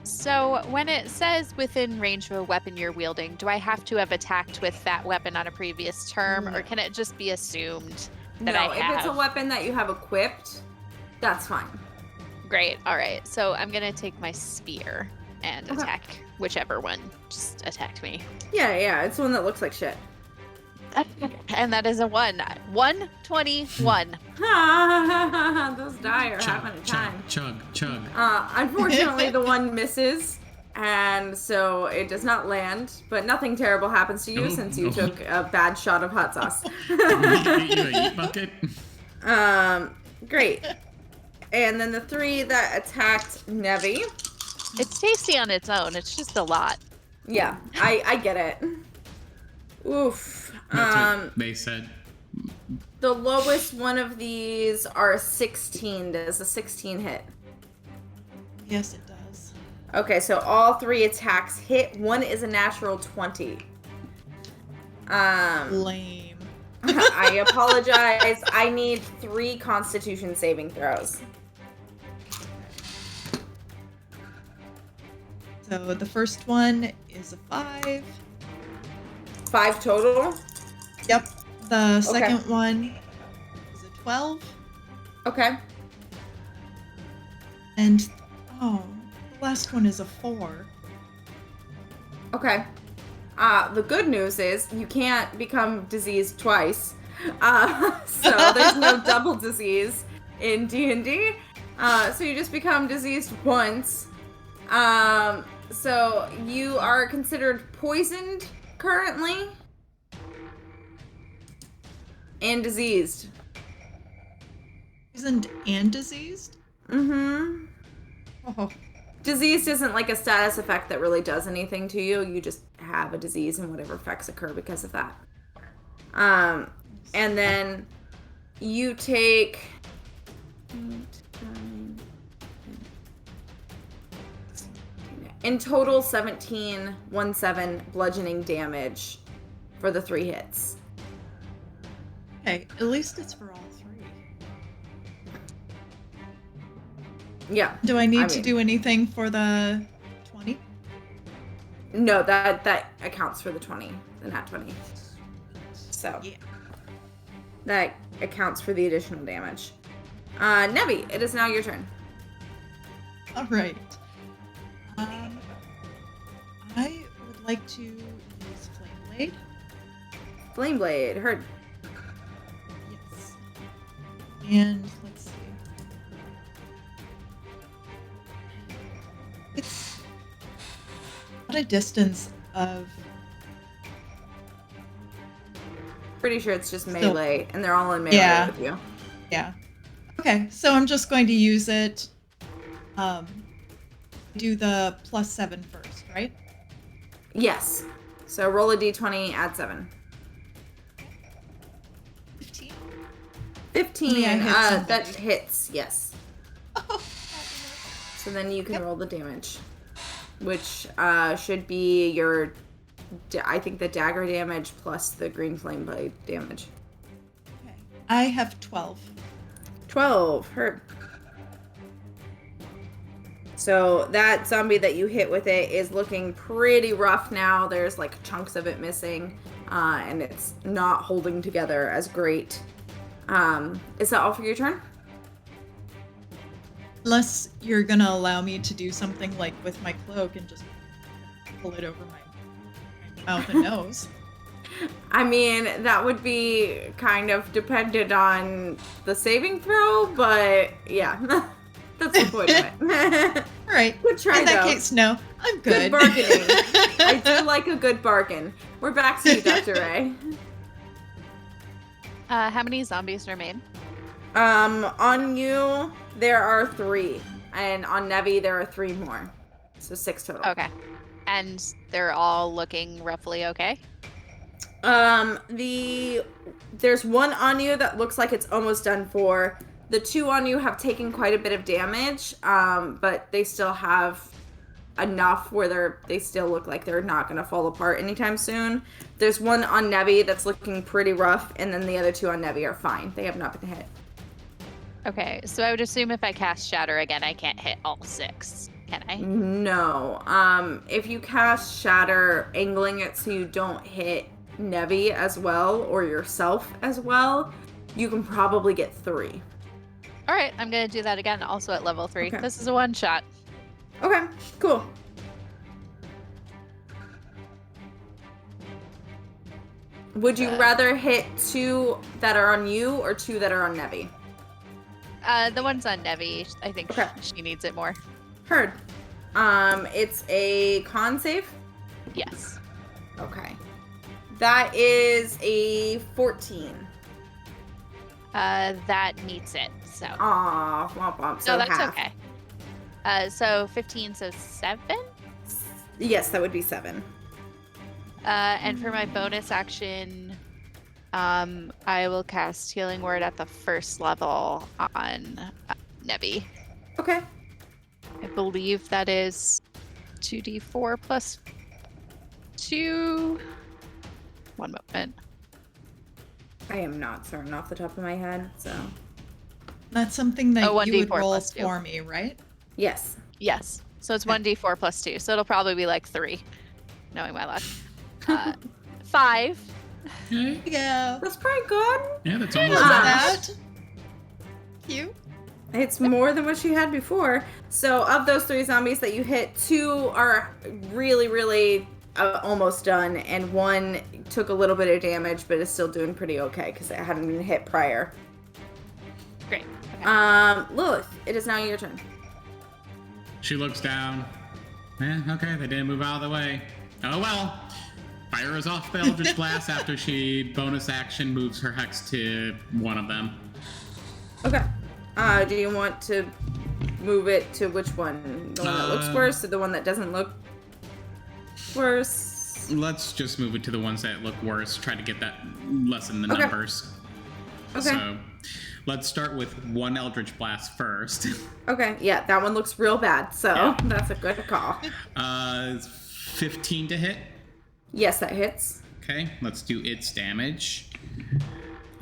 So when it says within range of a weapon you're wielding, do I have to have attacked with that weapon on a previous term, or can it just be assumed that No, I have? if it's a weapon that you have equipped, that's fine. Great. All right. So I'm gonna take my spear and Okay. attack whichever one just attacked me. Yeah, it's one that looks like shit. And that is a 1. 121. Those die are having a time. Chug. Unfortunately, the one misses, and so it does not land. But nothing terrible happens to you Oh, since you no. took a bad shot of hot sauce. You a yeet bucket? Great. And then the 3 that attacked Nevi. It's tasty on its own. It's just a lot. Yeah, I get it. Oof. That's what they said. The lowest one of these are 16. Does a 16 hit? Yes, it does. Okay, so all 3 attacks hit. One is a natural 20. Lame. I apologize. I need 3 Constitution saving throws. So the first one is a 5. 5 total? Yep. The second one is a 12. Okay. And, the last one is a 4. Okay. The good news is you can't become diseased twice. So there's no double disease in D&D. So you just become diseased once. So you are considered poisoned currently and diseased. Poisoned and diseased? Mm-hmm. Oh. Diseased isn't like a status effect that really does anything to you. You just have a disease and whatever effects occur because of that. And then you take 8, 9, 10. In total 17 bludgeoning damage for the 3 hits. Okay, at least it's for all 3. Yeah. Do I need to do anything for the 20? No, that accounts for the 20, the nat 20. So yeah, that accounts for the additional damage. Nevi, it is now your turn. all right. I would like to use Flame Blade. Flame Blade, heard. Yes. And let's see. It's at a distance of... Pretty sure it's just melee, and they're all in melee with you. Yeah. Okay, so I'm just going to use it. Do the +7 first, right? Yes. So roll a d20, add 7. 15. 15. Yeah, that hits, yes. Oh. So then you can roll the damage, which should be your, I think, the dagger damage plus the green flame blade damage. Okay. I have 12. 12. Hurt. So that zombie that you hit with it is looking pretty rough now. There's like chunks of it missing, and it's not holding together as great. Is that all for your turn? Unless you're gonna allow me to do something like with my cloak and just pull it over my mouth and nose. I mean, that would be kind of dependent on the saving throw, but yeah. That's the point of it. All right. Good try, in that though. case, no. I'm good. Good bargaining. I do like a good bargain. We're back to you, Dr. Ray. How many zombies remain? On you, there are 3. And on Nevi, there are 3 more. So 6 total. Okay. And they're all looking roughly okay? There's one on you that looks like it's almost done for. The 2 on you have taken quite a bit of damage, but they still have enough where they still look like they're not going to fall apart anytime soon. There's one on Nevi that's looking pretty rough, and then the other 2 on Nevi are fine. They have not been hit. Okay, so I would assume if I cast Shatter again, I can't hit all 6, can I? No. If you cast Shatter, angling it so you don't hit Nevi as well, or yourself as well, you can probably get 3. All right, I'm going to do that again, also at level 3. Okay. This is a one-shot. Okay, cool. Would you rather hit 2 that are on you or 2 that are on Nevi? The one's on Nevi. I think she needs it more. Heard. It's a con save? Yes. Okay. That is a 14. That meets it, so. Aw, womp womp. So no, that's half. okay. So 15, so 7? Yes, that would be 7. And for my bonus action, I will cast Healing Word at the first level on Nevi. Okay. I believe that is 2d4 plus 2. One moment. I am not certain off the top of my head, so. That's something that you 1d4 would roll plus 2. for me, right? Yes. Yes. So it's 1d4 plus 2. So it'll probably be like 3, knowing my luck. 5. Okay. Yeah. That's pretty good. Yeah, that's I almost love enough. that. Cute. It's more than what she had before. So of those 3 zombies that you hit, 2 are really, really almost done, and 1 took a little bit of damage, but is still doing pretty okay because it hadn't been hit prior. Great. Okay. Lilith, it is now your turn. She looks down. Okay, they didn't move out of the way. Oh well. Fires off the Eldritch Blast after she bonus action moves her Hex to one of them. Okay. Do you want to move it to which one? The one that looks worse or the one that doesn't look worse? Let's just move it to the ones that look worse. Try to get that lessen the numbers. Okay. So let's start with one Eldritch Blast first. Okay, yeah, that one looks real bad, so that's a good call. 15 to hit. Yes, that hits. Okay, let's do its damage.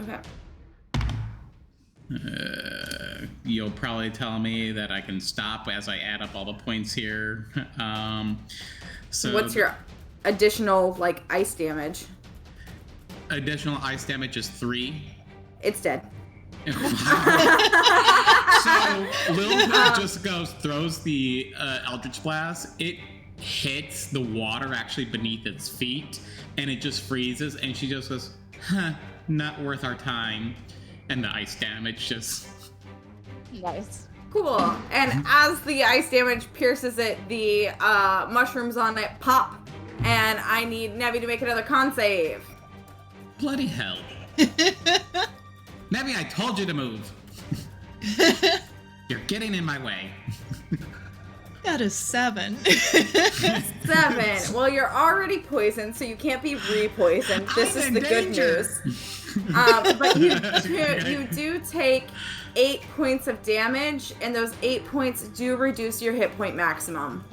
Okay. You'll probably tell me that I can stop as I add up all the points here. So what's your additional, like, ice damage? Additional ice damage is 3. It's dead. So Lilith just throws the Eldritch Blast. It hits the water actually beneath its feet, and it just freezes, and she just goes, huh, not worth our time. And the ice damage just... Nice. Cool. And as the ice damage pierces it, the mushrooms on it pop, and I need Nevi to make another con save. Bloody hell. Nevi, I told you to move. You're getting in my way. Got a 7. 7. Well, you're already poisoned, so you can't be re-poisoned. This is the good news. But you do take 8 points of damage, and those 8 points do reduce your hit point maximum.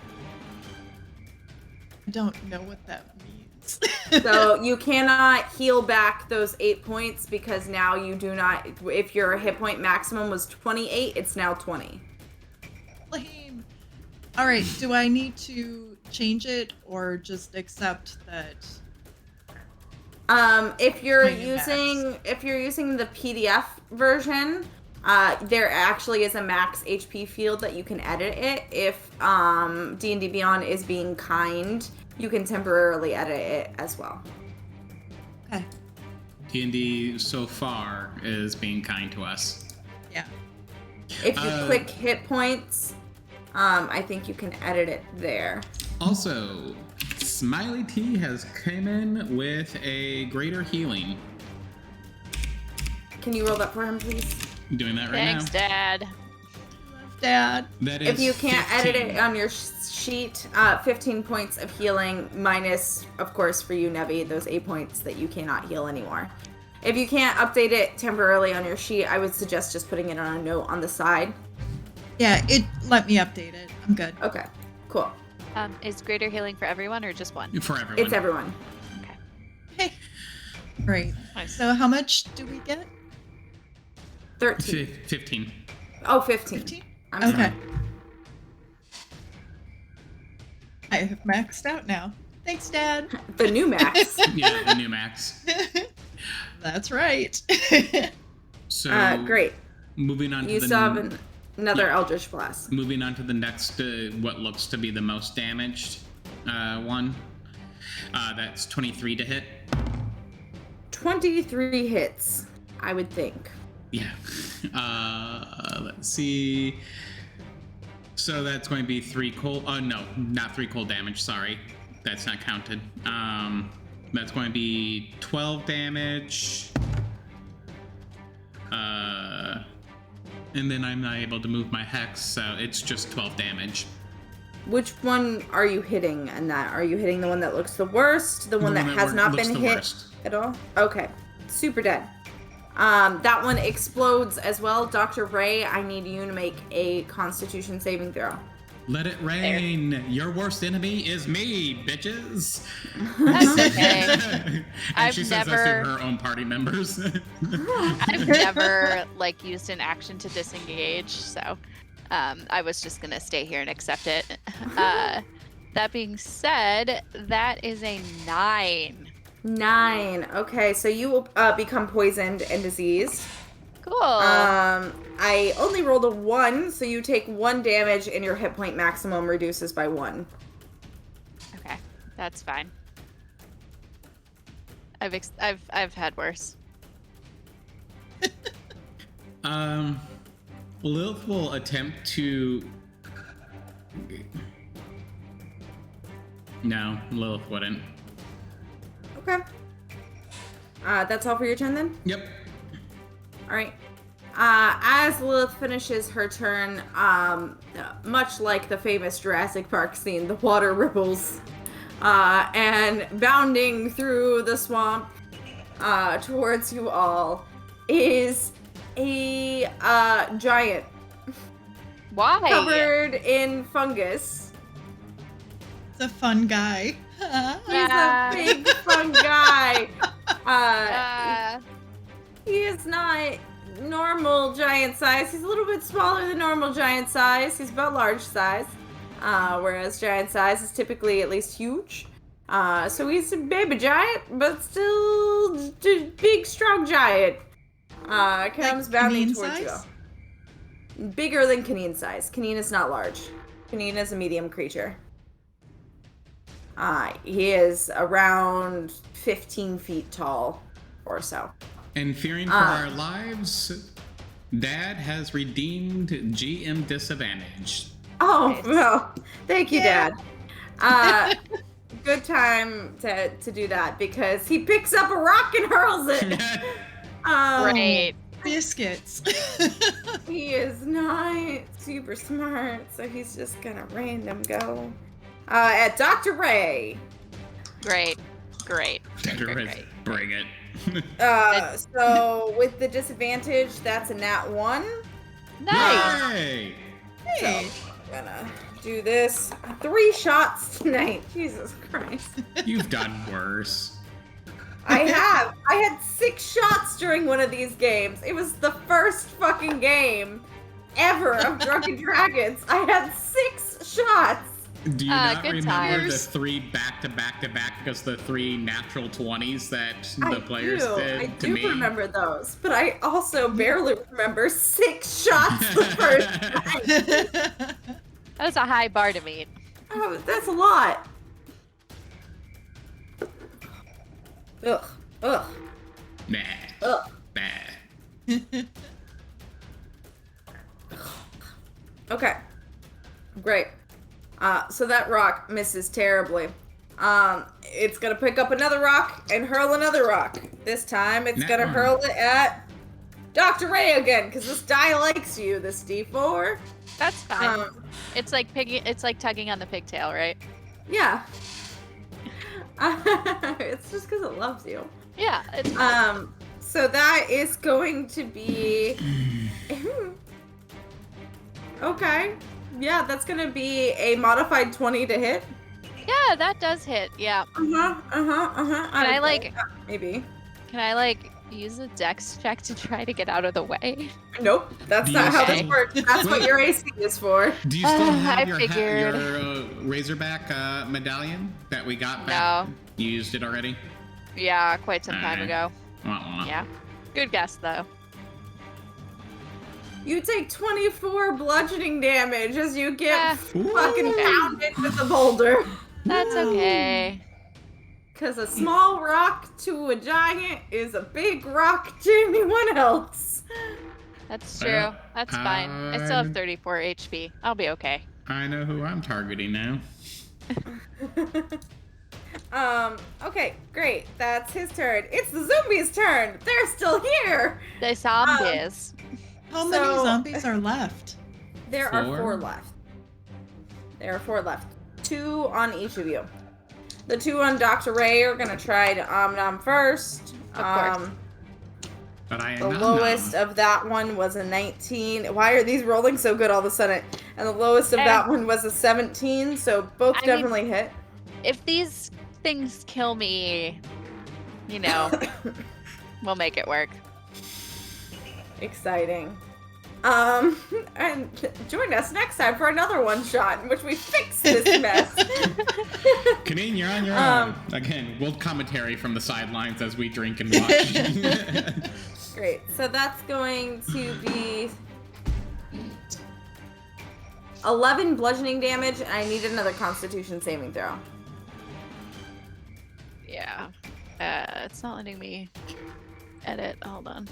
I don't know what that means. So you cannot heal back those 8 points because now you do not. If your hit point maximum was 28, it's now 20. Lame. All right. Do I need to change it or just accept that? If you're using the PDF version, there actually is a max HP field that you can edit it. If D&D Beyond is being kind, you can temporarily edit it as well. Okay. D&D so far is being kind to us. Yeah. If you click hit points, I think you can edit it there. Also, Smiley T has come in with a greater healing. Can you roll that for him, please? I'm doing that right Thanks, now. Dad. Love Dad. That is If you can't 15. edit it on your sheet, 15 points of healing minus, of course, for you, Nevi, those 8 points that you cannot heal anymore. If you can't update it temporarily on your sheet, I would suggest just putting it on a note on the side. Yeah, it let me update it. I'm good. Okay, cool. Is greater healing for everyone or just one? For everyone. It's everyone. Okay. Hey. Great. Nice. So how much do we get? 13. 15. Oh, 15. 15? I'm Okay. sorry. I have maxed out now. Thanks, Dad. The new max. Yeah, the new max. That's right. So Great. moving on to You the still have another Eldritch Blast. moving on to the next what looks to be the most damaged one. That's 23 to hit. 23 hits, I would think. Yeah. Let's see. So that's going to be 3 cold. Oh no, not 3 cold damage. Sorry, that's not counted. That's going to be 12 damage. And then I'm not able to move my hex, so it's just 12 damage. Which one are you hitting in that? Are you hitting the one that looks the worst? The one that has not looks been the hit worst. at all? Okay. Super dead. That one explodes as well. Dr. Ray, I need you to make a Constitution saving throw. Let it rain. Your worst enemy is me, bitches. That's okay. And I've she says that to her own party members. I've never used an action to disengage, so I was just gonna stay here and accept it. That being said, that is a 9. 9. Okay, so you will become poisoned and diseased. Cool. I only rolled a 1, so you take 1 damage and your hit point maximum reduces by 1. Okay, that's fine. I've had worse. Lilith will attempt to. No, Lilith wouldn't. Okay. That's all for your turn then? Yep. All right. as Lilith finishes her turn, much like the famous Jurassic Park scene, the water ripples, and bounding through the swamp towards you all is a giant. Why? Covered in fungus. It's a fun guy. He's a big fun guy. He is not normal giant size. He's a little bit smaller than normal giant size. He's about large size. Whereas giant size is typically at least huge. So he's a baby giant, but still big, strong giant. Comes bounding towards you. Bigger than Kaneen size. Kaneen is not large. Kaneen is a medium creature. He is around 15 feet tall or so. And fearing for our lives, Dad has redeemed GM disadvantage. Oh, well, thank you, Dad. Good time to do that because he picks up a rock and hurls it. Great. Biscuits. He is not super smart, so he's just gonna random go at Dr. Ray. Great. Dr. Ray, bring it. So with the disadvantage, that's a nat 1. Nice. Hey. So I'm gonna do this. 3 shots tonight. Jesus Christ. You've done worse. I had 6 shots during one of these games. It was the first fucking game ever of Drunken Dragons. I had 6 shots. Do you not good remember times. the 3 back-to-back because the 3 natural 20s that the players did I to do me? remember those, but I also barely remember 6 shots the first time. That was a high bar to meet. Oh, that's a lot. Ugh. Nah. Ugh. Nah. Okay. Great. So that rock misses terribly. It's gonna pick up another rock and hurl another rock. This time it's gonna hurl it at Dr. Ray again, because this die likes you, this D4. That's fine. It's like tugging on the pigtail, right? Yeah. It's just because it loves you. Yeah. It's So that is going to be... Okay. Yeah, that's going to be a modified 20 to hit. Yeah, that does hit. Yeah. Can I maybe. Can I use a dex check to try to get out of the way? Nope, that's not how this works. That's what your AC is for. Do you still have I your figured. Razorback medallion that we got back? No. You used it already? Yeah, quite some time Alright. ago. Uh-uh. Yeah. Good guess though. You take 24 bludgeoning damage as you get fucking Ooh. pounded with a boulder. That's okay. Because a small rock to a giant is a big rock to anyone else. That's true. Well, That's fine. I still have 34 HP. I'll be okay. I know who I'm targeting now. Okay, great. That's his turn. It's the zombies' turn. They're still here. The zombies. How many So- zombies are left? There are 4? 4 left. There are 4 left. 2 on each of you. The 2 on Dr. Ray are gonna try to nom first. Of course. But I am The not lowest of that one was a 19. Why are these rolling so good all of a sudden? And the lowest of that one was a 17, so both I definitely hit. If these things kill me, we'll make it work. Exciting. And join us next time for another one shot in which we fix this mess. Kaneen, you're on your own. Again, we'll commentary from the sidelines as we drink and watch. Great. So that's going to be 11 bludgeoning damage, and I need another Constitution saving throw. Yeah. It's not letting me edit. Hold on.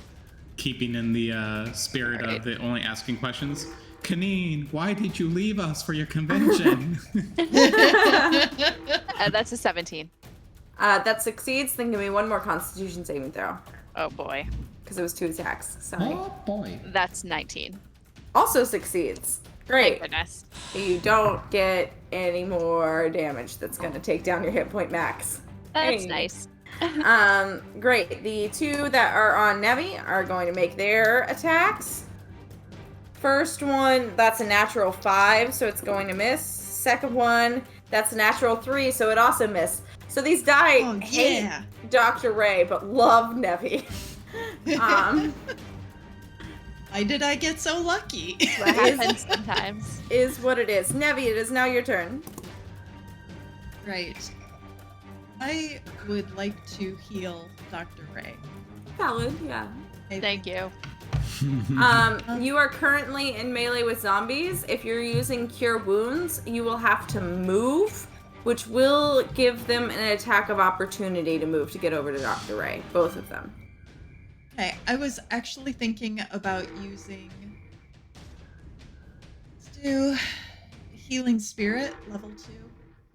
Keeping in the spirit of the only asking questions. Kaneen, why did you leave us for your convention? That's a 17. That succeeds. Then give me one more Constitution saving throw. Oh boy. Because it was 2 attacks. Sorry. Oh boy. That's 19. Also succeeds. Great. Thank goodness. You don't get any more damage that's going to take down your hit point max. That's Hey. nice. Great. The 2 that are on Nevi are going to make their attacks. First one, that's a natural 5, so it's going to miss. Second one, that's a natural 3, so it also missed. So these die hate Dr. Ray, but love Nevi. Why did I get so lucky? What happens sometimes. Is what it is. Nevi, it is now your turn. Right. I would like to heal Dr. Ray. Valid, yeah. Thank you. You are currently in melee with zombies. If you're using Cure Wounds, you will have to move, which will give them an attack of opportunity to move to get over to Dr. Ray. Both of them. Okay, I was actually thinking about using... Let's do Healing Spirit, level 2.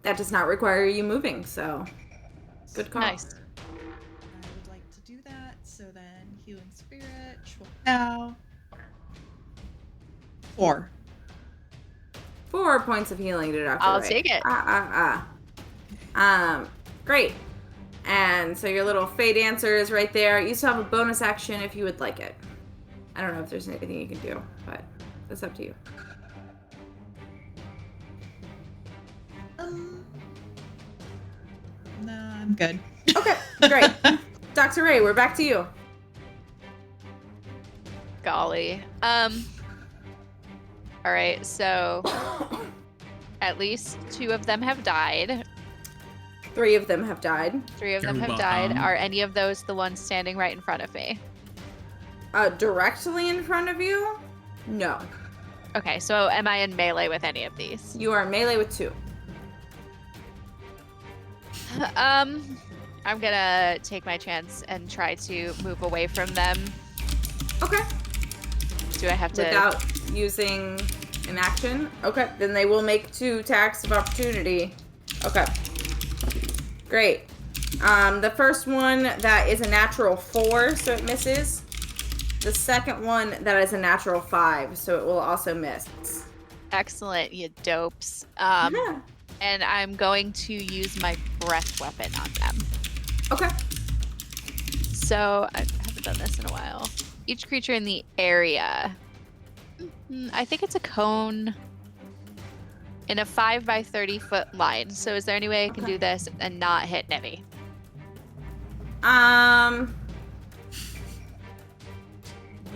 That does not require you moving, so good call. Nice. I would like to do that, so then Healing Spirit, now 4. 4 points of healing to Dr. I'll Ray. take it. Great. And so your little Fey Dancer is right there. You still have a bonus action if you would like it. I don't know if there's anything you can do, but it's up to you. No, I'm good. Okay, great. Dr. Ray, we're back to you. Golly. All right, so at least 2 of them have died. 3 of them have died. 3 of them You're have died. welcome. Are any of those the ones standing right in front of me? Directly in front of you? No. Okay, so am I in melee with any of these? You are in melee with 2. I'm gonna take my chance and try to move away from them. Okay. Do I have to? Without using an action? Okay, then they will make 2 attacks of opportunity. Okay. Great. The first one, that is a natural 4, so it misses. The second one, that is a natural 5, so it will also miss. Excellent, you dopes. Yeah. And I'm going to use my breath weapon on them. Okay. So I haven't done this in a while. Each creature in the area. I think it's a cone in a 5 by 30 foot line. So is there any way I can do this and not hit Nevi?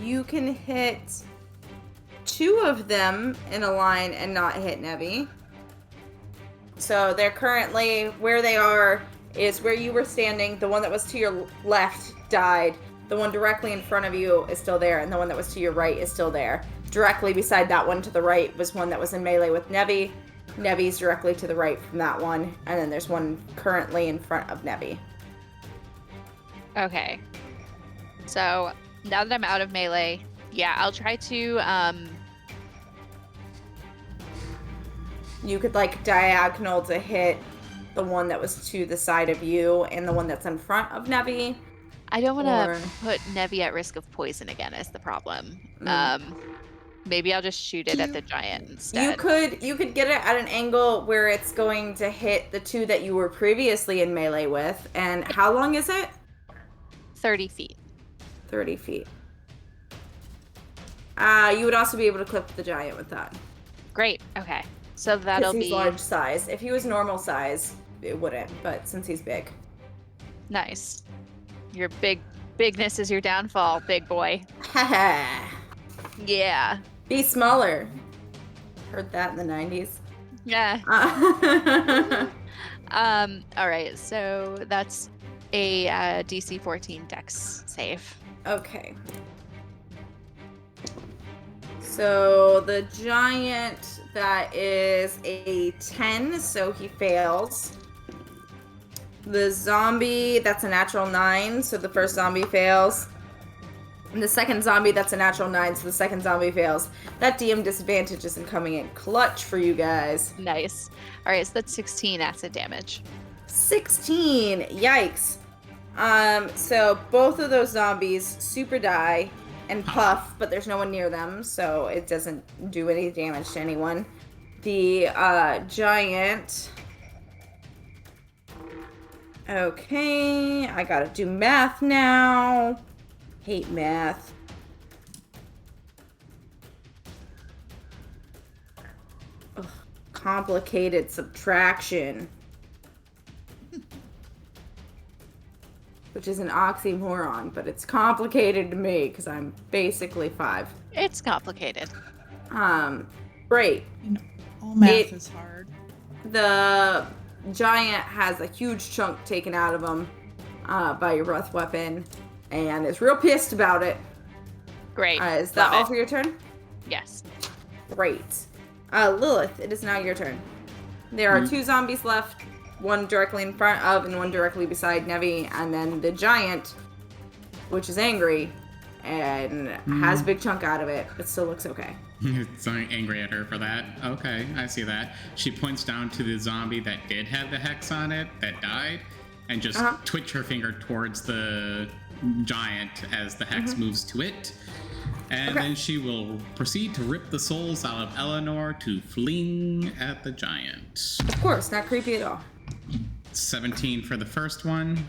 You can hit 2 of them in a line and not hit Nevi. So they're currently, where they are is where you were standing. The one that was to your left died. The one directly in front of you is still there, and the one that was to your right is still there. Directly beside that one to the right was one that was in melee with Nevi. Nevi's directly to the right from that one, and then there's one currently in front of Nevi. Okay. So now that I'm out of melee, yeah, I'll try to You could like diagonal to hit the one that was to the side of you and the one that's in front of Nevi. I don't want to Or- put Nevi at risk of poison again is the problem. Mm. Maybe I'll just shoot it at the giant instead. You could get it at an angle where it's going to hit the 2 that you were previously in melee with. And how long is it? 30 feet. 30 feet. You would also be able to clip the giant with that. Great. Okay. So that'll Because he's be large size. If he was normal size, it wouldn't. But since he's big. nice. Your bigness is your downfall, big boy. Haha. Yeah. Be smaller. Heard that in the 90s. Yeah. All right. So that's a DC 14 Dex save. Okay. So the giant, that is a 10, so he fails. The zombie, that's a natural 9, so the first zombie fails. And the second zombie, that's a natural 9, so the second zombie fails. That DM disadvantage isn't coming in clutch for you guys. Nice. All right. So that's 16 acid damage. 16, yikes. So both of those zombies super die and puff, but there's no one near them, so it doesn't do any damage to anyone. The giant. Okay, I gotta do math now. Hate math. Ugh, complicated subtraction. Which is an oxymoron, but it's complicated to me because I'm basically 5. It's complicated. Great. You know, all math is hard. The giant has a huge chunk taken out of him by your breath weapon, and is real pissed about it. Great. Is that all for your turn? Yes. Great. Lilith, it is now your turn. There are 2 zombies left, one directly in front of and one directly beside Nevi, and then the giant, which is angry and has a big chunk out of it, but still looks okay. It's angry at her for that. Okay, I see that. She points down to the zombie that did have the hex on it, that died, and just twitch her finger towards the giant as the hex moves to it. And then she will proceed to rip the souls out of Eleanor to fling at the giant. Of course, not creepy at all. 17 for the first one.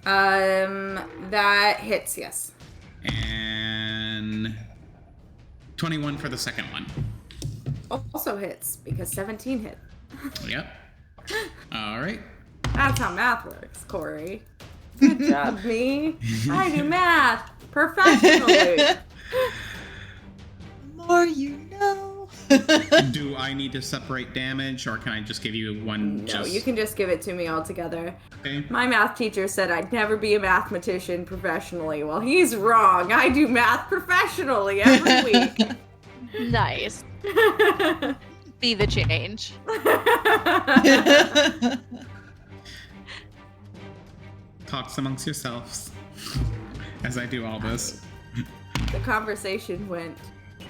That hits, yes. And 21 for the second one. Also hits, because 17 hit. Yep. All right. That's how math works, Corey. Good job, me. I do math professionally. The more you know. Do I need to separate damage, or can I just give you one? No, you can just give it to me altogether. Okay. My math teacher said I'd never be a mathematician professionally. Well, he's wrong. I do math professionally every week. Nice. Be the change. Talks amongst yourselves as I do all this. The conversation went,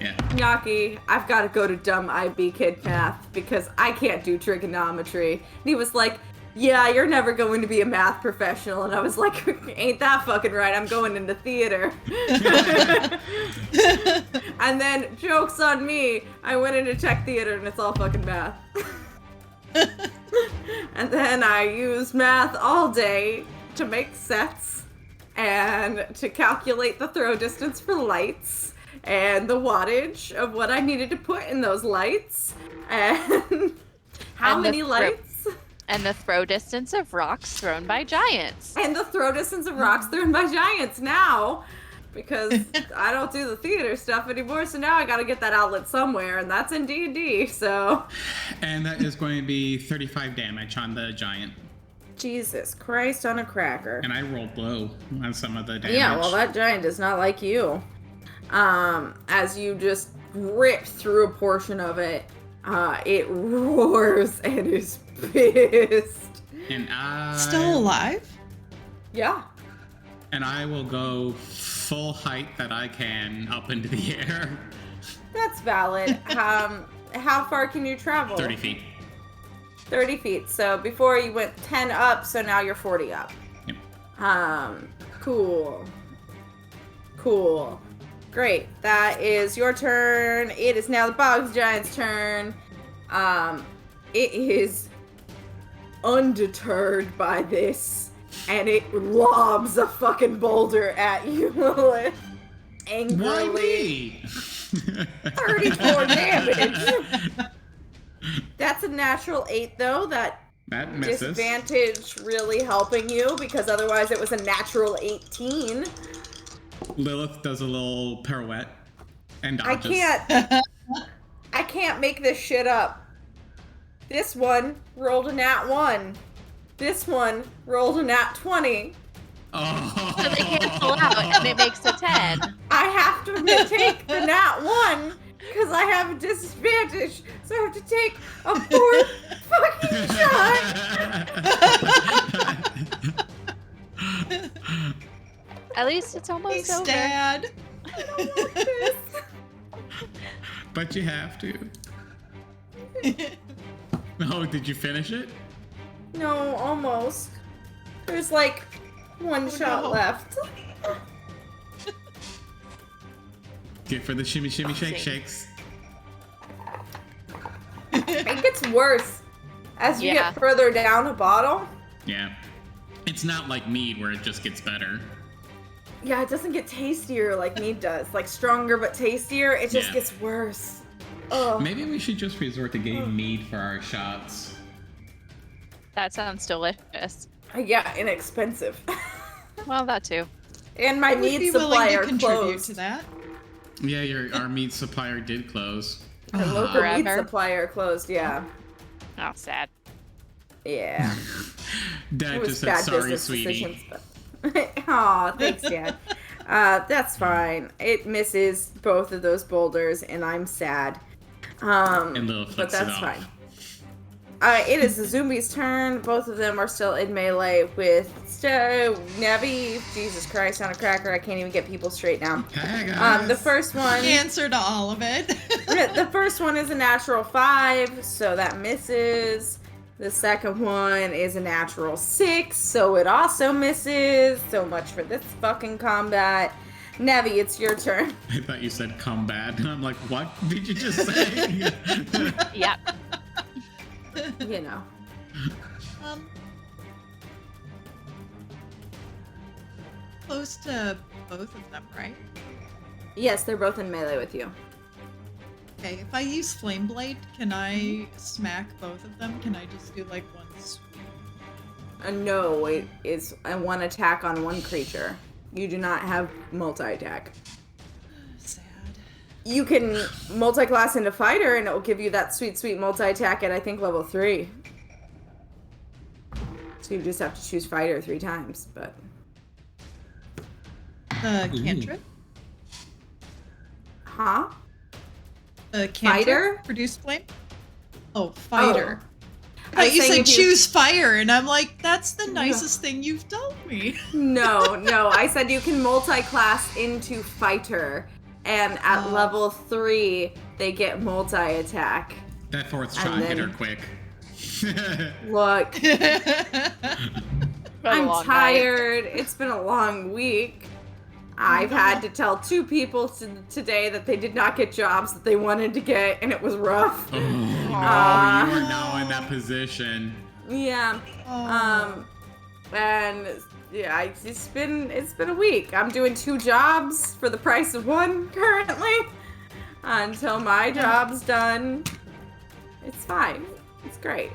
Yeah. Nyaki, I've got to go to dumb IB kid math because I can't do trigonometry. And he was like, yeah, you're never going to be a math professional. And I was like, ain't that fucking right? I'm going into theater. And then, joke's on me, I went into tech theater and it's all fucking math. And then I used math all day to make sets and to calculate the throw distance for lights and the wattage of what I needed to put in those lights and how many lights. And the throw distance of rocks thrown by giants. And the throw distance of rocks thrown by giants now. Because I don't do the theater stuff anymore, so now I gotta get that outlet somewhere, and that's in D&D, so... And that is going to be 35 damage on the giant. Jesus Christ on a cracker. And I rolled low on some of the damage. Yeah, well, that giant does not like you. As you just rip through a portion of it, it roars and is pissed. And Still alive? Yeah. And I will go full height that I can up into the air. That's valid. How far can you travel? 30 feet. 30 feet. So before you went 10 up, so now you're 40 up. Yep. Cool. Cool. Great. That is your turn. It is now the Boggs Giant's turn. It is undeterred by this, and it lobs a fucking boulder at you, Lilith. Angrily. Why me? 34 damage. That's a natural 8, though. That misses. Disadvantage really helping you, because otherwise it was a natural 18. Lilith does a little pirouette and dodges. I can't make this shit up. This one rolled a nat 1. This one rolled a nat 20. Oh. So they cancel out, and it makes a 10. I have to take the nat 1 because I have a disadvantage, so I have to take a 4th fucking shot. At least it's almost Thanks, over. Dad. I don't want this. But you have to. Oh, did you finish it? No, almost. There's like One shot left. Get for the shimmy, shimmy, shake, shakes. It gets worse as you get further down a bottle. Yeah. It's not like mead where it just gets better. Yeah, it doesn't get tastier like mead does. Like stronger but tastier. It just gets worse. Ugh. Maybe we should just resort to getting mead for our shots. That sounds delicious. Yeah, inexpensive. Well, that too. And my mead supplier closed. To that. Yeah, our meat supplier did close. The local meat supplier closed, yeah. Oh, sad. Yeah. Dad just said, sorry, sweetie. Aw, thanks, Dad. That's fine. It misses both of those boulders, and I'm sad. And Lil flicks but that's it off. fine. It is the zombies' turn. Both of them are still in melee with Nevi. Jesus Christ, on a cracker. I can't even get people straight now. Hey, guys. The first one. Answer to all of it. The first one is a natural 5, so that misses. The second one is a natural 6, so it also misses. So much for this fucking combat. Nevi, it's your turn. I thought you said combat, and I'm like, what did you just say? Yep. You know. Close to both of them, right? Yes, they're both in melee with you. Okay, if I use Flame Blade, can I smack both of them? Can I just do like one sweep? No, it is a one attack on one creature. You do not have multi-attack. Sad. You can multi-class into fighter, and it will give you that sweet, sweet multi-attack at, I think, level 3. So you just have to choose fighter 3 times, but... The cantrip? Huh? The cantrip? Fighter? Produce flame? Oh, fighter. Oh. You said choose fire, and I'm like, that's the nicest thing you've told me. No, I said you can multi-class into fighter, and at level 3, they get multi-attack. That fourth shot hit her quick. Look, I'm tired. It's been a long week. I've had to tell 2 people today that they did not get jobs that they wanted to get, and it was rough. Oh, you are now in that position. Yeah. And yeah, it's been a week. I'm doing 2 jobs for the price of 1 currently. Until my job's done. It's fine. It's great.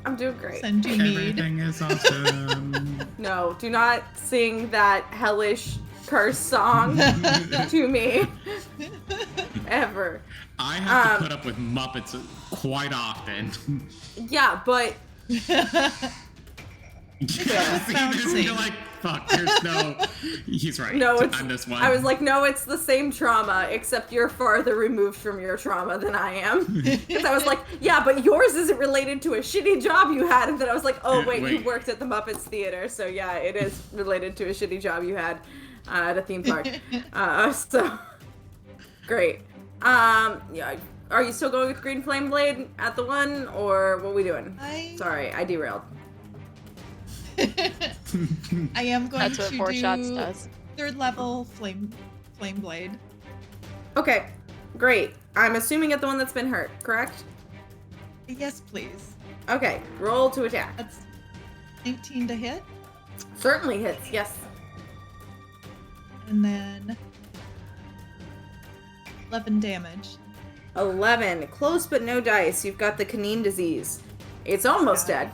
I'm doing great. Send you mead. Everything is awesome. No, do not sing that hellish curse song to me. Ever. I have to put up with Muppets quite often. Yeah, but... You're like, fuck, there's no... He's right. No, on this one. I was like, no, it's the same trauma, except you're farther removed from your trauma than I am. Because I was like, yeah, but yours isn't related to a shitty job you had. And then I was like, oh, wait, you worked at the Muppets Theater. So yeah, it is related to a shitty job you had at a theme park. So, great. Yeah, are you still going with Green Flame Blade at the 1, or what are we doing? Sorry, I derailed. I am going That's what to 4 do shots does. 3rd level flame blade. Okay, great. I'm assuming at the one that's been hurt, correct? Yes, please. Okay, roll to attack. That's 19 to hit. Certainly hits, yes. And then 11 damage. 11. Close but no dice. You've got the canine disease. It's almost dead.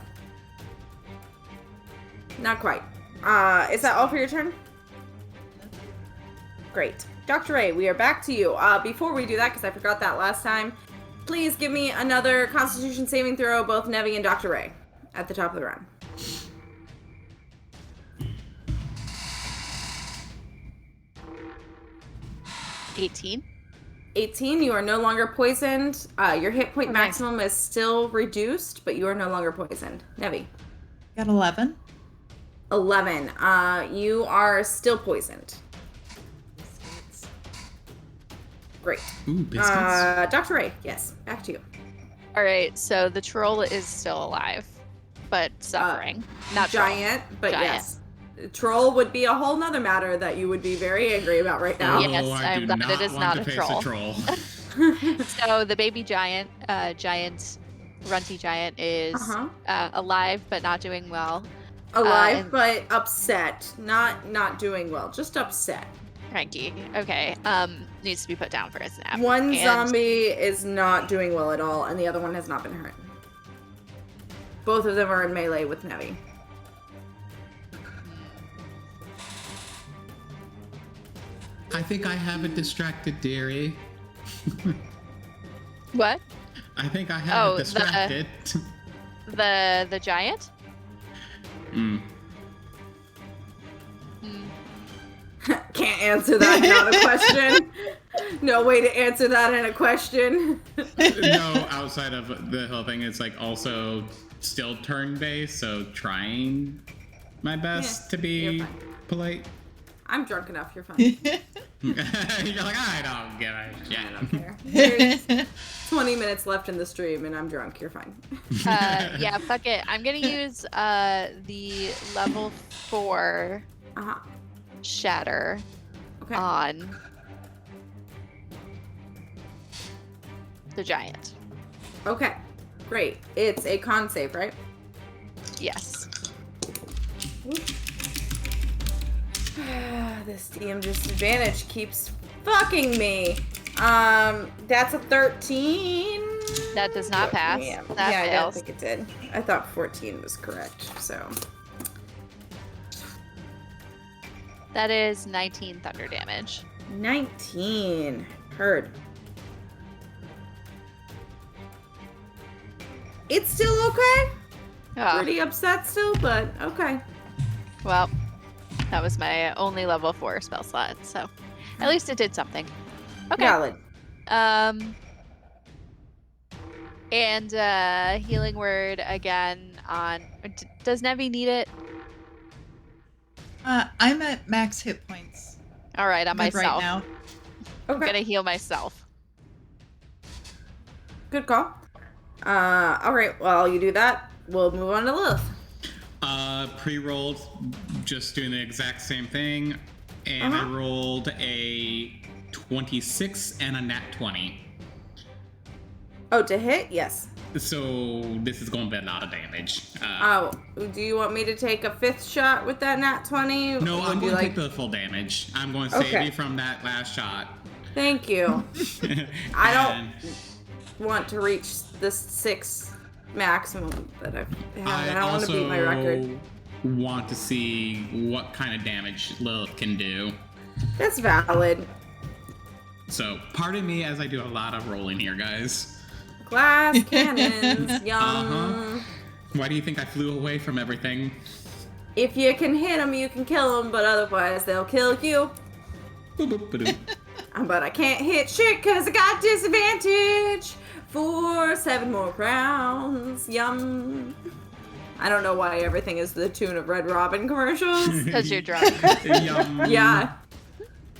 Not quite. Is that all for your turn? Great. Dr. Ray, we are back to you. Before we do that, because I forgot that last time, please give me another Constitution saving throw, both Nevi and Dr. Ray, at the top of the round. $18. 18, you are no longer poisoned. Your hit point maximum is still reduced, but you are no longer poisoned. Nevi. Got 11. 11. You are still poisoned. Great. Ooh, biscuits. Dr. Ray, yes, back to you. All right, so the troll is still alive, but suffering. Not giant, troll. but Giant. yes. Troll would be a whole nother matter that you would be very angry about right now. Yes, I do glad not it is want not to a face troll. a troll. So the baby giant, runty giant is alive but not doing well. Alive but upset. Not doing well. Just upset. Cranky. Okay. Needs to be put down for his nap. One zombie is not doing well at all, and the other one has not been hurt. Both of them are in melee with Nevi. I think I have a distracted dearie. What? I think I have it distracted. The giant? Can't answer that, not a question. No way to answer that in a question. No, outside of the whole thing, it's like also still turn-based, so trying my best to be polite. I'm drunk enough, you're fine. You're like, I don't give a shit. I don't care. There's 20 minutes left in the stream and I'm drunk, you're fine. Yeah, fuck it. I'm gonna use the level 4 shatter on the giant. Okay, great. It's a con save, right? Yes. This DM disadvantage keeps fucking me. That's a 13. That does not pass. Yeah, That I fails. don't think it did. I thought 14 was correct, so. That is 19 thunder damage. 19. Heard. It's still okay. Oh, Pretty upset still, but okay. well, that was my only level 4 spell slot, so at least it did something. Okay. Valid. And healing word again on. Does Nevi need it? I'm at max hit points. All right, on Good myself. right now. I'm Okay. gonna heal myself. Good call. All right. While you do that, we'll move on to Lilith. Pre-rolled, just doing the exact same thing, and I rolled a 26 and a nat 20. Oh, to hit? Yes. So this is going to be a lot of damage. Do you want me to take a 5th shot with that nat 20? No, I'm Would you going to take the full damage. I'm going to save you from that last shot. Thank you. I don't want to reach the 6 maximum that I've had. I don't want to beat my record. Want to see what kind of damage Lilith can do. That's valid. So, pardon me as I do a lot of rolling here, guys. Glass cannons, yum. Why do you think I flew away from everything? If you can hit them, you can kill them, but otherwise they'll kill you. But I can't hit shit because I got disadvantage for 7 more rounds. Yum. I don't know why everything is the tune of Red Robin commercials. Because you're drunk. Yum. Yeah.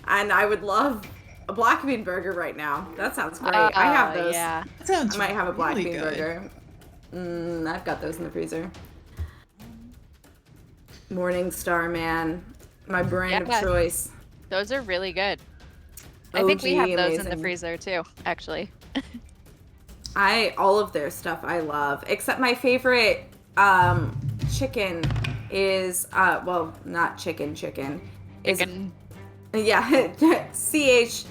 And I would love a black bean burger right now. That sounds great. I have those. Yeah. That sounds I might have a black really bean good. burger. I've got those in the freezer. Morning Star Man. My brand of choice. Those are really good. I think we have those in the amazing. freezer too, actually. All of their stuff I love. Except my favorite chicken is well, not chicken. Chicken. Yeah, CHIK''N.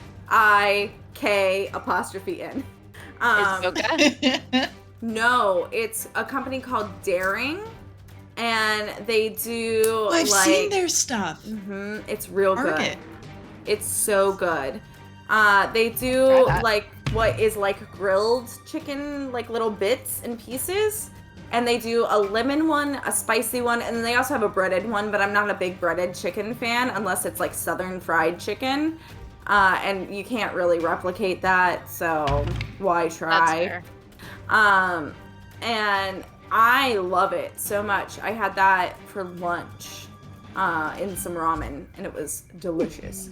Is Boca? No, it's a company called Daring, and they do Oh, I've seen their stuff. it's real good. Target. It's so good. They do like what is like grilled chicken, like little bits and pieces. And they do a lemon one, a spicy one, and then they also have a breaded one, but I'm not a big breaded chicken fan unless it's like southern fried chicken. And you can't really replicate that, so why try? That's fair. And I love it so much. I had that for lunch in some ramen, and it was delicious.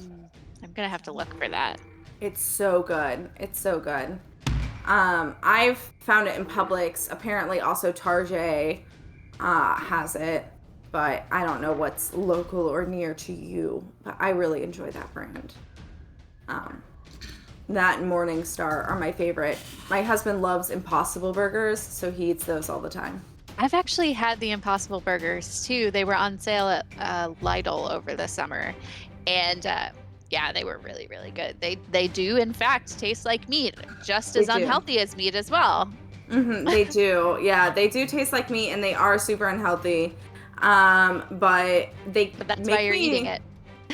I'm gonna have to look for that. It's so good. It's so good. I've found it in Publix. Apparently, also Target has it. but I don't know what's local or near to you. But I really enjoy that brand. That and Morningstar are my favorite. My husband loves Impossible Burgers, so he eats those all the time. I've actually had the Impossible Burgers too. They were on sale at Lidl over the summer, and yeah, they were really, really good. They do in fact taste like meat, just as unhealthy as meat as well. They do, yeah, they do taste like meat, and they are super unhealthy. But that's why you're eating it.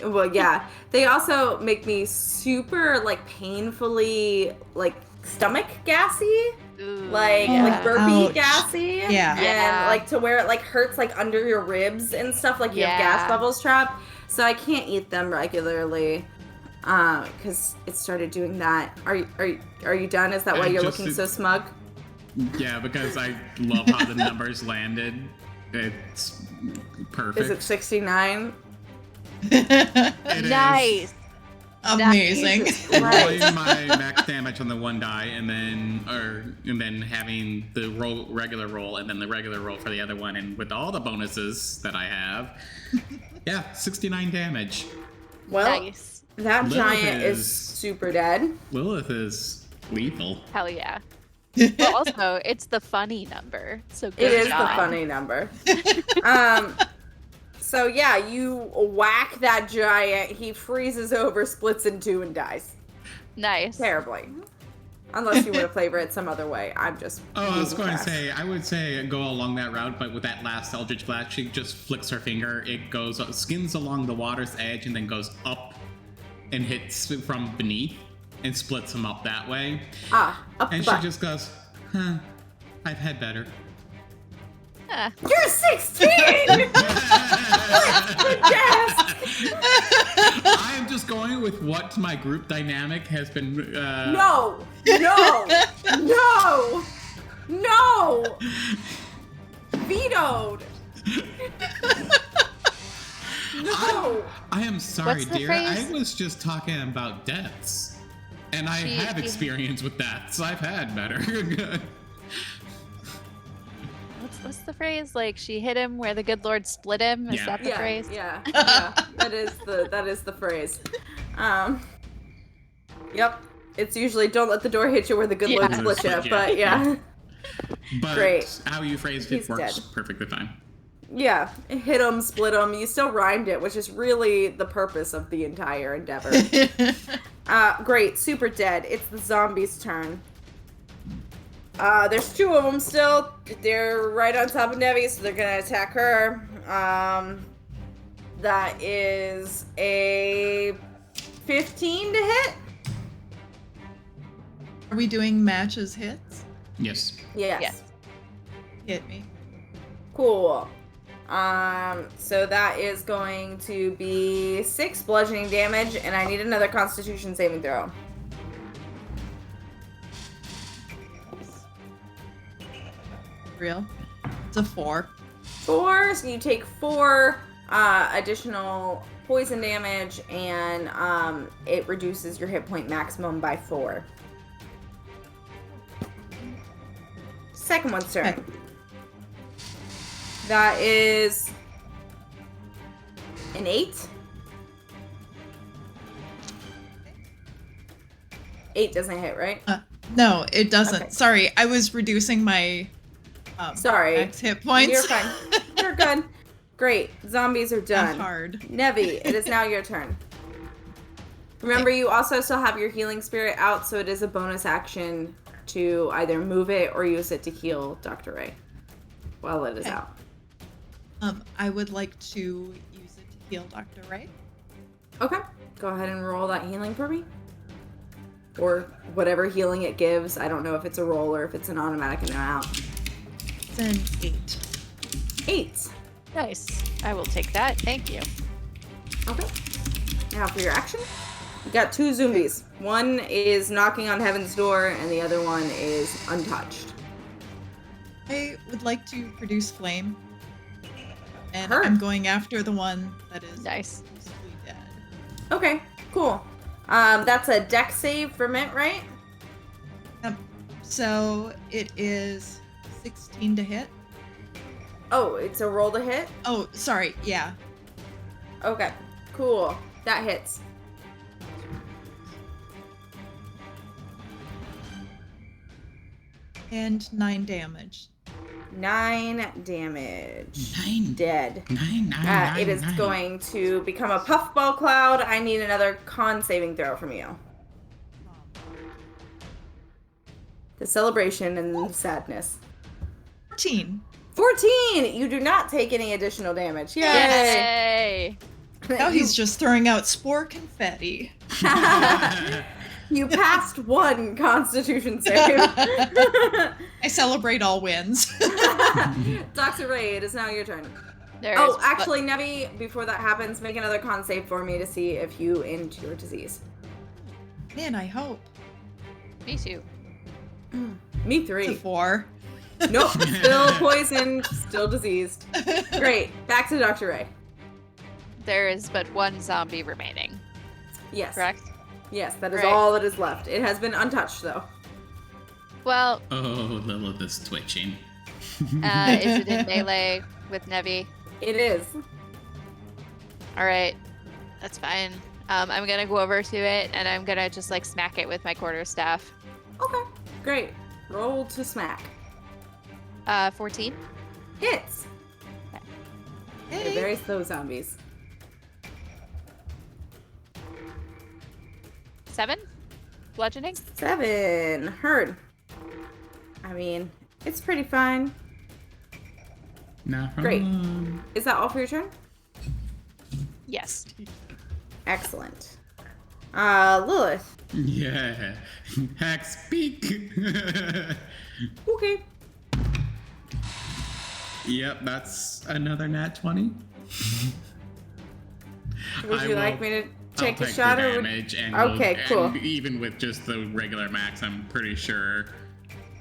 Well, yeah, they also make me super like painfully like stomach gassy. Ooh, like burpy gassy, yeah, and like to where it like hurts like under your ribs and stuff, like you have gas bubbles trapped. So I can't eat them regularly because it started doing that. Are you done? Is that why you're looking so smug? Yeah, because I love how the numbers landed. It's perfect. Is it 69? It nice. Is. Amazing. Rolling my max damage on the one die, and then having the regular roll, and then the regular roll for the other one, and with all the bonuses that I have, 69 damage. Well, nice. That Lilith giant is super dead. Lilith is lethal. Hell yeah. Well, also, it's the funny number. So good It is job. the funny number. So yeah, you whack that giant, he freezes over, splits in two, and dies. Nice. Terribly. Unless you want to flavor it some other way. I'm just... I was going to say, I would say go along that route, but with that last Eldritch Blast, she just flicks her finger, it goes, skins along the water's edge, and then goes up and hits from beneath, and splits them up that way. Up and the butt. she just goes, I've had better. You're 16! I am just going with what my group dynamic has been. No! Vetoed! No! I am sorry, What's the dear. phrase? I was just talking about deaths. And I have experience with deaths. I've had better. What's the phrase? Like, she hit him where the good Lord split him? Is that the phrase? Yeah. That is the phrase. Yep. It's usually don't let the door hit you where the good Lord split you, but yeah. But Great. How you phrased it works dead. perfectly fine. Yeah. Hit him, split him. You still rhymed it, which is really the purpose of the entire endeavor. Great. Super dead. It's the zombie's turn. There's two of them still. They're right on top of Nevi, so they're gonna attack her. That is a 15 to hit. Are we doing matches hits? Yes. Yes. Hit me. Cool. So that is going to be 6 bludgeoning damage, and I need another Constitution saving throw. Real? It's a 4. 4, so you take 4 additional poison damage, and it reduces your hit point maximum by 4. Second one's turn. Okay. That is an 8. 8 doesn't hit, right? No, it doesn't. Okay. Sorry, I was reducing my Sorry. max hit points. You're fine. You're good. Great. Zombies are done. That's hard. Nevi, it is now your turn. Remember, you also still have your healing spirit out, so it is a bonus action to either move it or use it to heal Dr. Ray while it is out. I would like to use it to heal Dr. Ray. Okay. Go ahead and roll that healing for me. Or whatever healing it gives. I don't know if it's a roll or if it's an automatic amount. It's an 8. 8. Nice. I will take that. Thank you. Okay. Now for your action. You got 2 zombies. One is knocking on heaven's door, and the other one is untouched. I would like to produce flame. And Her. I'm going after the one that is Nice. mostly dead. Okay, cool. That's a dex save for Mint, right? So it is 16 to hit. Oh, it's a roll to hit? Oh, sorry. Yeah. Okay, cool. That hits. And 9 damage. 9 damage. 9. Dead. 9. It is going to become a puffball cloud. I need another con saving throw from you. The celebration and the sadness. 14. 14! You do not take any additional damage. Yay! Yay! Now he's just throwing out spore confetti. You passed 1 Constitution save. I celebrate all wins. Dr. Ray, it is now your turn. Actually, Nevi, before that happens, make another con save for me to see if you end your disease. Man, I hope. Me too. Me 3. It's a 4. Nope, still poisoned, still diseased. Great, back to Dr. Ray. There is but 1 zombie remaining. Yes. Correct? Yes, that is Right. all that is left. It has been untouched, though. Well, Oh, Lilith is twitching. is it in melee with Nevi? It is. All right, that's fine. I'm gonna go over to it and I'm gonna just like smack it with my quarterstaff. Okay, great. Roll to smack. 14. Hits. They're Hey. very slow zombies. 7. Bludgeoning. 7. Heard. I mean, it's pretty fine. No Great. problem. Is that all for your turn? Yes. Excellent. Lilith. Yeah. Hack speak. Okay. Yep, that's another nat 20. Would I you will- like me to I'll take a take shot the or would... damage and Okay, cool. and even with just the regular max, I'm pretty sure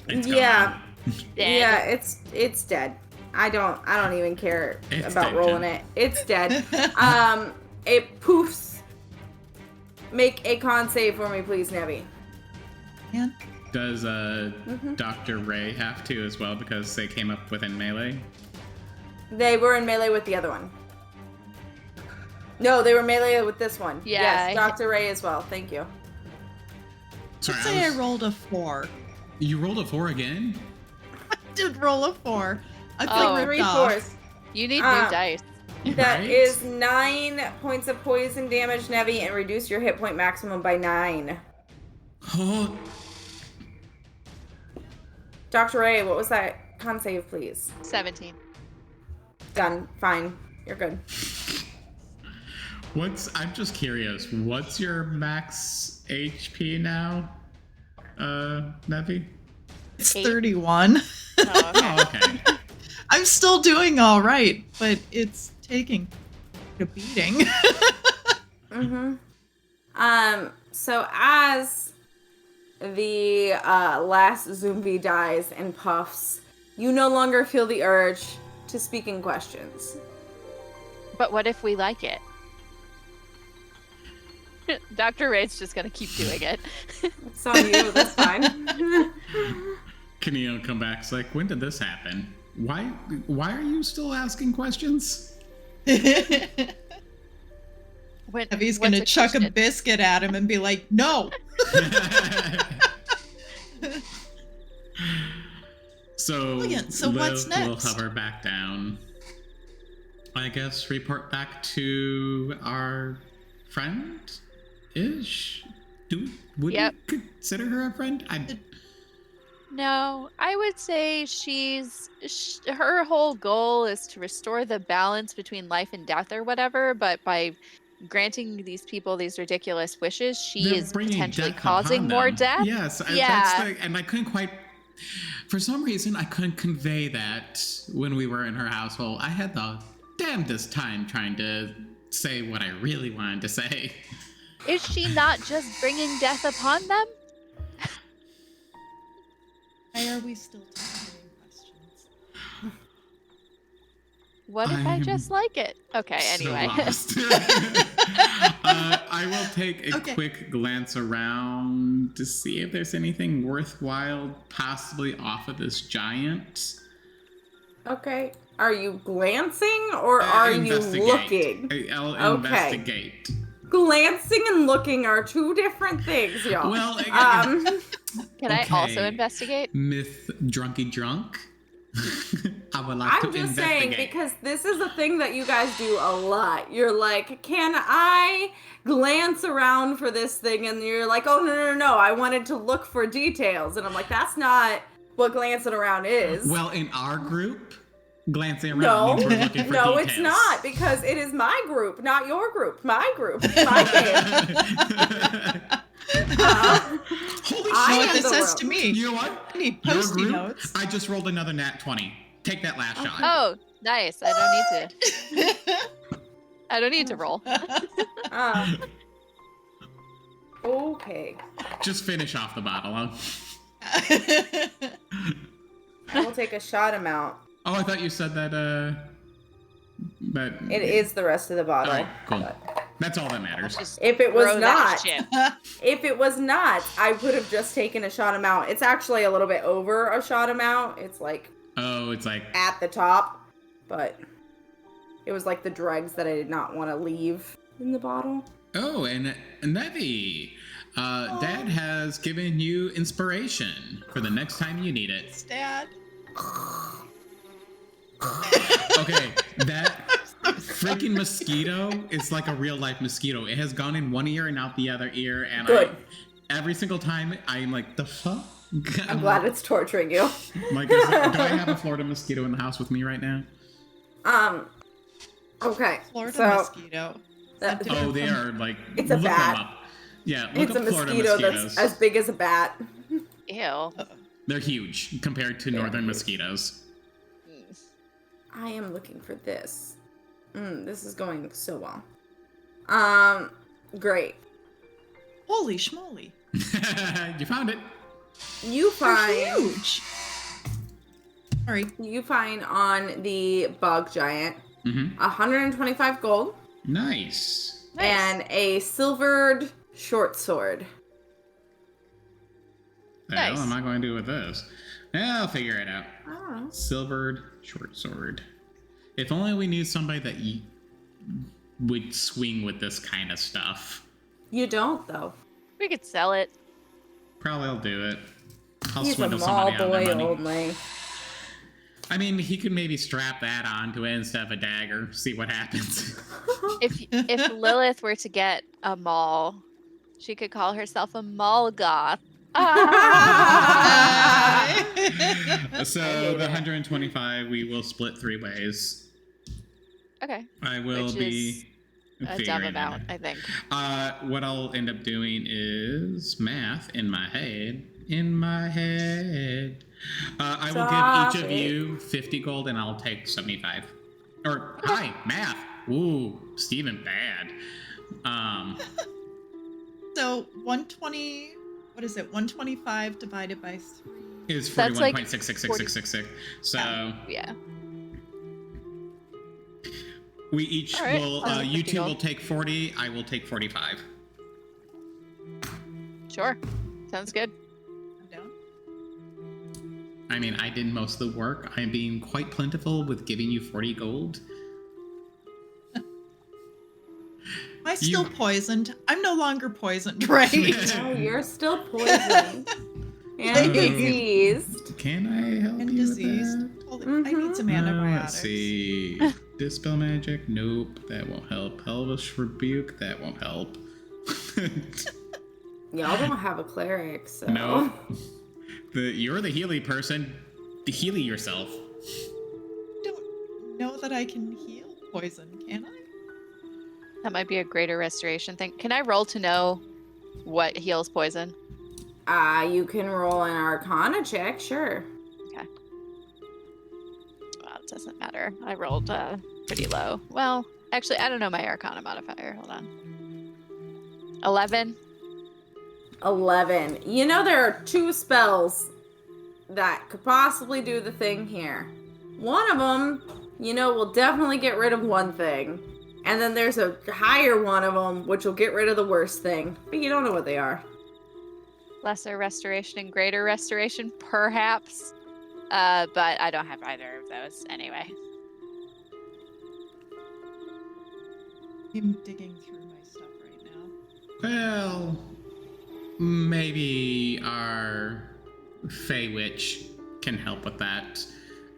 it's Yeah. gone. Dead. Yeah, it's dead. I don't even care It's about dead, rolling Jen. it. It's dead. It poofs. Make a con save for me, please, Nevi. Man. Does Dr. Ray have to as well because they came up within melee? They were in melee with the other one. No, they were melee with this one. Yeah, Yes, Dr. Ray as well. Take you. Sorry, Let's say I rolled a 4. You rolled a 4 again? I did roll a 4. I Oh. flicked 3 off. 4s. You need new dice. That Right? is 9 points of poison damage, Nevi, and reduce your hit point maximum by 9. Oh, Dr. Ray, what was that con save, please? 17. Done. Fine. You're good. I'm just curious, what's your max HP now, Nevi? It's 8. 31. Oh, okay. Oh, okay. I'm still doing all right, but it's taking a beating. Mm-hmm. So as the last zombie dies and puffs, you no longer feel the urge to speak in questions. But what if we like it? Dr. Ray's just gonna keep doing it. It's on you. That's fine. Kenio come back. It's like, when did this happen? Why are you still asking questions? When, He's what's gonna chuck question? a biscuit at him and be like, no. So, Brilliant. So what's Liv will next? hover back down. I guess report back to our friend-ish? Would Yep. we consider her a friend? No, I would say her whole goal is to restore the balance between life and death or whatever, but by granting these people these ridiculous wishes, she They're is bringing potentially death causing upon more them. death. Yes, Yeah. and I couldn't quite. For some reason, I couldn't convey that when we were in her household. I had the damnedest time trying to say what I really wanted to say. Is she not just bringing death upon them? Why are we still taking questions? What if I I'm just like it? Okay, anyway. So lost. I will take a quick glance around to see if there's anything worthwhile possibly off of this giant. Okay. Are you glancing or are you looking? I'll investigate. Glancing and looking are two different things, y'all. Well, can I also investigate? Myth Drunky Drunk. I would like to investigate. I'm just saying, because this is a thing that you guys do a lot. You're like, can I glance around for this thing? And you're like, oh, no, I wanted to look for details. And I'm like, that's not what glancing around is. Well, in our group, glancing around means we're looking for details. It's not, because it is my group, not your group. My group. My game. Holy shit! What this says to me. You know what? I need post-it notes. I just rolled another nat 20. Take that last shot. Oh, nice. I don't need to roll. Okay. Just finish off the bottle, huh? I will take a shot amount. Oh, I thought you said that, It is the rest of the bottle. All right, cool. That's all that matters. If it was not, I would have just taken a shot amount. It's actually a little bit over a shot amount. It's like... Oh, it's like... at the top. But it was like the dregs that I did not want to leave in the bottle. Oh, and Nevi, Dad has given you inspiration for the next time you need it. It's Dad. Okay, that freaking mosquito is like a real life mosquito. It has gone in one ear and out the other ear, and every single time I'm like, the fuck? I'm glad it's torturing you. Like, do I have a Florida mosquito in the house with me right now? Okay. Florida mosquito. They are like. It's a bat. Them up. Yeah, look it's up a Florida mosquito mosquitoes. that's as big as a bat. Ew. They're huge compared to northern mosquitoes. I am looking for this. This is going so well. Great. Holy schmoly. You found it. You find... They're huge. Sorry. You find on the bug giant 125 gold. Nice. And a silvered short sword. The hell am I going to do with this? I'll figure it out. I don't know. Silvered short sword. If only we knew somebody that would swing with this kind of stuff. You don't, though. We could sell it. Probably I'll do it. I'll He's swindle a mall somebody out of boy their money. only. I mean, he could maybe strap that onto it instead of a dagger. See what happens. If Lilith were to get a mall, she could call herself a mall goth. So the 125 we will split 3 ways. Okay. I will be a dumb amount, I think. What I'll end up doing is math in my head. I will give each of you 50 gold and I'll take 75. Or hi, math. Ooh, Steven bad. So 120, what is it? 125 divided by 3 is 41.66666. So yeah. We each will, you two will take 40, I will take 45. Sure. Sounds good. I'm down. I mean, I did most of the work. I'm being quite plentiful with giving you 40 gold. Am I still poisoned? I'm no longer poisoned, right? No, you're still poisoned. And diseased. Can I help And you diseased. with that? Totally. I need some antibiotics. Let's see. Dispel magic? Nope. That won't help. Hellish rebuke? That won't help. Y'all don't have a cleric, so... No. You're the Healy person. Heal yourself. Don't know that I can heal poison, can I? That might be a greater restoration thing. Can I roll to know what heals poison? You can roll an Arcana check, sure. Okay. Well, it doesn't matter. I rolled pretty low. Well, actually, I don't know my Arcana modifier. Hold on. 11. 11. You know there are 2 spells that could possibly do the thing here. One of them, you know, will definitely get rid of one thing. And then there's a higher one of them, which will get rid of the worst thing. But you don't know what they are. Lesser restoration and greater restoration, perhaps. But I don't have either of those anyway. I'm digging through my stuff right now. Well, maybe our Fey Witch can help with that.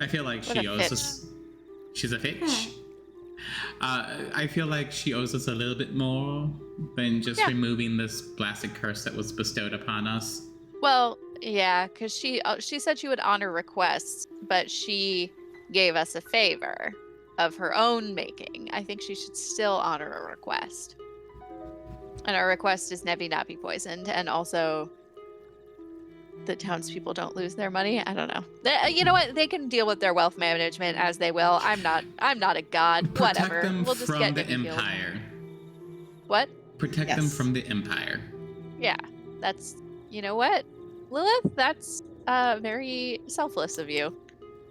I feel like What she a owes fitch. us. She's a fitch. I feel like she owes us a little bit more than just removing this blasted curse that was bestowed upon us. Well, yeah, because she said she would honor requests, but she gave us a favor of her own making. I think she should still honor a request. And our request is Nevi not be poisoned, and also the townspeople don't lose their money. I don't know. You know what? They can deal with their wealth management as they will. I'm not a god. Protect Whatever. them We'll just from get the Nevi healed. Empire. What? Protect them from the Empire. Yeah, that's, you know what, Lilith, that's very selfless of you.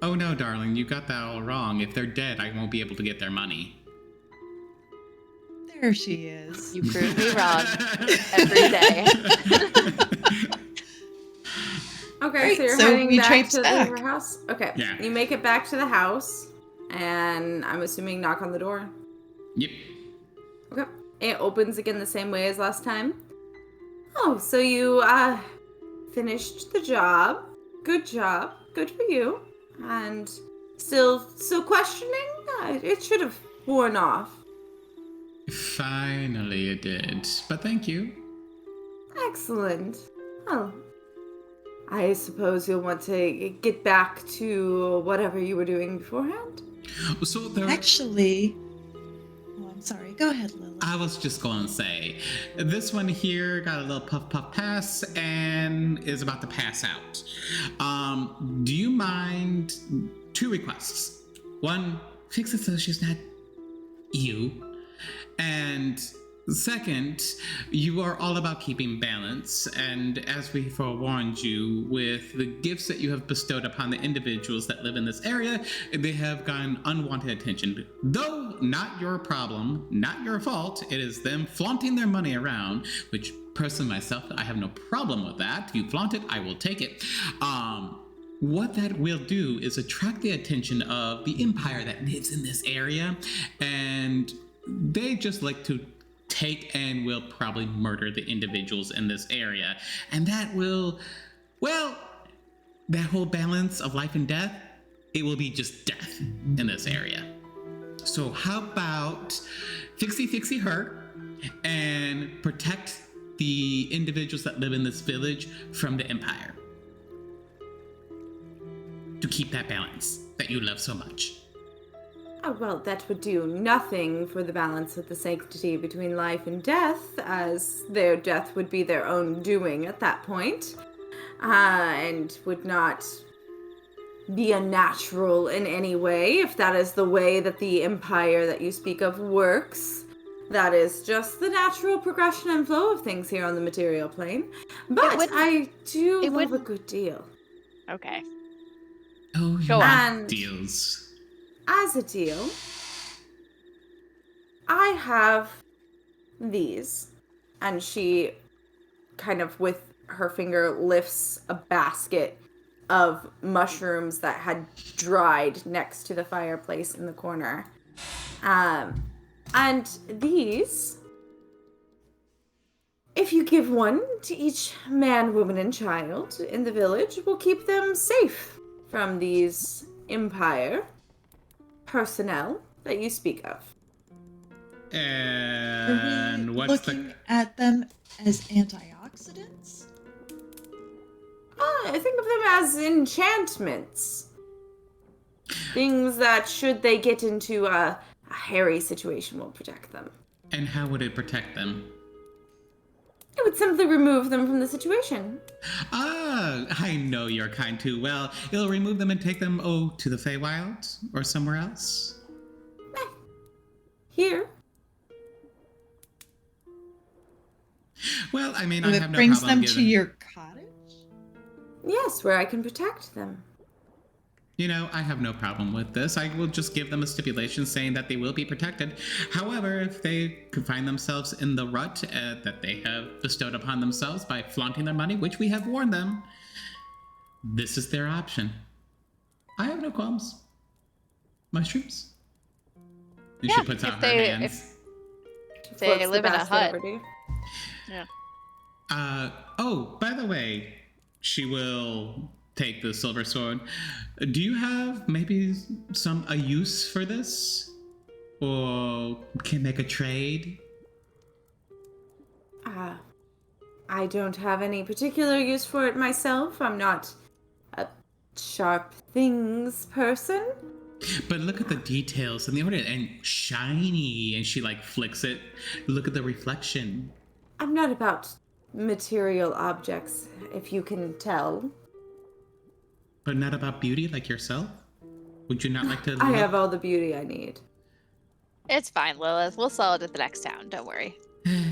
Oh no, darling, you got that all wrong. If they're dead, I won't be able to get their money. There she is. You prove me wrong every day. Okay, Right, so you're so heading we back traipse to back. her house? Okay. Yeah. You make it back to the house, and I'm assuming knock on the door. Yep. Okay. It opens again the same way as last time. Oh, so you, finished the job. Good job. Good for you. And still questioning? It should have worn off. Finally it did. But thank you. Excellent. Well, I suppose you'll want to get back to whatever you were doing beforehand? So there... Actually... Oh, I'm sorry. Go ahead, Lilith. I was just going to say, this one here got a little puff pass and is about to pass out. Do you mind 2 requests? 1, fix it so she's not you. And second, you are all about keeping balance, and as we forewarned you, with the gifts that you have bestowed upon the individuals that live in this area, they have gotten unwanted attention. Though not your problem, not your fault, it is them flaunting their money around, which personally myself, I have no problem with that. If you flaunt it, I will take it. What that will do is attract the attention of the Empire that lives in this area, and they just like to take and will probably murder the individuals in this area. And that will, well, that whole balance of life and death, it will be just death in this area. So how about fixie her and protect the individuals that live in this village from the Empire, to keep that balance that you love so much. Oh, well, that would do nothing for the balance of the sanctity between life and death, as their death would be their own doing at that point, and would not be unnatural in any way, if that is the way that the Empire that you speak of works. That is just the natural progression and flow of things here on the material plane. But I do love a good deal. Okay. Oh, you Go on. want deals. As a deal, I have these. And she kind of with her finger lifts a basket of mushrooms that had dried next to the fireplace in the corner. And these, if you give one to each man, woman, and child in the village, will keep them safe from these Empire personnel that you speak of. And Are we what's looking at them as antioxidants? I think of them as enchantments. Things that, should they get into a hairy situation, will protect them. And how would it protect them? It would simply remove them from the situation. Ah, I know your kind too well. It'll remove them and take them, to the Feywild or somewhere else? Here. Well, I mean, So I it have no brings problem them to giving... your cottage? Yes, where I can protect them. You know, I have no problem with this. I will just give them a stipulation saying that they will be protected. However, if they could find themselves in the rut that they have bestowed upon themselves by flaunting their money, which we have warned them, this is their option. I have no qualms. Mushrooms? And she puts out her hands. They live in a hut. Yeah. Oh, by the way, she will take the silver sword. Do you have maybe a use for this? Or can make a trade? I don't have any particular use for it myself. I'm not a sharp things person. But look at the details in the order, and shiny, and she like flicks it. Look at the reflection. I'm not about material objects, if you can tell. But not about beauty like yourself? Would you not like to I have all the beauty I need. It's fine, Lilith. We'll sell it at the next town. Don't worry.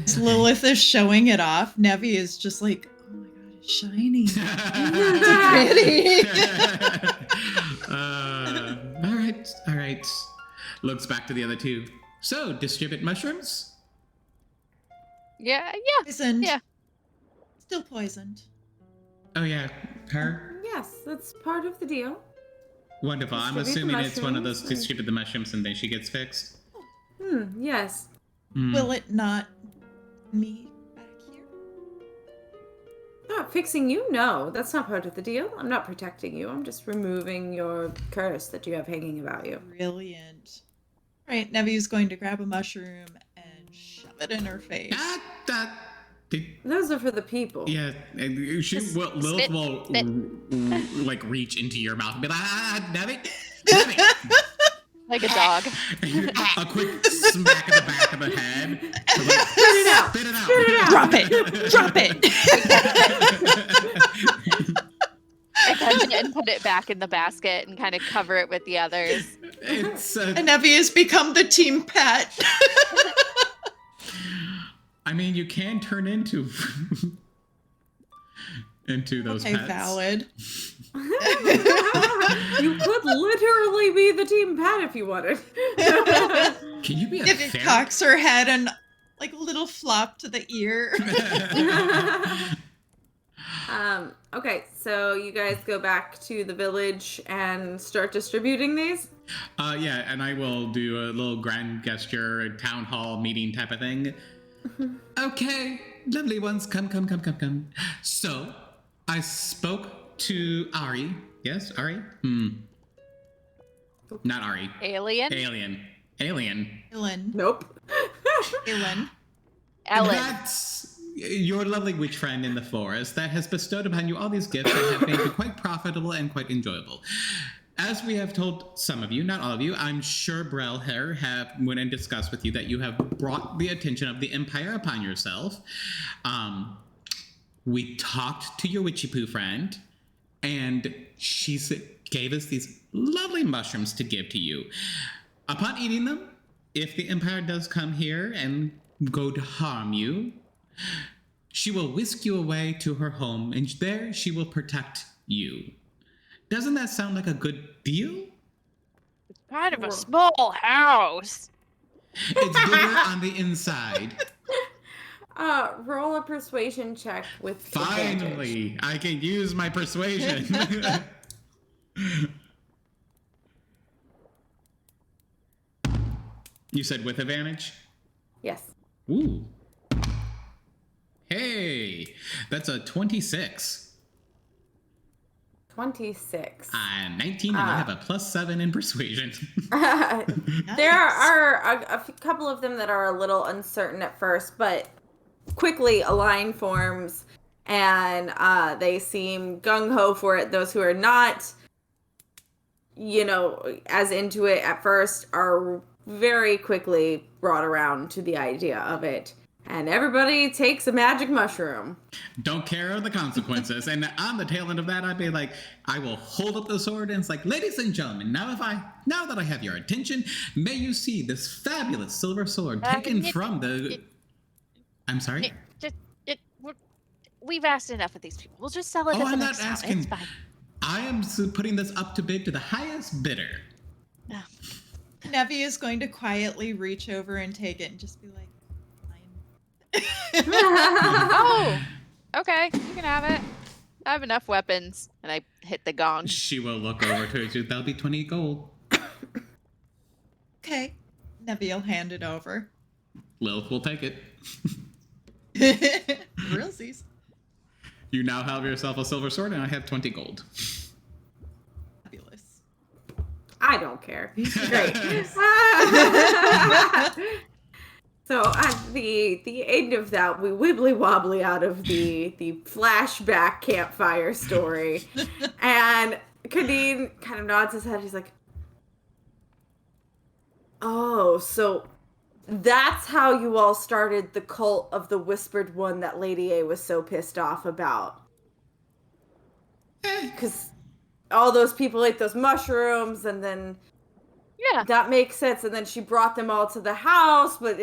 As Lilith is showing it off, Nevi is just like, oh my god, it's shiny. It's pretty. All right. Looks back to the other two. So, distribute mushrooms? Yeah. Poisoned. Yeah. Still poisoned. Oh yeah, her? Yes, that's part of the deal. Wonderful. I'm assuming it's one of those distribute the mushrooms and then she gets fixed. Yes. Will it not me back here? Not fixing you? No, that's not part of the deal. I'm not protecting you. I'm just removing your curse that you have hanging about you. Brilliant. All right, Nevi's going to grab a mushroom and shove it in her face. Those are for the people. Yeah, Lilith will like reach into your mouth and be like, Nevi. Like a dog. A quick smack in the back of the head. Like, Spit it out. Drop it. I catch it and put it back in the basket and kind of cover it with the others. And Nevi has become the team pet. I mean, you can turn into those pets. Valid. You could literally be the team pet if you wanted. Can you be a Nevi cocks her head and like a little flop to the ear. Okay, so you guys go back to the village and start distributing these? Yeah, and I will do a little grand gesture, town hall meeting type of thing. Okay, lovely ones, come. So, I spoke to Ari. Yes, Ari? Not Ari. Alien. Nope. Ellen. That's your lovely witch friend in the forest that has bestowed upon you all these gifts that have made you quite profitable and quite enjoyable. As we have told some of you, not all of you, I'm sure Brel here went and discussed with you that you have brought the attention of the Empire upon yourself. We talked to your witchy poo friend, and she gave us these lovely mushrooms to give to you. Upon eating them, if the Empire does come here and go to harm you, she will whisk you away to her home, and there she will protect you. Doesn't that sound like a good deal? It's kind of a small house. It's bigger on the inside. Roll a persuasion check with Finally, advantage. I can use my persuasion. You said with advantage? Yes. Ooh. Hey, that's a 26. 26. I'm 19 and I have a +7 in persuasion. There are a couple of them that are a little uncertain at first, but quickly a line forms and they seem gung-ho for it. Those who are not, as into it at first are very quickly brought around to the idea of it. And everybody takes a magic mushroom. Don't care of the consequences. And on the tail end of that, I'd be like, I will hold up the sword and it's like, ladies and gentlemen, now that I have your attention, may you see this fabulous silver sword taken from the... I'm sorry? We've asked enough of these people. We'll just sell it at the next town. I'm not asking. It's fine. I am putting this up to bid to the highest bidder. Oh. Nevi is going to quietly reach over and take it and just be like, Oh, okay, you can have it. I have enough weapons, and I hit the gong. She will look over to it. That'll be 20 gold. okay. Nevi will hand it over. Lilith will take it. Realsies. You now have yourself a silver sword, and I have 20 gold. Fabulous. I don't care. Great. So at the end of that, we wibbly wobbly out of the flashback campfire story, and Kadeen kind of nods his head. He's like, "Oh, so that's how you all started the cult of the Whispered One that Lady A was so pissed off about." Because all those people ate those mushrooms, and then that makes sense. And then she brought them all to the house, but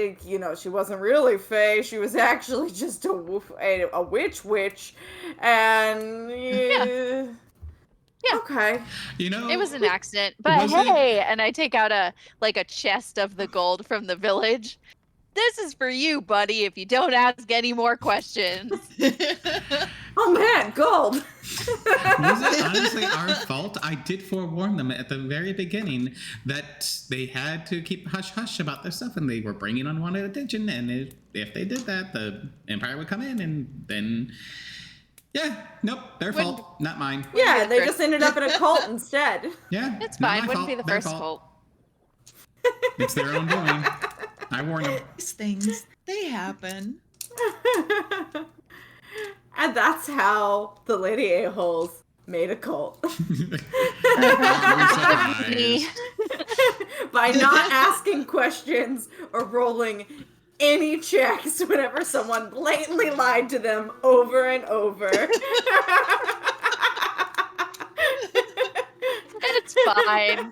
she wasn't really Fae. She was actually just a witch, and yeah. Okay. It was an accident, but hey, and I take out a chest of the gold from the village. This is for you, buddy, if you don't ask any more questions. Oh man, gold. Was it honestly our fault? I did forewarn them at the very beginning that they had to keep hush-hush about their stuff, and they were bringing unwanted attention, and if they did that, the Empire would come in, and then... Yeah, nope, their fault, not mine. Yeah, they just ended up in a cult instead. Yeah, it's fine. Wouldn't be the first cult. It's their own doing. I warn them. These things, they happen. And that's how the Lady A-holes made a cult. By not asking questions or rolling any checks whenever someone blatantly lied to them over and over. It's fine.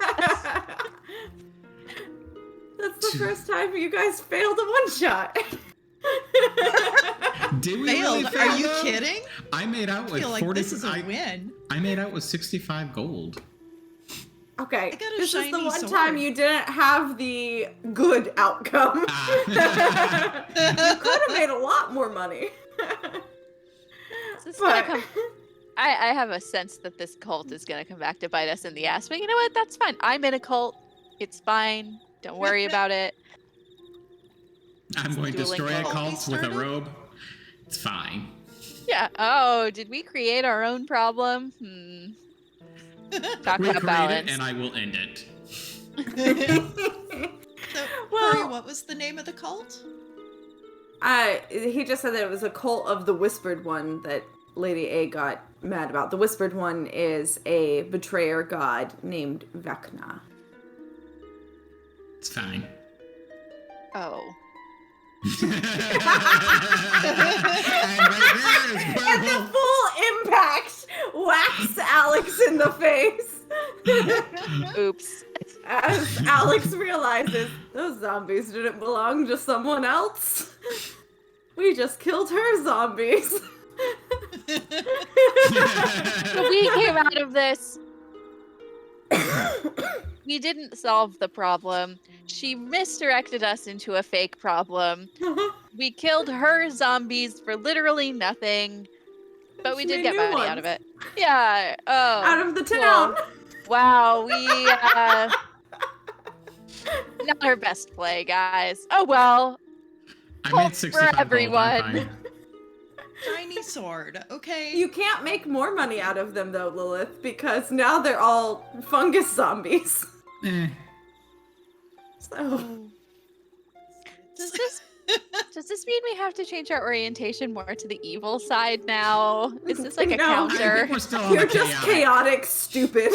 That's the first time you guys failed a one-shot. Did we failed? Really fail? Are you kidding? I made out with 40. This is a win. I made out with 65 gold. Okay, this is the one sword. time you didn't have the good outcome. You could have made a lot more money. I have a sense that this cult is going to come back to bite us in the ass, but you know what? That's fine. I'm in a cult. It's fine. Don't worry about it. I'm going to destroy a cult with a robe. It's fine. Yeah. Oh, did we create our own problem? Talk about balance. It and I will end it. So, Corey, what was the name of the cult? He just said that it was a cult of the Whispered One that Lady A got mad about. The Whispered One is a betrayer god named Vecna. It's fine. Oh. And the full impact whacks Alex in the face. Oops. As Alex realizes those zombies didn't belong to someone else. We just killed her zombies. So we came out of this. We didn't solve the problem. She misdirected us into a fake problem. We killed her zombies for literally nothing, but we did get money out of it. Yeah. Oh. Out of the town. Cool. Wow. We not our best play, guys. Oh well. I made 65 for everyone. Shiny sword, okay. You can't make more money out of them though, Lilith, because now they're all fungus zombies. So does this mean we have to change our orientation more to the evil side now? Is this like a counter? I think we're still on You're just chaotic stupid.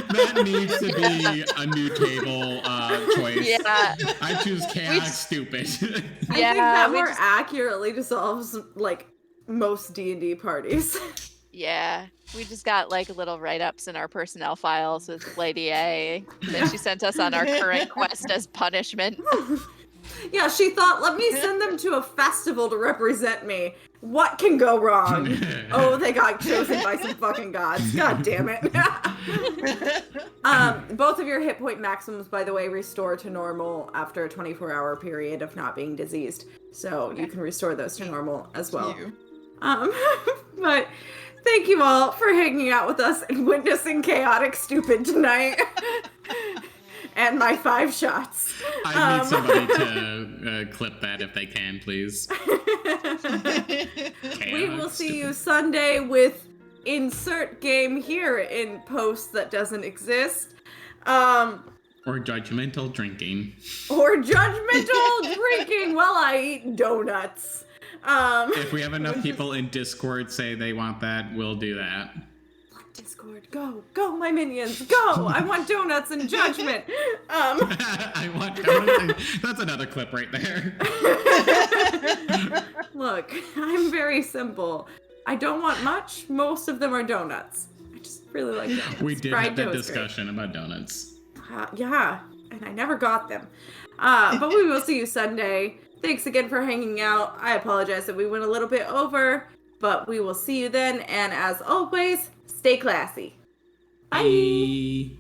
That needs to be a new table choice. Yeah. I choose chaotic stupid. I think that more accurately dissolves like most D&D parties. Yeah, we just got like little write-ups in our personnel files with Lady A that she sent us on our current quest as punishment. Yeah, she thought, let me send them to a festival to represent me. What can go wrong? Oh, they got chosen by some fucking gods. God damn it. Both of your hit point maximums, by the way, restore to normal after a 24-hour period of not being diseased. So you can restore those to normal as well. But thank you all for hanging out with us and witnessing chaotic stupid tonight. and my 5 shots. I need somebody to clip that if they can, please. We will see you Sunday with insert game here in post that doesn't exist. Or judgmental drinking. Or judgmental drinking while I eat donuts. If we have enough people in Discord say they want that, we'll do that. Discord, go, my minions, go! I want donuts and judgment. I want donuts. That's another clip right there. Look, I'm very simple. I don't want much. Most of them are donuts. I just really like donuts. We did Fried have that toast, discussion about donuts. Yeah, and I never got them. But we will see you Sunday. Thanks again for hanging out. I apologize that we went a little bit over, but we will see you then. And as always, stay classy. Bye.